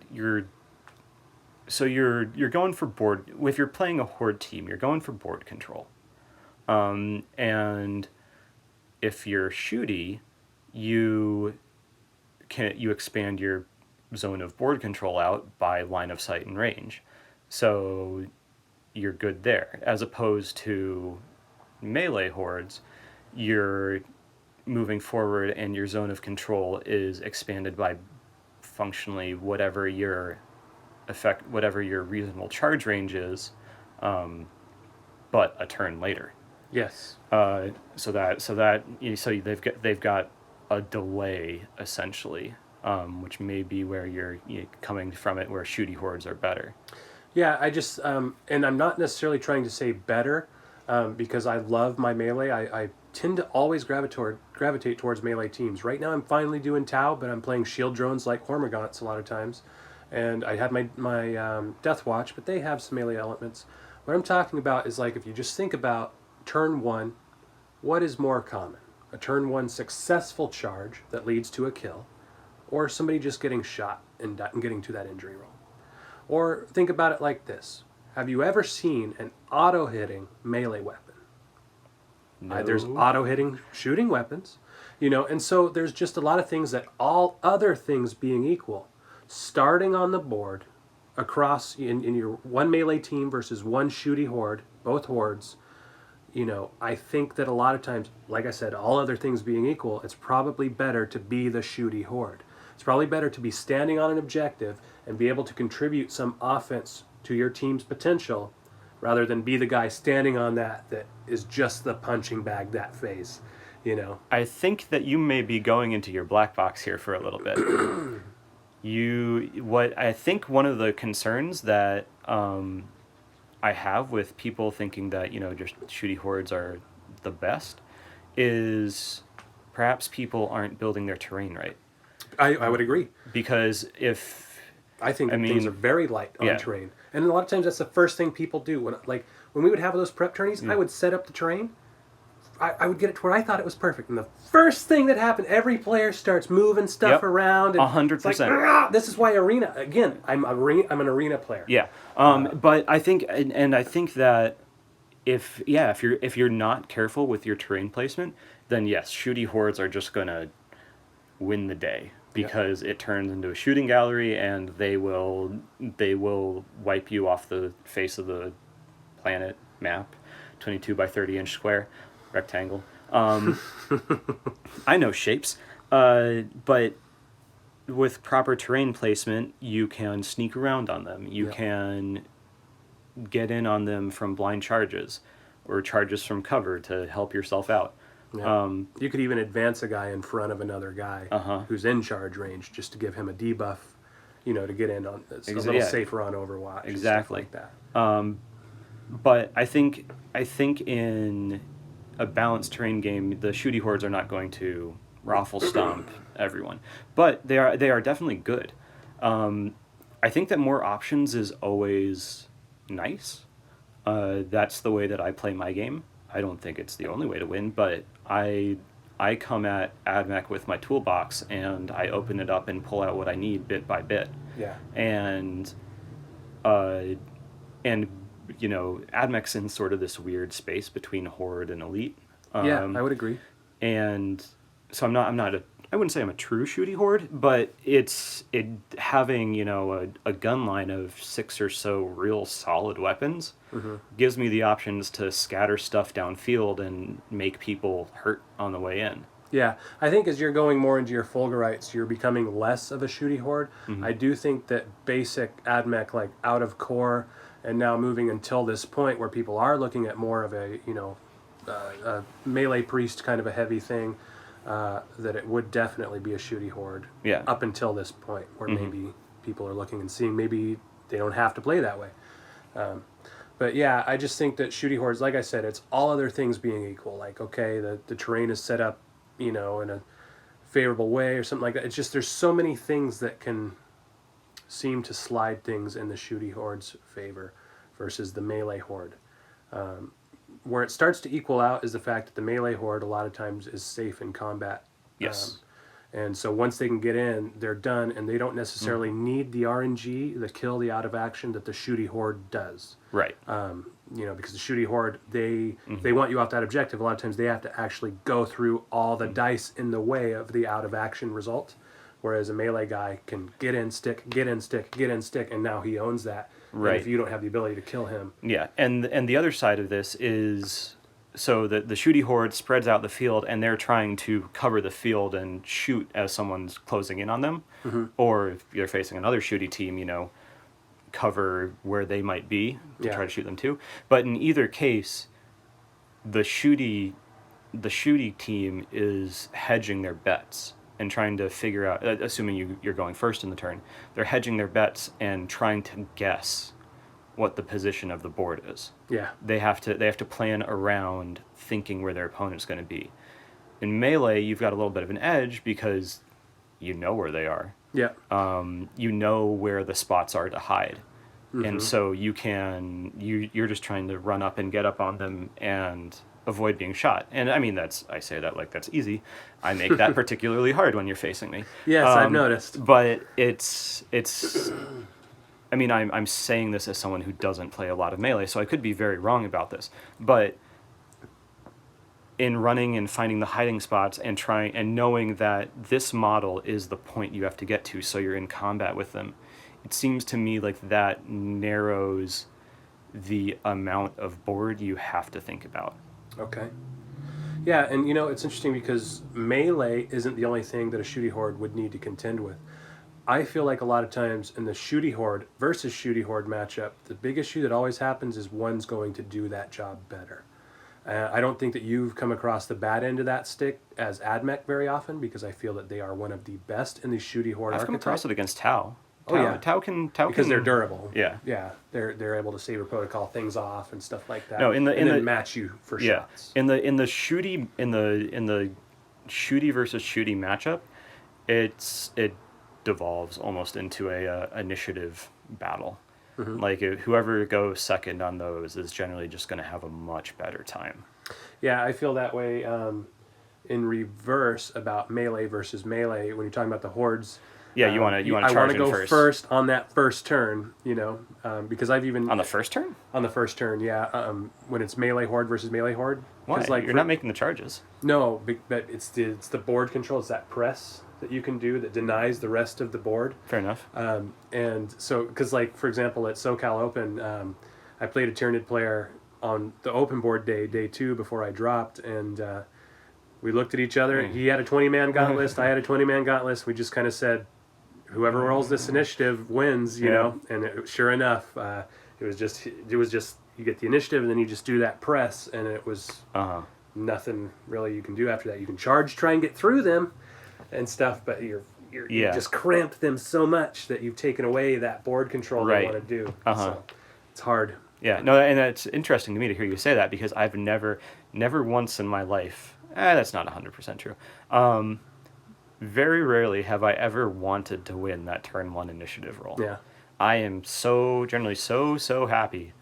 going for board. If you're playing a horde team, you're going for board control, and if you're Shooty, you expand your zone of board control out by line of sight and range, so you're good there. As opposed to melee hordes, you're moving forward and your zone of control is expanded by functionally whatever your reasonable charge range is, but a turn later. Yes. So they've got a delay essentially, which may be where you're coming from it, where Shooty Hordes are better. Yeah, I just and I'm not necessarily trying to say better, because I love my melee. I tend to always gravitate towards melee teams. Right now I'm finally doing Tau, but I'm playing shield drones like Hormagaunts a lot of times. And I had my Death Watch, but they have some melee elements. What I'm talking about is, like, if you just think about turn one, what is more common? A turn one successful charge that leads to a kill, or somebody just getting shot and getting to that injury roll. Or think about it like this. Have you ever seen an auto-hitting melee weapon? No. There's auto-hitting shooting weapons, and so there's just a lot of things that, all other things being equal, starting on the board across in your one melee team versus one shooty horde, both hordes, I think that a lot of times, like I said, all other things being equal, it's probably better to be the shooty horde. It's probably better to be standing on an objective and be able to contribute some offense to your team's potential rather than be the guy standing on that is just the punching bag that phase, I think that you may be going into your black box here for a little bit. I think one of the concerns that I have with people thinking that, just shooty hordes are the best is perhaps people aren't building their terrain right. I would agree. Because things are very light on terrain. And a lot of times that's the first thing people do. When we would have those prep tourneys, I would set up the terrain. I would get it to where I thought it was perfect. And the first thing that happened, every player starts moving stuff around. And 100%. It's like, this is why arena, again, I'm an arena player. Yeah. But I think, and I think that if you're not careful with your terrain placement, then yes, shooty hordes are just going to win the day. Because it turns into a shooting gallery, and they will wipe you off the face of the planet map, 22 by 30 inch square rectangle. I know shapes, but with proper terrain placement, you can sneak around on them. You can get in on them from blind charges or charges from cover to help yourself out. Yeah. You could even advance a guy in front of another guy who's in charge range just to give him a debuff, to get in on. It's a little safer on Overwatch. Exactly. And stuff like that. But I think in a balanced terrain game, the shooty hordes are not going to raffle stomp everyone, but they are definitely good. I think that more options is always nice. That's the way that I play my game. I don't think it's the only way to win, but I come at Admech with my toolbox and I open it up and pull out what I need bit by bit. Yeah. And Admech's in sort of this weird space between Horde and Elite. I would agree. And so I wouldn't say I'm a true shooty horde, but having, a gun line of 6 or so real solid weapons gives me the options to scatter stuff downfield and make people hurt on the way in. Yeah, I think as you're going more into your Fulgurites, you're becoming less of a shooty horde. I do think that basic Admech, like out of core, and now moving until this point where people are looking at more of a, a melee priest kind of a heavy thing, that it would definitely be a shooty horde. Yeah. Up until this point where maybe people are looking and seeing maybe they don't have to play that way. But yeah, I just think that shooty hordes, like I said, it's all other things being equal. Like, okay, the terrain is set up, in a favorable way or something like that. It's just there's so many things that can seem to slide things in the shooty horde's favor versus the melee horde. Where it starts to equal out is the fact that the melee horde a lot of times is safe in combat. Yes. And so once they can get in, they're done, and they don't necessarily need the RNG, the kill, the out of action that the shooty horde does. Right. Because the shooty horde, they want you off that objective. A lot of times they have to actually go through all the dice in the way of the out of action result, whereas a melee guy can get in, stick, and now he owns that. Right. And if you don't have the ability to kill him. Yeah, and the other side of this is, so the shooty horde spreads out the field, and they're trying to cover the field and shoot as someone's closing in on them. Or if you're facing another shooty team, cover where they might be to try to shoot them too. But in either case, the shooty team is hedging their bets and trying to figure out, assuming you're going first in the turn, they're hedging their bets and trying to guess what the position of the board is. Yeah. They have to plan around thinking where their opponent's going to be. In Melee, you've got a little bit of an edge because you know where they are. Yeah. You know where the spots are to hide. And so you're just trying to run up and get up on them and avoid being shot. And I mean, I say that like that's easy. I make that particularly hard when you're facing me. Yes, I've noticed. But it's I mean, I'm saying this as someone who doesn't play a lot of melee, so I could be very wrong about this. But in running and finding the hiding spots and trying and knowing that this model is the point you have to get to, so you're in combat with them, it seems to me like that narrows the amount of board you have to think about. Okay. Yeah, and it's interesting because melee isn't the only thing that a Shooty Horde would need to contend with. I feel like a lot of times in the Shooty Horde versus Shooty Horde matchup, the big issue that always happens is one's going to do that job better. I don't think that you've come across the bad end of that stick as Admech very often, because I feel that they are one of the best in the Shooty Horde I've archetype. come across it against Tau. Tau can because they're durable. Yeah. Yeah, they're able to saber protocol things off and stuff like that. No, and then match you for shots. In the Shooty versus Shooty matchup, it devolves almost into a initiative battle. Mm-hmm. Like whoever goes second on those is generally just going to have a much better time. Yeah, I feel that way in reverse about melee versus melee when you're talking about the hordes. Yeah, you want to charge in first. I want to go first on that first turn, because I've even on the first turn. On the first turn, yeah. When it's melee horde versus melee horde. Why? Like you're not making the charges. No, but it's the board control. It's that press that you can do that denies the rest of the board. Fair enough. And so, because like, for example, at SoCal Open, I played a Tyranid player on the open board day 2 before I dropped, and we looked at each other. He had a 20-man gauntlet list. I had a 20-man gauntlet list. We just kind of said, whoever rolls this initiative wins, you know. And sure enough, it was just you get the initiative, and then you just do that press, and it was nothing really you can do after that. You can charge, try and get through them and stuff, but you just cramped them so much that you've taken away that board control they want to do. So it's hard. Yeah, no, and it's interesting to me to hear you say that, because I've never once in my life, that's not 100% true. Very rarely have I ever wanted to win that turn 1 initiative roll. Yeah. I am generally so happy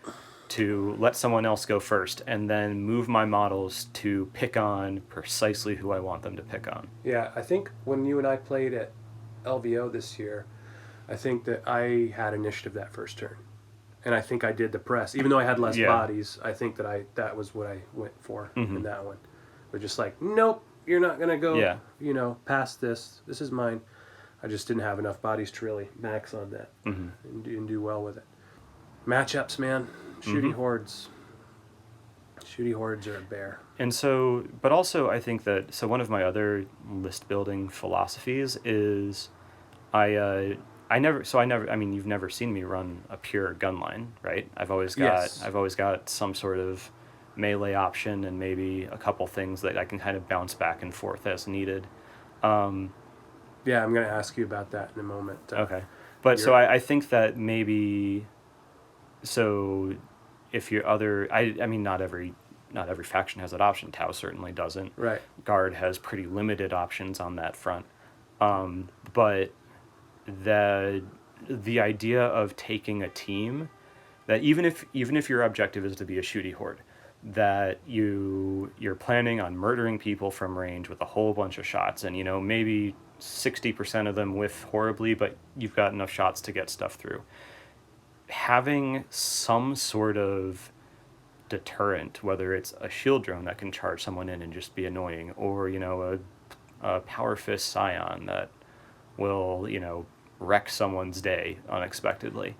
to let someone else go first and then move my models to pick on precisely who I want them to pick on. Yeah, I think when you and I played at LVO this year, I think that I had initiative that first turn. And I think I did the press. Even though I had less bodies, I think that was what I went for in that one. We're just like, nope, you're not going to go past this. This is mine. I just didn't have enough bodies to really max on that and do well with it. Matchups, man. Shooty Hordes. Shooty Hordes are a bear. And so, but also I think that, one of my other list building philosophies is I mean, you've never seen me run a pure gun line, right? I've always got some sort of melee option and maybe a couple things that I can kind of bounce back and forth as needed. Yeah, I'm going to ask you about that in a moment. Okay. But so I think that maybe, so if your other, I mean, not every faction has that option. Tau certainly doesn't. Right. Guard has pretty limited options on that front. But the idea of taking a team that even if your objective is to be a Shooty Horde, that you're planning on murdering people from range with a whole bunch of shots, and maybe 60% of them whiff horribly, but you've got enough shots to get stuff through. Having some sort of deterrent, whether it's a shield drone that can charge someone in and just be annoying, or a power fist scion that will wreck someone's day unexpectedly.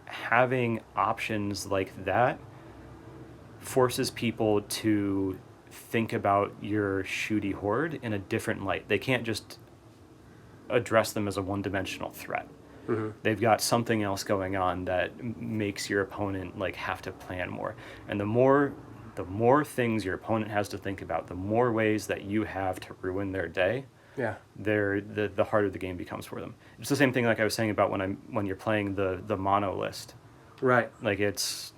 Having options like that forces people to think about your Shooty Horde in a different light. They can't just address them as a one-dimensional threat. Mm-hmm. They've got something else going on that makes your opponent have to plan more. And the more things your opponent has to think about, the more ways that you have to ruin their day. Yeah, the harder the game becomes for them. It's the same thing like I was saying about when you're playing the mono list. Right. Like it's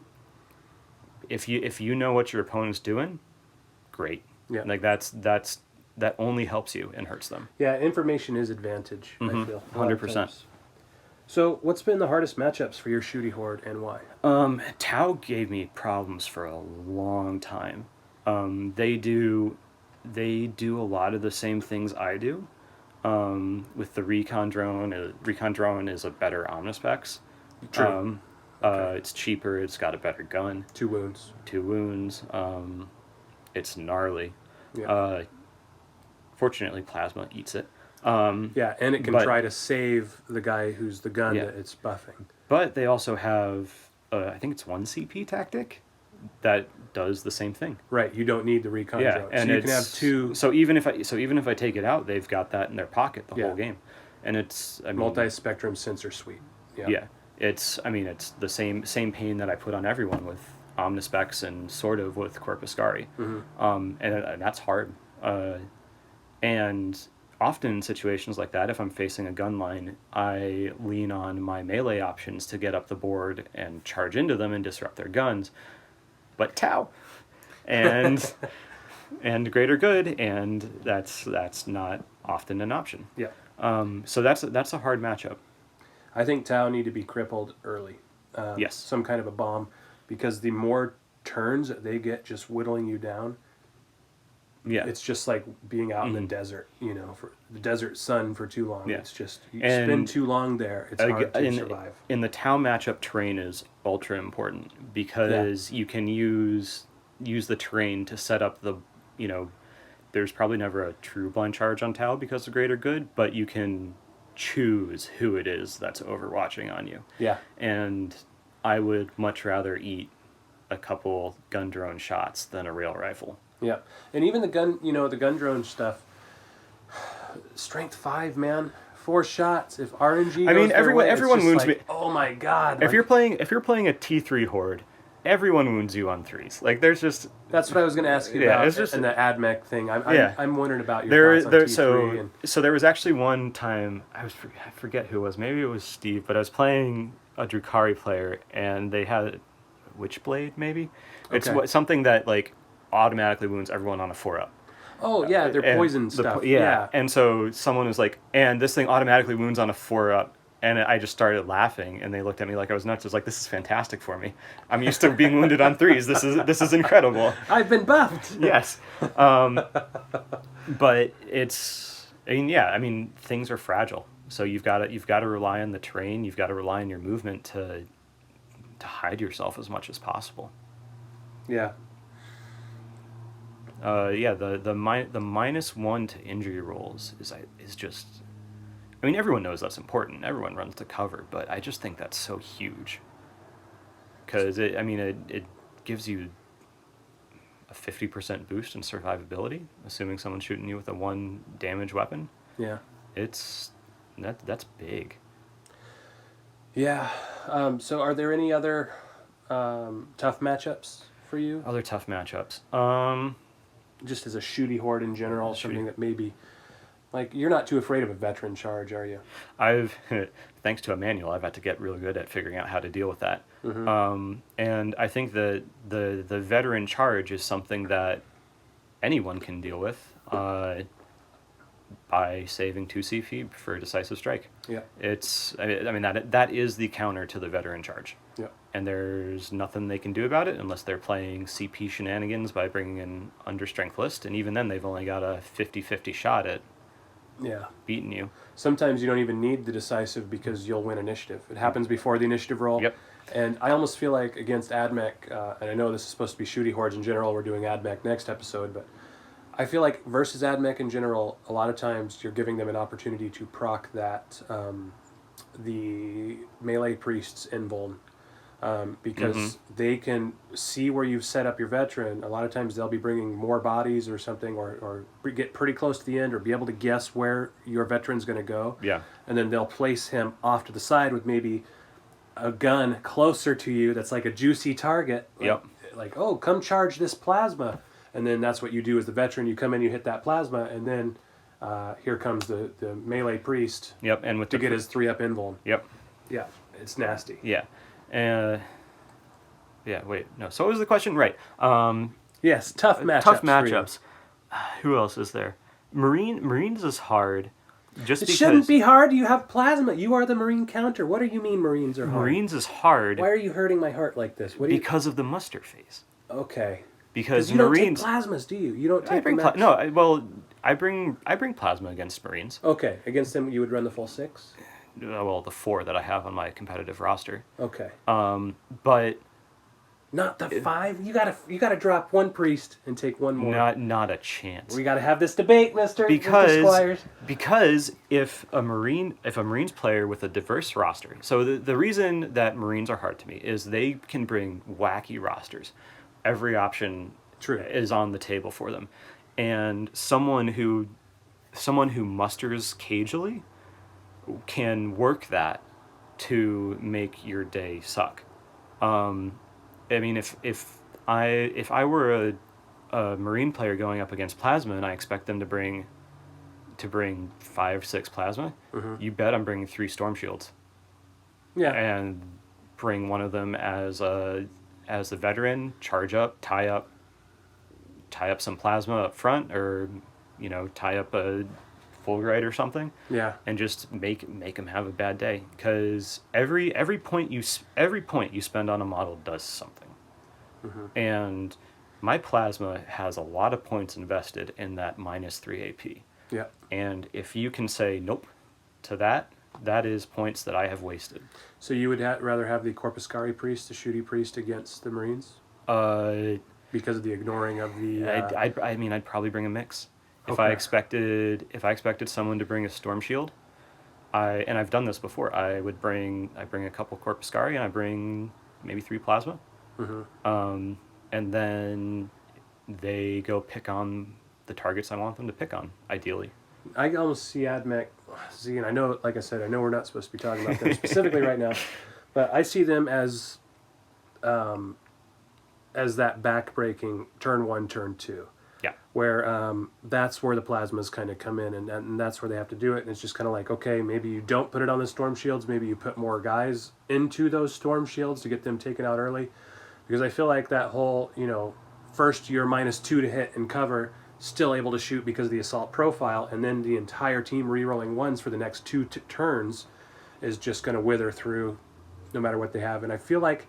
if you know what your opponent's doing, great. Yeah. Like that only helps you and hurts them. Yeah, information is advantage. I feel 100%. So, what's been the hardest matchups for your Shooty Horde and why? Tau gave me problems for a long time. They do a lot of the same things I do. With the recon drone. Recon drone is a better Omnispecs. True. It's cheaper. It's got a better gun. 2 wounds. 2 wounds. It's gnarly. Yeah. Fortunately, plasma eats it. Yeah, and it can try to save the guy who's the gun that it's buffing. But they also have, I think it's 1 CP tactic that does the same thing. Right, you don't need the recon drone. And so you can have 2 So even if I take it out, they've got that in their pocket the whole game, and it's multi-spectrum sensor suite. Yeah, it's the same pain that I put on everyone with Omnispecs and sort of with Corpuscari, and that's hard. And often in situations like that, if I'm facing a gun line, I lean on my melee options to get up the board and charge into them and disrupt their guns. But Tau and and greater good, and that's not often an option. Yeah. So that's a hard matchup. I think Tau need to be crippled early. Yes. Some kind of a bomb, because the more turns that they get just whittling you down, it's just like being out in the desert, for the desert sun for too long. Yeah. It's just, you spend too long there, it's hard to survive. In the Tau matchup, terrain is ultra important because you can use the terrain to set up the, there's probably never a true blind charge on Tau because of greater good, but you can choose who it is that's overwatching on you. Yeah. And I would much rather eat a couple gun drone shots than a rail rifle. Yeah, and even the gun, the gun drone stuff. Strength 5, man, 4 shots. If RNG, everyone wounds me. Oh my god! If you're playing a T3 horde, everyone wounds you on 3s. Like there's just. That's what I was going to ask you about. It's just and the Admech thing. I'm wondering about your thoughts on T3. So there was actually one time I forget who it was. Maybe it was Steve, but I was playing a Drukhari player and they had Witchblade. Maybe it's something that like automatically wounds everyone on a 4-up. Oh yeah, they're poison stuff. Yeah, and so someone was like, and this thing automatically wounds on a 4-up, and I just started laughing, and they looked at me like I was nuts. I was like, this is fantastic for me. I'm used to being wounded on 3s. This is incredible. I've been buffed. Yes, but it's things are fragile. So you've got to rely on the terrain. You've got to rely on your movement to hide yourself as much as possible. Yeah. The -1 to injury rolls is just. I mean, everyone knows that's important. Everyone runs to cover, but I just think that's so huge. Because it gives you a 50% boost in survivability, assuming someone's shooting you with a 1 damage weapon. Yeah. That's big. Yeah. So are there any other tough matchups for you? Other tough matchups. Just as a Shooty Horde in general, something that maybe, like, you're not too afraid of a veteran charge, are you? Thanks to a manual, I've had to get really good at figuring out how to deal with that. And I think that the veteran charge is something that anyone can deal with by saving 2 CP for decisive strike. Yeah. That is the counter to the veteran charge. Yeah. And there's nothing they can do about it unless they're playing CP shenanigans by bringing in under strength list, and even then they've only got a 50-50 shot at beating you. Sometimes you don't even need the decisive because you'll win initiative. It happens before the initiative roll. Yep. And I almost feel like against Admech, and I know this is supposed to be Shooty Hordes in general, we're doing Admech next episode, but I feel like versus Admech in general, a lot of times you're giving them an opportunity to proc that the melee priest's invuln. Because they can see where you've set up your veteran. A lot of times they'll be bringing more bodies or something, or get pretty close to the end, or be able to guess where your veteran's going to go. Yeah. And then they'll place him off to the side with maybe a gun closer to you that's like a juicy target. Like, oh, come charge this plasma. And then that's what you do as the veteran. You come in, you hit that plasma, and then here comes the melee priest. Yep. And to get his 3-up invuln. Yep. Yeah, it's nasty. Yeah. So what was the question? Right. Yes, tough matchups. Tough matchups. Who else is there? Marines is hard. just It because shouldn't be hard. You have plasma. You are the Marine counter. What do you mean Marines are hard? Marines is hard Why are you hurting my heart like this? What do you... because of the muster phase. Okay. Because you Marines don't take plasmas, do you? You don't take I bring them I bring plasma against Marines. Okay, against them you would run the full 6? Well, the 4 that I have on my competitive roster. Okay. But not the 5. You gotta drop 1 priest and take 1 more. not a chance. We gotta have this debate, Mr. Squires. Because if a Marines player with a diverse roster, so the reason that Marines are hard to me is they can bring wacky rosters. Every option is on the table for them, and someone who musters cagely can work that to make your day suck. I mean, if I were a Marine player going up against plasma and I expect them to bring 5-6 plasma, you bet I'm bringing 3 storm shields. Yeah. And bring one of them as the veteran, charge up, tie up some plasma up front, or tie up a Fulgurite or something. Yeah. And just make them have a bad day, because every point you spend on a model does something. And my plasma has a lot of points invested in that -3 AP. Yeah. And if you can say nope to that, that is points that I have wasted. So you would rather have the Corpuscari priest, the Shooty priest against the Marines? Because of the ignoring of the... I mean, I'd probably bring a mix. If Okay. I expected someone to bring a storm shield, and I've done this before, I bring a couple Corpuscari and I bring maybe 3 plasma. And then they go pick on the targets I want them to pick on, ideally. I almost see Admech, and I know, like I said, I know we're not supposed to be talking about them specifically right now, but I see them as that back-breaking turn 1, turn 2. Yeah. Where that's where the plasmas kind of come in, and that's where they have to do it, and it's just kind of like, okay, maybe you don't put it on the storm shields, maybe you put more guys into those storm shields to get them taken out early, because I feel like that whole, first you're -2 to hit and cover, still able to shoot because of the assault profile, and then the entire team re-rolling 1s for the next 2 turns is just going to wither through no matter what they have. And I feel like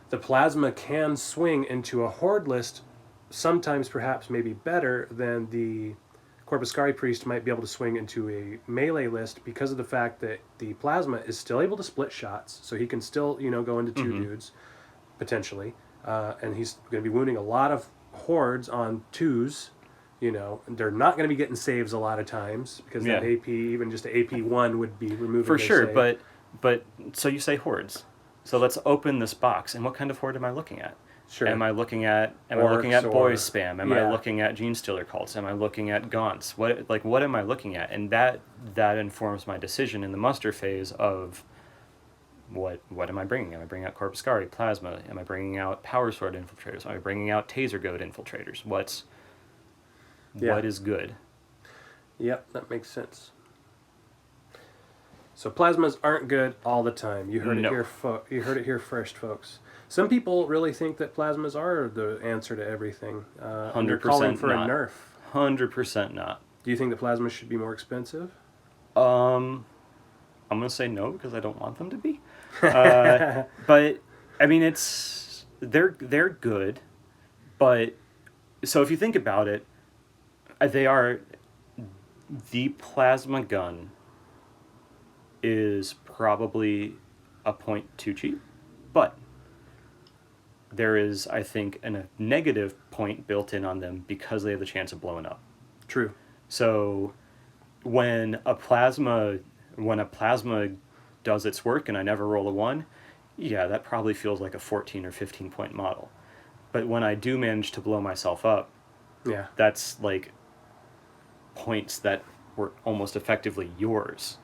the plasma can swing into a horde list sometimes perhaps maybe better than the Corpuscari priest might be able to swing into a melee list, because of the fact that the plasma is still able to split shots, so he can still go into 2 dudes potentially, and he's going to be wounding a lot of hordes on 2s. They're not going to be getting saves a lot of times, because that AP, even just an AP1 would be removing For their sure, save. but so you say hordes. So let's open this box, and what kind of horde am I looking at? Sure. Am I looking at Orcs boys spam? Am I Yeah. looking at Gene Stealer cults? Am I looking at gaunts? What am I looking at? And that informs my decision in the muster phase of what am I bringing? Am I bringing out Corpuscari, plasma? Am I bringing out Power Sword infiltrators? Am I bringing out Taser Goat infiltrators? What is good? Yep, that makes sense. So plasmas aren't good all the time. You heard it here. You heard it here first, folks. Some people really think that plasmas are the answer to everything. 100% They're calling for not. a nerf. 100% not. Do you think the plasmas should be more expensive? I'm gonna say no, because I don't want them to be. But I mean, they're good, but so if you think about it, the plasma gun is probably a point too cheap, but there is, I think, a negative point built in on them because they have the chance of blowing up. True. So when a plasma does its work and I never roll a 1, yeah, that probably feels like a 14 or 15 point model. But when I do manage to blow myself up, Yeah. that's like points that were almost effectively yours.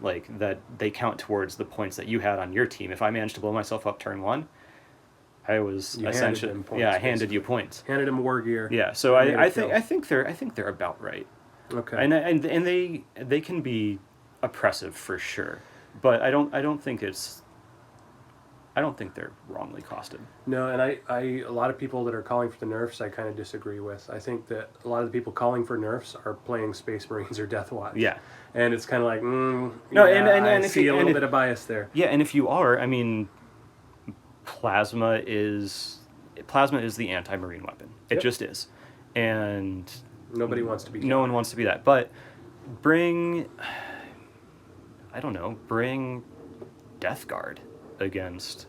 Like that they count towards the points that you had on your team. If I managed to blow myself up turn 1, I was You handed essentially them points, I handed you points. Handed him war gear. Yeah, so Made I it kill. think they're about right. Okay. And they can be oppressive for sure, but I don't think it's I don't think they're wrongly costed. No, and a lot of people that are calling for the nerfs, I kind of disagree with. I think that a lot of the people calling for nerfs are playing Space Marines or Death Watch. Yeah. And it's kind of like, and I see a little bit of bias there. Yeah, and if you are, I mean, Plasma is the anti-Marine weapon. It just is. And nobody wants to be. No one wants to be that. But bring Death Guard against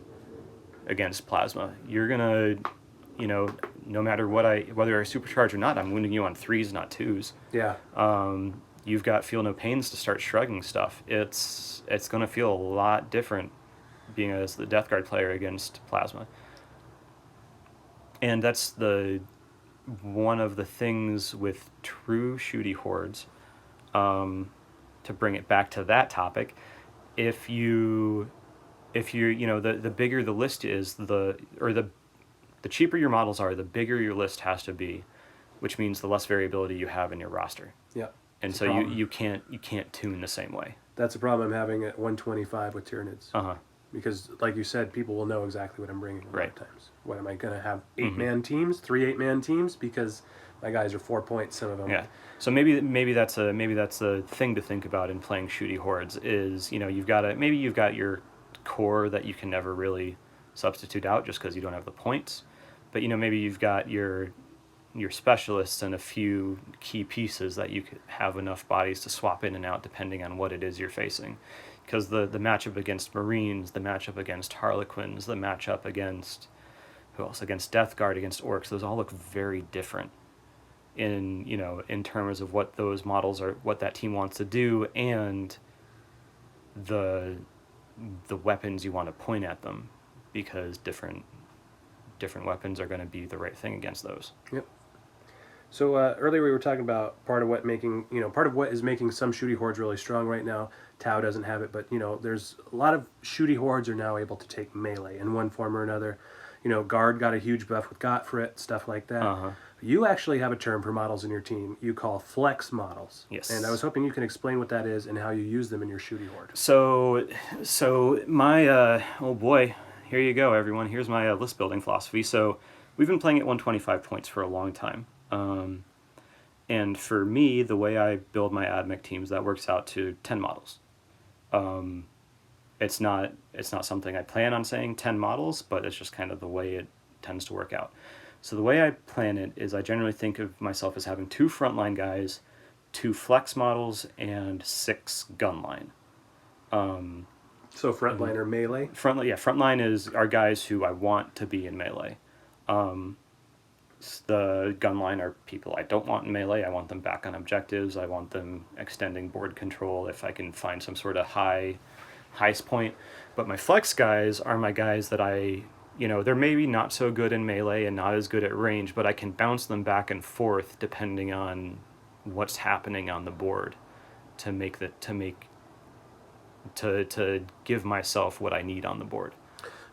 Plasma. You're gonna, no matter whether I supercharge or not, I'm wounding you on 3s, not 2s. Yeah. You've got Feel No Pains to start shrugging stuff. It's gonna feel a lot different being as the Death Guard player against Plasma. And that's one of the things with true Shooty Hordes, to bring it back to that topic, if you the bigger the list is, the cheaper your models are, the bigger your list has to be, which means the less variability you have in your roster. Yeah. And so you can't tune the same way. That's a problem I'm having at 125 with Tyranids. Uh-huh. Because, like you said, people will know exactly what I'm bringing a lot of times. What am I going to have? 8-man teams, 3 8-man teams, because my guys are 4 points. Some of them. Yeah. So maybe that's a thing to think about in playing Shooty Hordes. Is you've got your core that you can never really substitute out just because you don't have the points, but maybe you've got your specialists and a few key pieces that you could have enough bodies to swap in and out depending on what it is you're facing. Because the matchup against Marines, the matchup against Harlequins, the matchup against against Death Guard, against Orcs, those all look very different in terms of what those models are, what that team wants to do, and the weapons you want to point at them, because different weapons are going to be the right thing against those. Yep. So earlier we were talking about part of what is making some Shooty Hordes really strong right now. Tau doesn't have it, but there's a lot of Shooty Hordes are now able to take melee in one form or another. Guard got a huge buff with Gottfried, stuff like that. Uh-huh. You actually have a term for models in your team you call flex models. Yes. And I was hoping you can explain what that is and how you use them in your Shooty Horde. So my oh boy, here you go, everyone. Here's my list building philosophy. So we've been playing at 125 points for a long time. And for me, the way I build my Admech teams, that works out to 10 models. It's not something I plan on saying 10 models, but it's just kind of the way it tends to work out. So the way I plan it is I generally think of myself as having 2 frontline guys, 2 flex models, and 6 gunline. So frontline or melee? Frontline are guys who I want to be in melee. The gunline are people I don't want in melee. I want them back on objectives. I want them extending board control if I can find some sort of highest point. But my flex guys are my guys that they're maybe not so good in melee and not as good at range, but I can bounce them back and forth depending on what's happening on the board to give myself what I need on the board.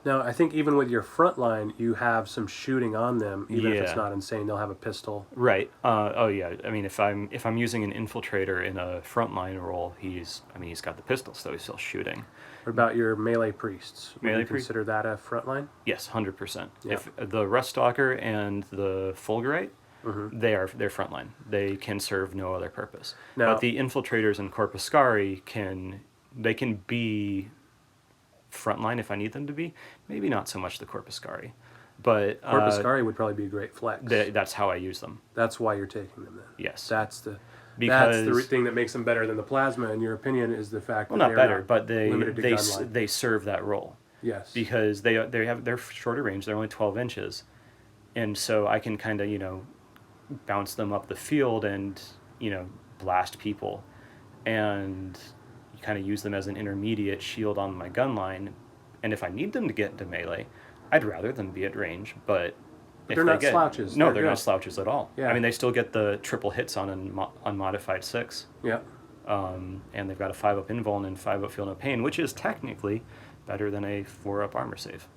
Now, I think even with your front line, you have some shooting on them, even if it's not insane. They'll have a pistol. Right. Oh yeah. I mean, if I'm using an infiltrator in a frontline role, he's got the pistol, so he's still shooting. What about your melee priests? Would you priest? consider that a front line? Yes, 100%. Yeah. If the Ruststalker and the Fulgurite, they're frontline. They can serve no other purpose. Now, but the infiltrators and Corpuscari can be frontline if I need them to be. Maybe not so much the Corpuscari, but Corpuscari would probably be a great flex. That's how I use them. That's why you're taking them then. Yes. That's the Because thing that makes them better than the plasma, in your opinion, is the fact that not they're better, not but limited to gunline. they serve that role. Yes. Because they're shorter range. They're only 12 inches, and so I can kind of bounce them up the field and blast people, and kind of use them as an intermediate shield on my gun line. And if I need them to get into melee, I'd rather them be at range, but they're not slouches. No, they're not slouches at all. Yeah. I mean, they still get the triple hits on an unmodified 6. Yeah. And they've got a 5-up invuln and 5-up feel no pain, which is technically better than a 4-up armor save.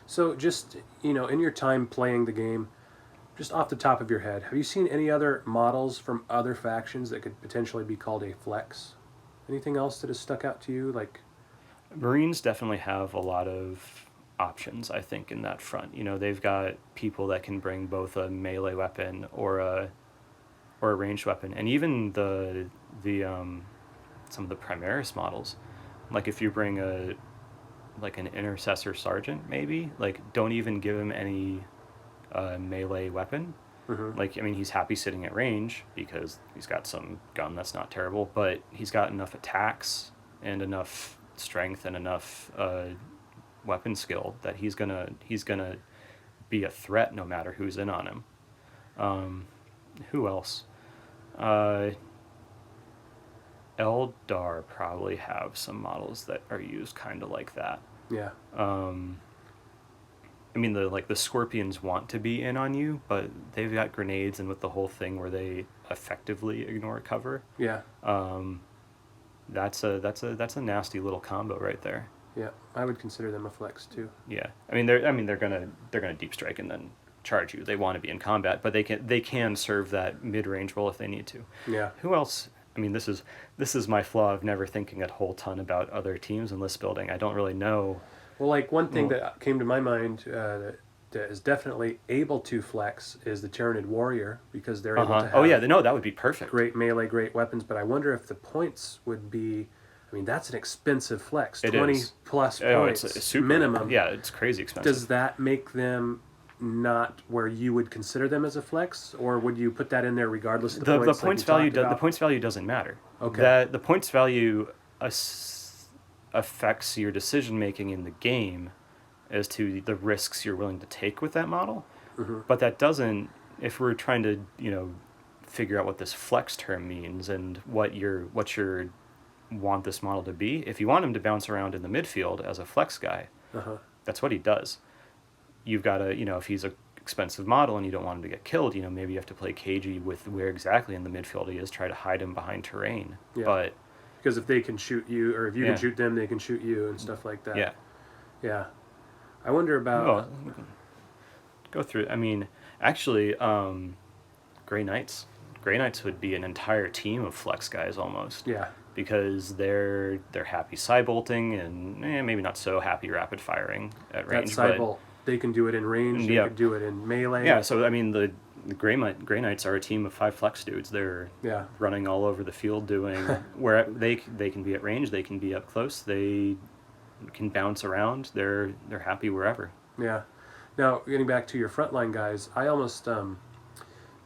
So just, in your time playing the game, just off the top of your head, have you seen any other models from other factions that could potentially be called a flex? Anything else that has stuck out to you? Like, Marines definitely have a lot of options, I think, in that front. You know, they've got people that can bring both a melee weapon or a ranged weapon, and even the some of the Primaris models. Like if you bring an intercessor sergeant, maybe, like, don't even give him any melee weapon. Like, I mean, he's happy sitting at range because he's got some gun that's not terrible, but he's got enough attacks and enough strength and enough weapon skill that he's gonna be a threat no matter who's in on him. Who else? Eldar probably have some models that are used kind of like that. Yeah. I mean, the Scorpions want to be in on you, but they've got grenades, and with the whole thing where they effectively ignore cover. Yeah. That's a nasty little combo right there. Yeah, I would consider them a flex too. Yeah, they're gonna deep strike and then charge you. They want to be in combat, but they can serve that mid range role if they need to. Yeah. Who else? I mean, this is my flaw of never thinking a whole ton about other teams and list building. I don't really know. Well, like one thing that came to my mind that is definitely able to flex is the Tyranid Warrior, because they're able to have that would be perfect. Great melee, great weapons, but I wonder if the points would be, I mean, that's an expensive flex. It 20 is. plus It's points a super, minimum. Yeah, it's crazy expensive. Does that make them not where you would consider them as a flex, or would you put that in there regardless of the points? The points value the points value doesn't matter. Okay. The points value affects your decision making in the game as to the risks you're willing to take with that model. But that doesn't, if we're trying to, figure out what this flex term means and what you want this model to be, if you want him to bounce around in the midfield as a flex guy, that's what he does. You've got to, if he's a expensive model and you don't want him to get killed, maybe you have to play cagey with where exactly in the midfield he is, try to hide him behind terrain. Yeah. But because if they can shoot you, or if you can shoot them, they can shoot you and stuff like that. Yeah. I wonder about... go through. I mean, actually, Grey Knights. Grey Knights would be an entire team of flex guys almost. Yeah. Because they're happy side-bolting and maybe not so happy rapid firing at range. That side-bolt, they can do it in range, they can do it in melee. Yeah, so I mean, the Grey Knights are a team of 5 flex dudes. They're running all over the field doing... where they can be at range, they can be up close, they can bounce around, they're happy wherever. Yeah. Now, getting back to your frontline guys, I almost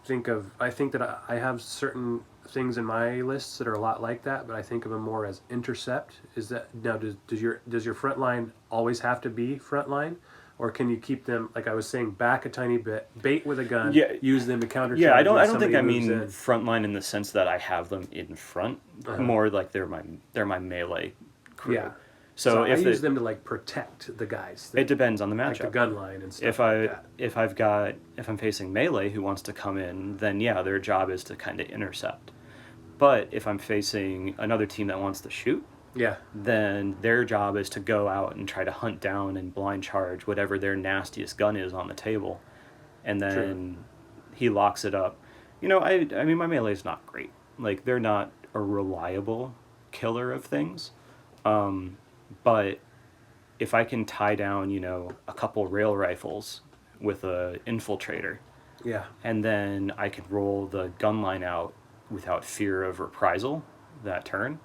think that I have certain things in my lists that are a lot like that, but I think of them more as intercept. Is that now? Does your frontline always have to be frontline, or can you keep them, like I was saying, back a tiny bit, bait with a gun, use them to counter? Yeah, I don't think I mean frontline in the sense that I have them in front. More like they're my melee crew. Yeah. So if I use them to like protect the guys. It depends on the matchup. Like the gun line and stuff like that. If I'm facing melee who wants to come in, then their job is to kind of intercept. But if I'm facing another team that wants to shoot, then their job is to go out and try to hunt down and blind charge whatever their nastiest gun is on the table, and then he locks it up. I mean, my melee is not great. Like, they're not a reliable killer of things. But if I can tie down, a couple rail rifles with a infiltrator, and then I can roll the gun line out without fear of reprisal that turn,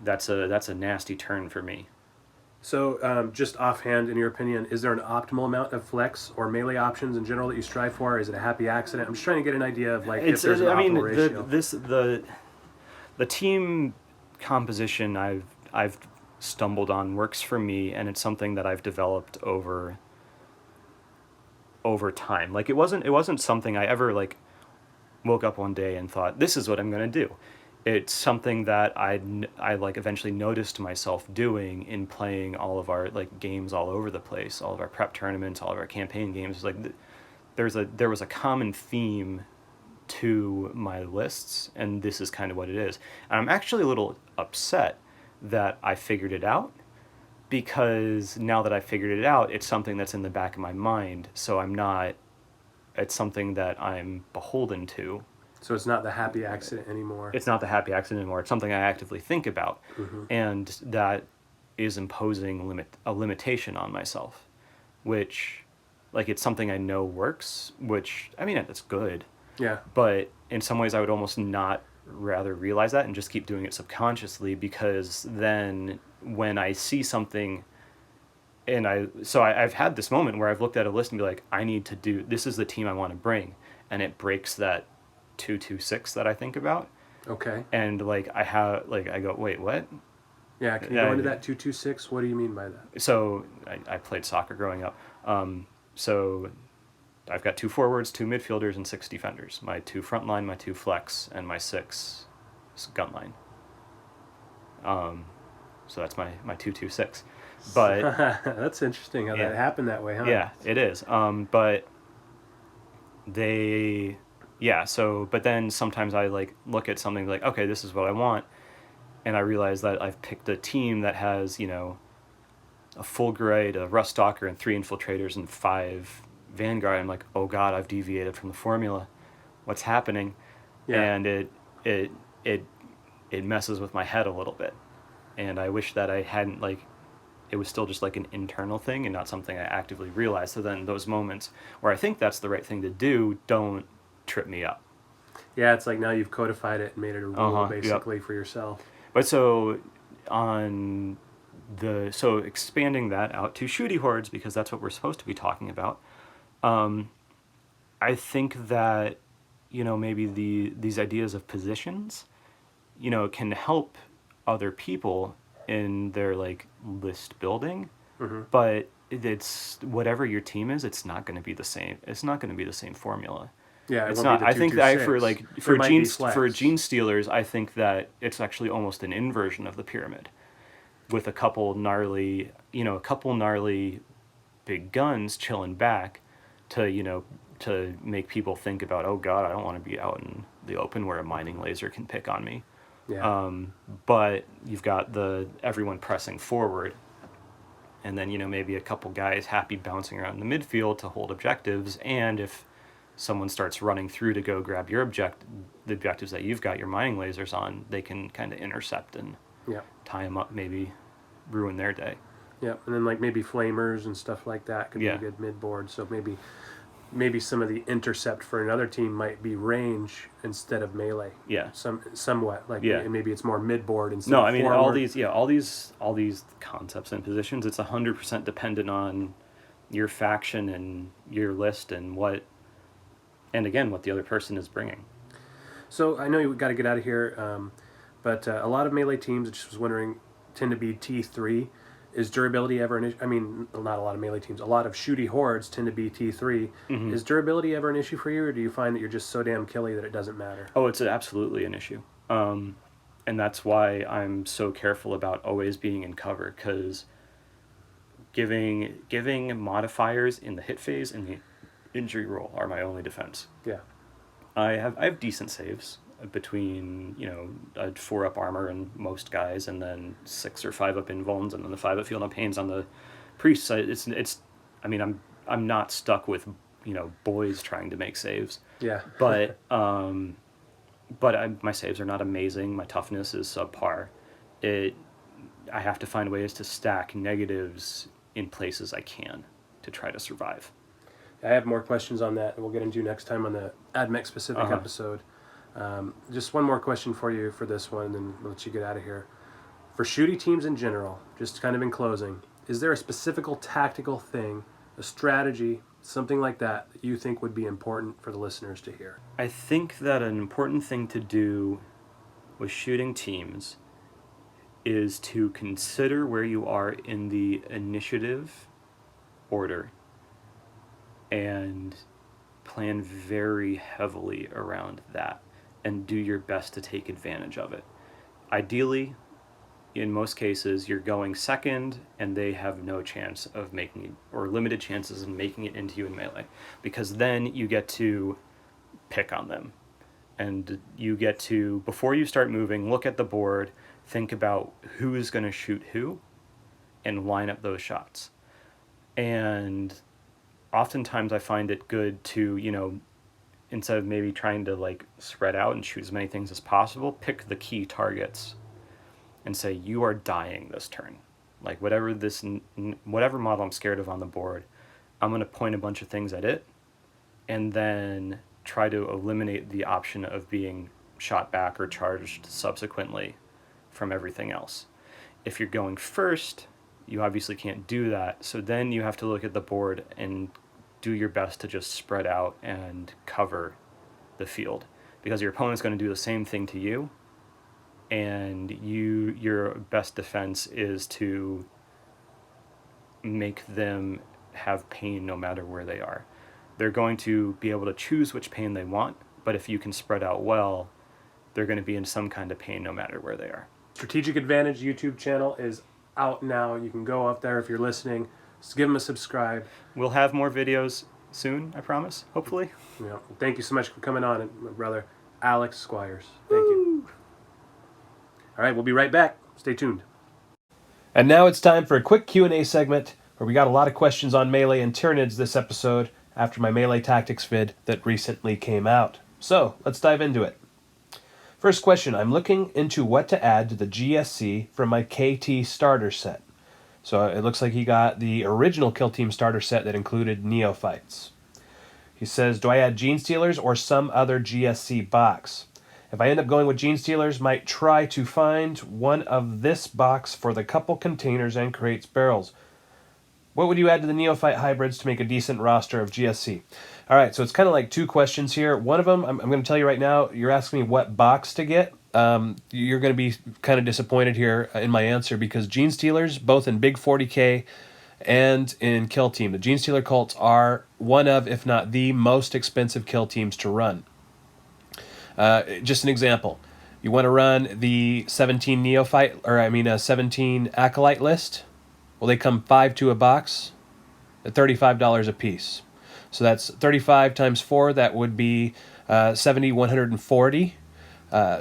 that's a nasty turn for me. So, just offhand, in your opinion, is there an optimal amount of flex or melee options in general that you strive for? Is it a happy accident? I'm just trying to get an idea of if there's an optimal ratio. The team composition I've stumbled on works for me, and it's something that I've developed over time. Like, it wasn't something I ever woke up one day and thought, this is what I'm going to do. It's something that I eventually noticed myself doing in playing all of our games all over the place, all of our prep tournaments, all of our campaign games. There was a common theme to my lists, and this is kind of what it is. And I'm actually a little upset that I figured it out, because now that I figured it out, it's something that's in the back of my mind, so it's something that I'm beholden to. So it's not the happy accident anymore. It's not the happy accident anymore. It's something I actively think about, and that is imposing a limitation on myself. which, like, it's something I know works, which, I mean, it's good. Yeah. But in some ways I would almost not rather realize that and just keep doing it subconsciously, because then when I see something and I've had this moment where I've looked at a list and be like, I need to do, this is the team I want to bring. And it breaks that 2-2-6 that I think about. Okay. And like, I go, wait, what? Yeah. Can you go into that 2-2-6? What do you mean by that? So I played soccer growing up. So I've got 2 forwards, 2 midfielders, and 6 defenders. My 2 front line, my 2 flex, and my 6 gun line. So that's my 2-2-6. But that's interesting how that happened that way, huh? Yeah, it is. But but then sometimes I like look at something like, okay, this is what I want, and I realize that I've picked a team that has, you know, a full grade, a Rust Stalker, and 3 infiltrators and 5 Vanguard. I'm like, oh God, I've deviated from the formula. What's happening? Yeah. And it messes with my head a little bit. And I wish that I hadn't, like, it was still just like an internal thing and not something I actively realized. So then those moments where I think that's the right thing to do don't trip me up. Yeah, it's like now you've codified it and made it a rule basically for yourself. But so expanding that out to Shooty Hordes, because that's what we're supposed to be talking about. I think that, you know, maybe these ideas of positions, you know, can help other people in their like list building, but it's whatever your team is, it's not going to be the same. It's not going to be the same formula. Yeah, it's not. I think that for gene stealers, I think that it's actually almost an inversion of the pyramid, with a couple gnarly big guns chilling back to make people think about, oh God, I don't want to be out in the open where a mining laser can pick on me. Yeah. But you've got everyone pressing forward, and then, you know, maybe a couple guys happy bouncing around in the midfield to hold objectives, and if someone starts running through to go grab the objectives that you've got your mining lasers on, they can kind of intercept and tie them up, maybe ruin their day. Yeah, and then like maybe flamers and stuff like that could be a good mid-board. So maybe some of the intercept for another team might be range instead of melee. Yeah. Somewhat like maybe it's more mid-board instead. No, of I mean forward. all these concepts and positions, it's 100% dependent on your faction and your list and what the other person is bringing. So I know you got to get out of here, but a lot of melee teams, I just was wondering, tend to be T3. Is durability ever an issue? I mean, not a lot of melee teams. A lot of Shooty Hordes tend to be T3. Mm-hmm. Is durability ever an issue for you, or do you find that you're just so damn killy that it doesn't matter? Oh, it's absolutely an issue. And that's why I'm so careful about always being in cover, because giving modifiers in the hit phase and the injury roll are my only defense. Yeah. I have decent saves between, you know, a 4-up armor and most guys, and then 6 or 5-up invulns, and then the 5-up field of pains on the priests. I mean, I'm not stuck with, you know, boys trying to make saves. Yeah. But my saves are not amazing. My toughness is subpar. I have to find ways to stack negatives in places I can to try to survive. I have more questions on that, and we'll get into next time on the Admech specific episode. Just one more question for you for this one, and then we'll let you get out of here. For shooty teams in general, just kind of in closing, is there a specific tactical thing, a strategy, something like that you think would be important for the listeners to hear? I think that an important thing to do with shooting teams is to consider where you are in the initiative order and plan very heavily around that and do your best to take advantage of it. Ideally, in most cases, you're going second and they have no chance of making it, or limited chances of making it into you in melee, because then you get to pick on them. And you get to, before you start moving, look at the board, think about who is going to shoot who, and line up those shots. And oftentimes I find it good to, you know, instead of maybe trying to like spread out and shoot as many things as possible, pick the key targets and say, you are dying this turn. Like whatever model I'm scared of on the board, I'm going to point a bunch of things at it and then try to eliminate the option of being shot back or charged subsequently from everything else. If you're going first, you obviously can't do that. So then you have to look at the board and do your best to just spread out and cover the field, because your opponent's going to do the same thing to you, and your best defense is to make them have pain no matter where they are. They're going to be able to choose which pain they want, but if you can spread out well, they're going to be in some kind of pain no matter where they are. Strategic Advantage YouTube channel is out now. You can go up there if you're listening. Just give them a subscribe. We'll have more videos soon, I promise, hopefully. Yeah. Thank you so much for coming on, my brother Alex Squires. Thank you. All right, we'll be right back. Stay tuned. And now it's time for a quick Q&A segment where we got a lot of questions on Melee and Tyranids this episode after my Melee Tactics vid that recently came out. So, let's dive into it. First question, I'm looking into what to add to the GSC from my KT starter set. So it looks like he got the original Kill Team starter set that included Neophytes. He says, do I add Gene Stealers or some other GSC box? If I end up going with Gene Stealers, might try to find one of this box for the couple containers and crates barrels. What would you add to the Neophyte hybrids to make a decent roster of GSC? All right, so it's kind of like two questions here. One of them, I'm going to tell you right now, you're asking me what box to get. You're going to be kind of disappointed here in my answer, because Gene Stealers, both in Big 40K and in Kill Team, the Gene Stealer cults are one of, if not the most expensive kill teams to run. Just an example. You want to run the 17 17 Acolyte list. Well, they come 5 to a box at $35 a piece. So that's 35 times 4. That would be 140.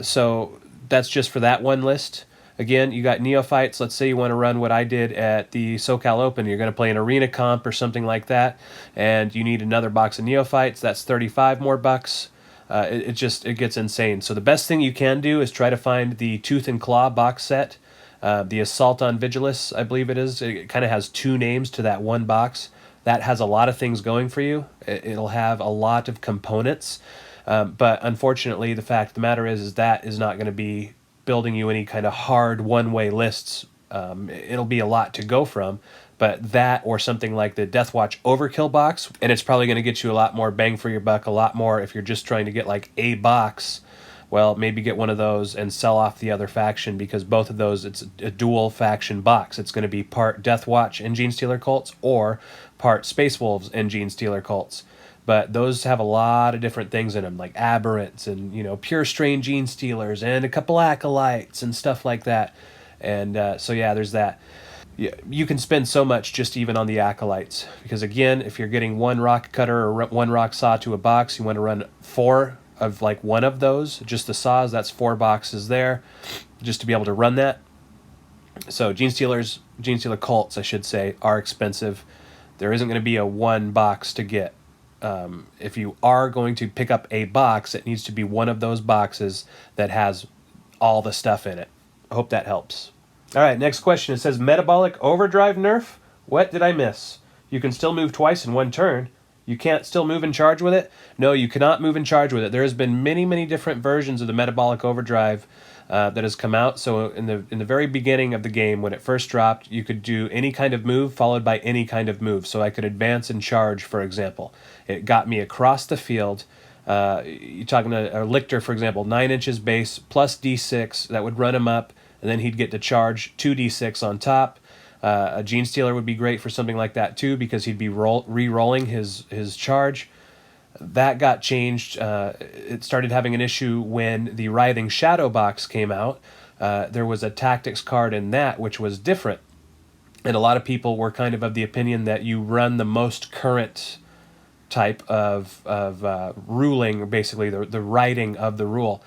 So that's just for that one list. Again, you got Neophytes. Let's say you want to run what I did at the SoCal Open. You're going to play an arena comp or something like that, and you need another box of Neophytes. That's 35 more bucks. It gets insane. So the best thing you can do is try to find the Tooth and Claw box set. The Assault on Vigilus, I believe it is. It kind of has 2 names to that one box. That has a lot of things going for you. It'll have a lot of components. But unfortunately, the fact of the matter is that is not going to be building you any kind of hard one-way lists. It'll be a lot to go from. But that or something like the Deathwatch Overkill box, and it's probably going to get you a lot more bang for your buck, a lot more if you're just trying to get like a box. Well, maybe get one of those and sell off the other faction, because both of those, it's a dual faction box. It's going to be part Deathwatch and Gene Stealer cults or part Space Wolves and Gene Stealer cults. But those have a lot of different things in them, like Aberrants and, Pure Strain Gene Stealers and a couple Acolytes and stuff like that. And so, yeah, there's that. You can spend so much just even on the Acolytes, because, again, if you're getting one rock cutter or one rock saw to a box, you want to run 4 of like one of those, just the saws. That's 4 boxes there just to be able to run that. So Gene Stealer cults, I should say, are expensive. There isn't going to be a one box to get. If you are going to pick up a box, it needs to be one of those boxes that has all the stuff in it. I hope that helps. All right, next question. It says, Metabolic Overdrive nerf? What did I miss? You can still move twice in one turn. You can't still move and charge with it? No, you cannot move and charge with it. There has been many, many different versions of the Metabolic Overdrive that has come out. So in the very beginning of the game, when it first dropped, you could do any kind of move followed by any kind of move. So I could advance and charge, for example. It got me across the field. You're talking to a Lictor, for example, 9 inches base plus D6. That would run him up, and then he'd get to charge 2D6 on top. A Gene Stealer would be great for something like that too, because he'd be re-rolling his charge. That got changed. It started having an issue when the Writhing Shadow box came out. There was a tactics card in that which was different, and a lot of people were kind of the opinion that you run the most current type of ruling, basically the writing of the rule.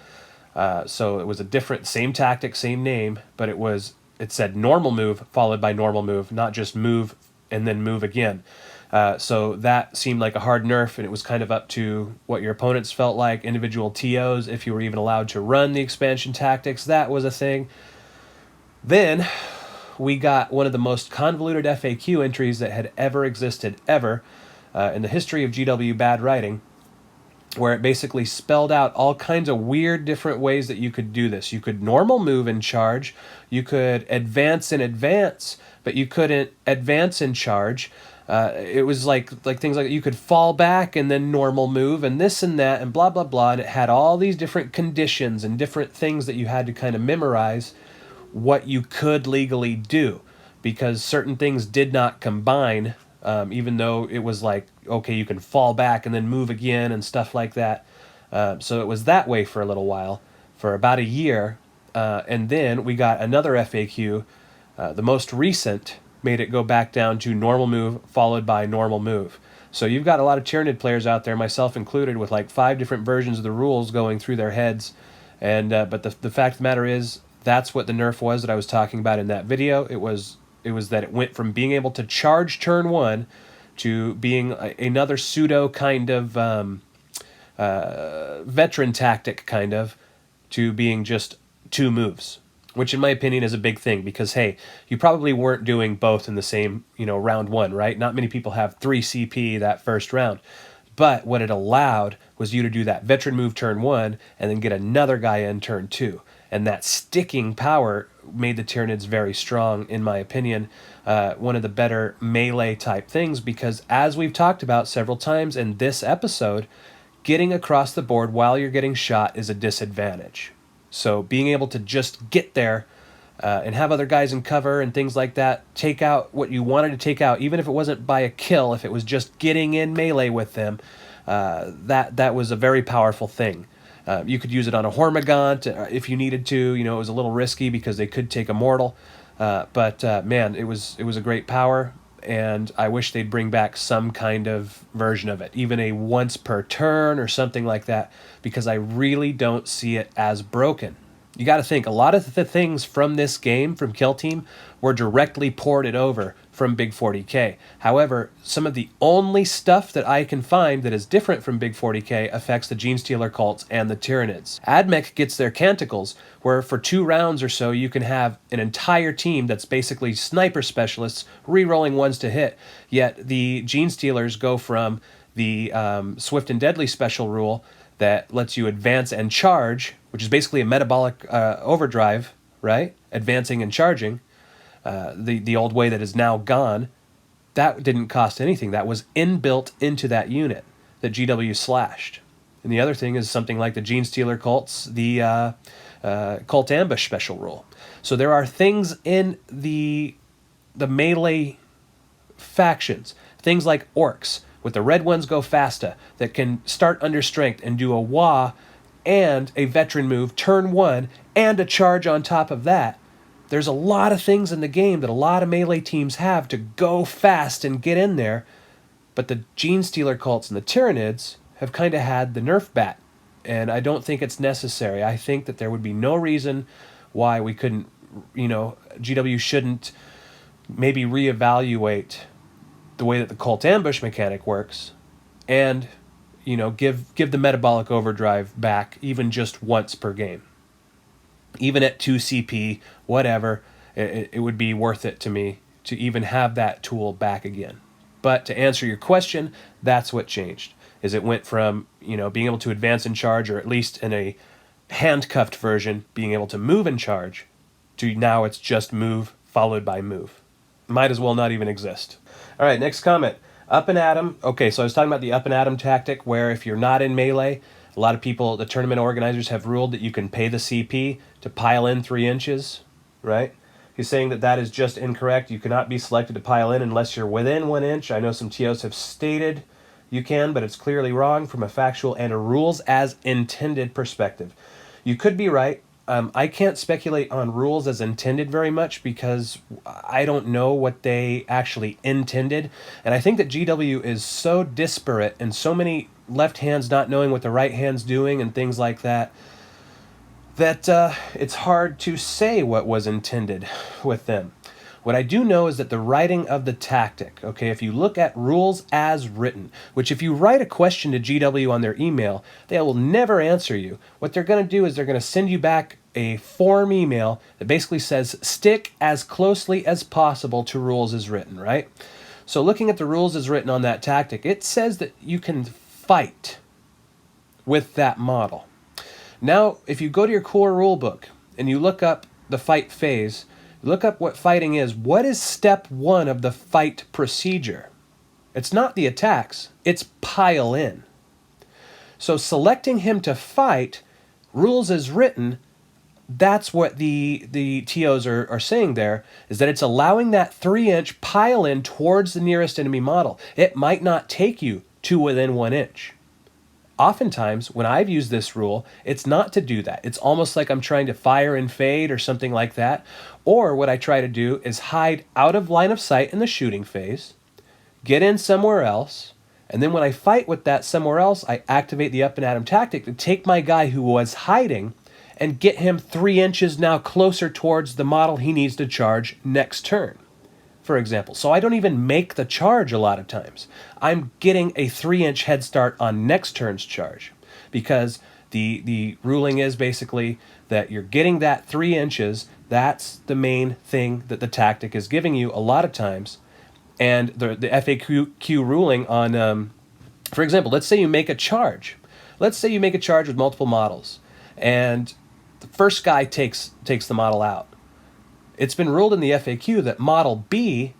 So it was a different, same tactic, same name, but it said normal move followed by normal move, not just move and then move again. So that seemed like a hard nerf, and it was kind of up to what your opponents felt like, individual TOs, if you were even allowed to run the expansion tactics. That was a thing. Then we got one of the most convoluted FAQ entries that had ever existed, ever. in the history of GW bad writing, where it basically spelled out all kinds of weird different ways that you could do this. You could normal move and charge, you could advance and advance, but you couldn't advance and charge. It was like things like you could fall back and then normal move and this and that and blah, blah, blah. And it had all these different conditions and different things that you had to kind of memorize what you could legally do, because certain things did not combine, even though it was like, okay, you can fall back and then move again and stuff like that. So it was that way for a little while, for about a year. And then we got another FAQ. The most recent made it go back down to normal move followed by normal move. So you've got a lot of Tyranid players out there, myself included, with like 5 different versions of the rules going through their heads. And but the fact of the matter is, that's what the nerf was that I was talking about in that video. It was that it went from being able to charge turn 1 to being another pseudo kind of veteran tactic kind of, to being just 2 moves, which in my opinion is a big thing, because hey, you probably weren't doing both in the same, round 1, right? Not many people have 3 CP that first round. But what it allowed was you to do that veteran move turn 1 and then get another guy in turn 2. And that sticking power made the Tyranids very strong, in my opinion. One of the better melee type things, because as we've talked about several times in this episode, getting across the board while you're getting shot is a disadvantage. So being able to just get there and have other guys in cover and things like that, take out what you wanted to take out, even if it wasn't by a kill, if it was just getting in melee with them, that was a very powerful thing. You could use it on a Hormigaunt if you needed to. It was a little risky because they could take a mortal. But man, it was a great power, and I wish they'd bring back some kind of version of it, even a once per turn or something like that, because I really don't see it as broken. You got to think, a lot of the things from this game, from Kill Team, were directly ported over from Big 40K. However, some of the only stuff that I can find that is different from Big 40K affects the Genestealer cults and the Tyranids. Admech gets their canticles, where for 2 rounds or so you can have an entire team that's basically sniper specialists re-rolling ones to hit, yet the Genestealers go from the Swift and Deadly special rule that lets you advance and charge, which is basically a metabolic overdrive, right? Advancing and charging, the old way that is now gone. That didn't cost anything. That was inbuilt into that unit that GW slashed. And the other thing is something like the Genestealer cults, the Cult Ambush special rule. So there are things in the melee factions, things like orcs, with the red ones go fasta, that can start under strength and do a wah and a veteran move turn 1 and a charge on top of that. There's a lot of things in the game that a lot of melee teams have to go fast and get in there, but the Genestealer cults and the Tyranids have kind of had the nerf bat, and I don't think it's necessary. I think that there would be no reason why we couldn't, GW shouldn't maybe reevaluate the way that the Cult Ambush mechanic works, and give the metabolic overdrive back even just once per game. Even at 2 CP, whatever, it would be worth it to me to even have that tool back again. But to answer your question, that's what changed. Is it went from, being able to advance and charge, or at least in a handcuffed version, being able to move and charge, to now it's just move followed by move. Might as well not even exist. All right, next comment. Up and Atom. Okay, so I was talking about the Up and Atom tactic, where if you're not in melee, a lot of people, the tournament organizers, have ruled that you can pay the CP to pile in 3 inches, right? He's saying that is just incorrect. You cannot be selected to pile in unless you're within 1 inch. I know some TOs have stated you can, but it's clearly wrong from a factual and a rules as intended perspective. You could be right. I can't speculate on rules as intended very much, because I don't know what they actually intended. And I think that GW is so disparate, and so many left hands not knowing what the right hand's doing and things like that, that it's hard to say what was intended with them. What I do know is that the writing of the tactic, okay, if you look at rules as written, which if you write a question to GW on their email, they will never answer you. What they're going to do is they're going to send you back a form email that basically says stick as closely as possible to rules as written, right? So looking at the rules as written on that tactic, it says that you can fight with that model. Now, if you go to your core rulebook and you look up the fight phase, look up what fighting is. What is step 1 of the fight procedure? It's not the attacks, it's pile in. So selecting him to fight, rules as written, that's what the TOs are saying there, is that it's allowing that 3-inch pile in towards the nearest enemy model. It might not take you to within 1 inch. Oftentimes, when I've used this rule, it's not to do that. It's almost like I'm trying to fire and fade or something like that. Or what I try to do is hide out of line of sight in the shooting phase, get in somewhere else, and then when I fight with that somewhere else, I activate the up and at him tactic to take my guy who was hiding and get him 3 inches now closer towards the model he needs to charge next turn, for example. So I don't even make the charge a lot of times. I'm getting a 3-inch head start on next turn's charge, because the ruling is basically that you're getting that 3 inches. That's the main thing that the tactic is giving you a lot of times. And the FAQ ruling on, for example, let's say you make a charge. Let's say you make a charge with multiple models, and the first guy takes the model out. It's been ruled in the FAQ that model B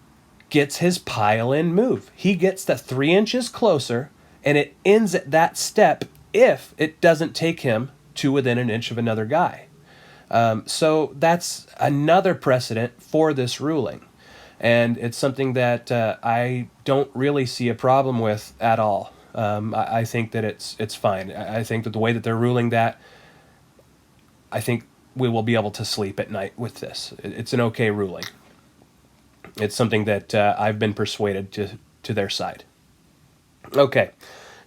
gets his pile-in move. He gets the 3 inches closer, and it ends at that step if it doesn't take him to within 1 inch of another guy. So that's another precedent for this ruling. And it's something that I don't really see a problem with at all. I think that it's fine. I think that the way that they're ruling that, I think we will be able to sleep at night with this. It's an okay ruling. It's something that I've been persuaded to their side. Okay,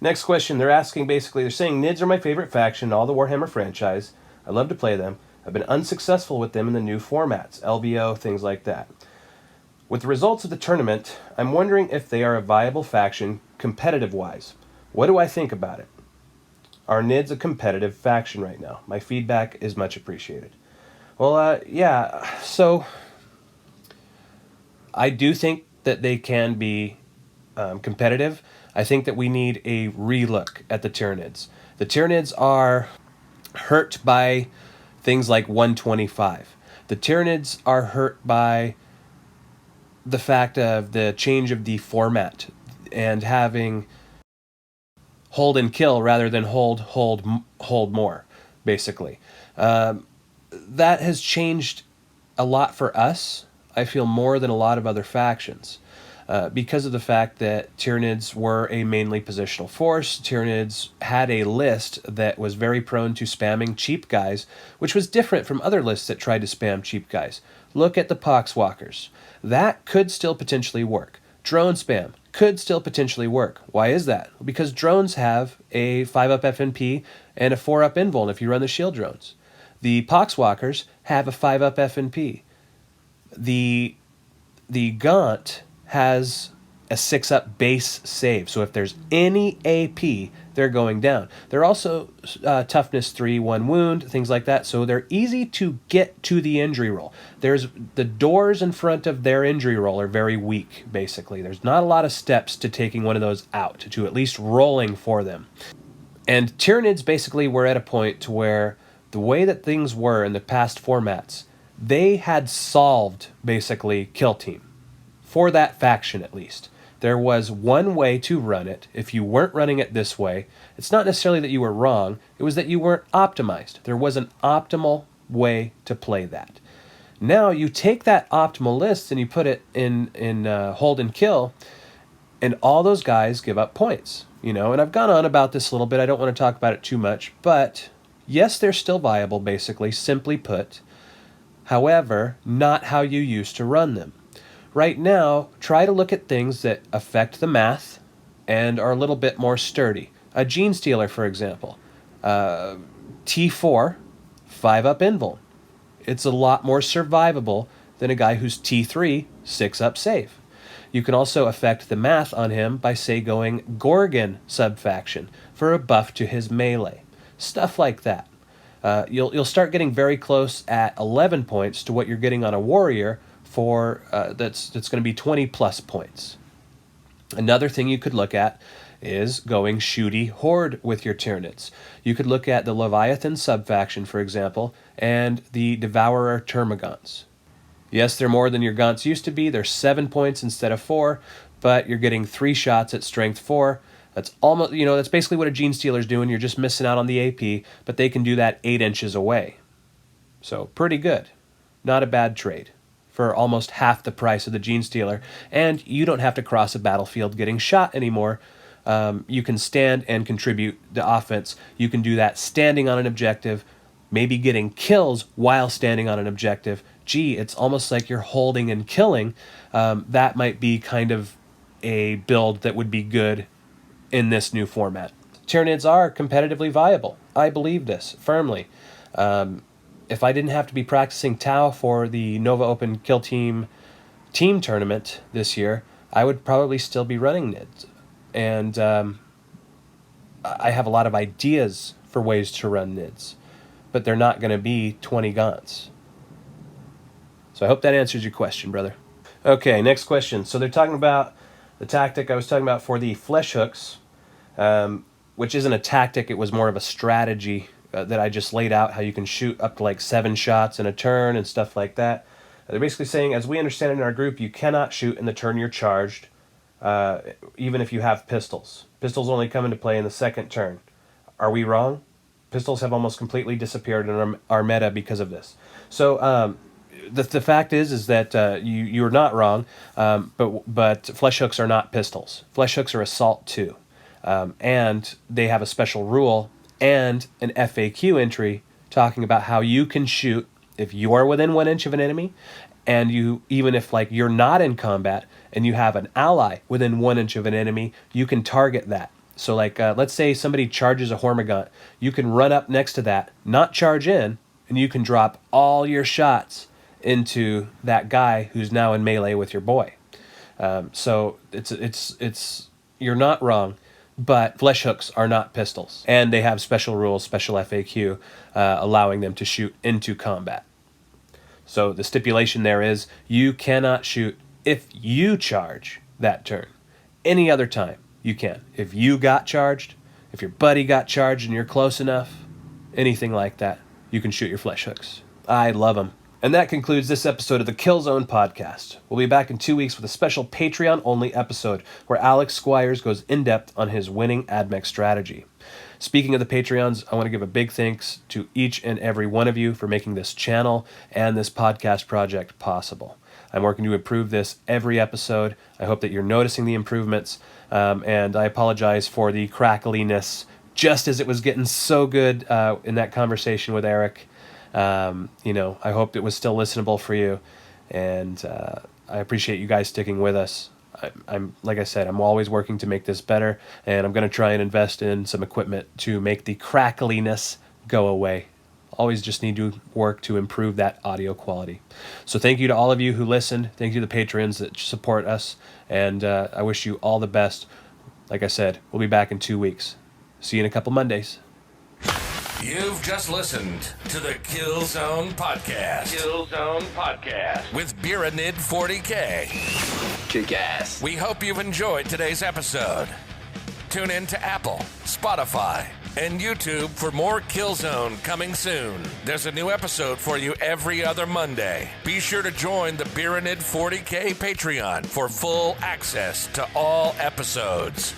next question. They're asking, basically, they're saying, Nids are my favorite faction in all the Warhammer franchise. I love to play them. I've been unsuccessful with them in the new formats, LVO, things like that. With the results of the tournament, I'm wondering if they are a viable faction competitive-wise. What do I think about it? Are Nids a competitive faction right now? My feedback is much appreciated. Well, yeah, so I do think that they can be competitive. I think that we need a relook at the Tyranids. The Tyranids are hurt by things like 125. The Tyranids are hurt by the fact of the change of the format and having hold and kill rather than hold more, basically. That has changed a lot for us, I feel, more than a lot of other factions. Because of the fact that Tyranids were a mainly positional force, Tyranids had a list that was very prone to spamming cheap guys, which was different from other lists that tried to spam cheap guys. Look at the Poxwalkers. That could still potentially work. Drone spam could still potentially work. Why is that? Because drones have a 5-up FNP and a 4-up invuln if you run the shield drones. The Poxwalkers have a 5-up FNP. The Gaunt has a 6-up base save. So if there's any AP, they're going down. They're also toughness 3, 1 wound, things like that. So they're easy to get to the injury roll. There's the doors in front of their injury roll are very weak, basically. There's not a lot of steps to taking one of those out, to at least rolling for them. And Tyranids basically were at a point to where the way that things were in the past formats, they had solved basically Kill Team. For that faction at least. There was one way to run it. If you weren't running it this way, it's not necessarily that you were wrong, it was that you weren't optimized. There was an optimal way to play that. Now you take that optimal list and you put it in hold and kill, and all those guys give up points. And I've gone on about this a little bit, I don't want to talk about it too much, but yes, they're still viable, basically, simply put. However, not how you used to run them. Right now, try to look at things that affect the math and are a little bit more sturdy. A Gene Stealer, for example. T4, 5-up invuln. It's a lot more survivable than a guy who's T3, 6-up save. You can also affect the math on him by, say, going Gorgon subfaction for a buff to his melee. Stuff like that. You'll start getting very close at 11 points to what you're getting on a warrior for that's going to be 20 plus points. Another thing you could look at is going Shooty Horde with your Tyranids. You could look at the Leviathan subfaction, for example, and the Devourer Termagants. Yes, they're more than your Gaunts used to be. They're 7 points instead of 4, but you're getting 3 shots at strength 4. That's almost, that's basically what a Gene Stealer's doing. You're just missing out on the AP, but they can do that 8 inches away. So pretty good. Not a bad trade for almost half the price of the Gene Stealer, and you don't have to cross a battlefield getting shot anymore. You can stand and contribute the offense. You can do that standing on an objective, maybe getting kills while standing on an objective. Gee, it's almost like you're holding and killing. That might be kind of a build that would be good in this new format. Tyranids are competitively viable. I believe this firmly. If I didn't have to be practicing Tau for the Nova Open Kill Team tournament this year, I would probably still be running NIDs. And I have a lot of ideas for ways to run NIDs, but they're not going to be 20 Gaunts. So I hope that answers your question, brother. Okay, next question. So they're talking about the tactic I was talking about for the flesh hooks, which isn't a tactic, it was more of a strategy that I just laid out, how you can shoot up to like 7 shots in a turn and stuff like that. They're basically saying, as we understand it in our group, you cannot shoot in the turn you're charged, even if you have pistols. Pistols only come into play in the second turn. Are we wrong? Pistols have almost completely disappeared in our meta because of this. So the fact is that you're not wrong, but flesh hooks are not pistols. Flesh hooks are assault too, and they have a special rule and an FAQ entry talking about how you can shoot if you are within 1 inch of an enemy, and even if you're not in combat and you have an ally within 1 inch of an enemy, you can target that. So let's say somebody charges a Hormigaunt, you can run up next to that, not charge in, and you can drop all your shots into that guy who's now in melee with your boy. So it's you're not wrong. But flesh hooks are not pistols, and they have special rules, special FAQ, allowing them to shoot into combat. So the stipulation there is you cannot shoot if you charge that turn. Any other time, you can. If you got charged, if your buddy got charged and you're close enough, anything like that, you can shoot your flesh hooks. I love them. And that concludes this episode of the Killzone Podcast. We'll be back in 2 weeks with a special Patreon-only episode where Alex Squires goes in-depth on his winning Admech strategy. Speaking of the Patreons, I want to give a big thanks to each and every one of you for making this channel and this podcast project possible. I'm working to improve this every episode. I hope that you're noticing the improvements, and I apologize for the crackliness just as it was getting so good in that conversation with Eric. I hope it was still listenable for you, and I appreciate you guys sticking with us. I'm like I said, I'm always working to make this better, and I'm going to try and invest in some equipment to make the crackliness go away. Always just need to work to improve that audio quality. So thank you to all of you who listened. Thank you to the patrons that support us, and I wish you all the best. Like I said, we'll be back in 2 weeks. See you in a couple Mondays. You've just listened to the Killzone Podcast. Killzone Podcast. With Beeranid 40K. Kick ass. We hope you've enjoyed today's episode. Tune in to Apple, Spotify, and YouTube for more Killzone coming soon. There's a new episode for you every other Monday. Be sure to join the Beeranid 40K Patreon for full access to all episodes.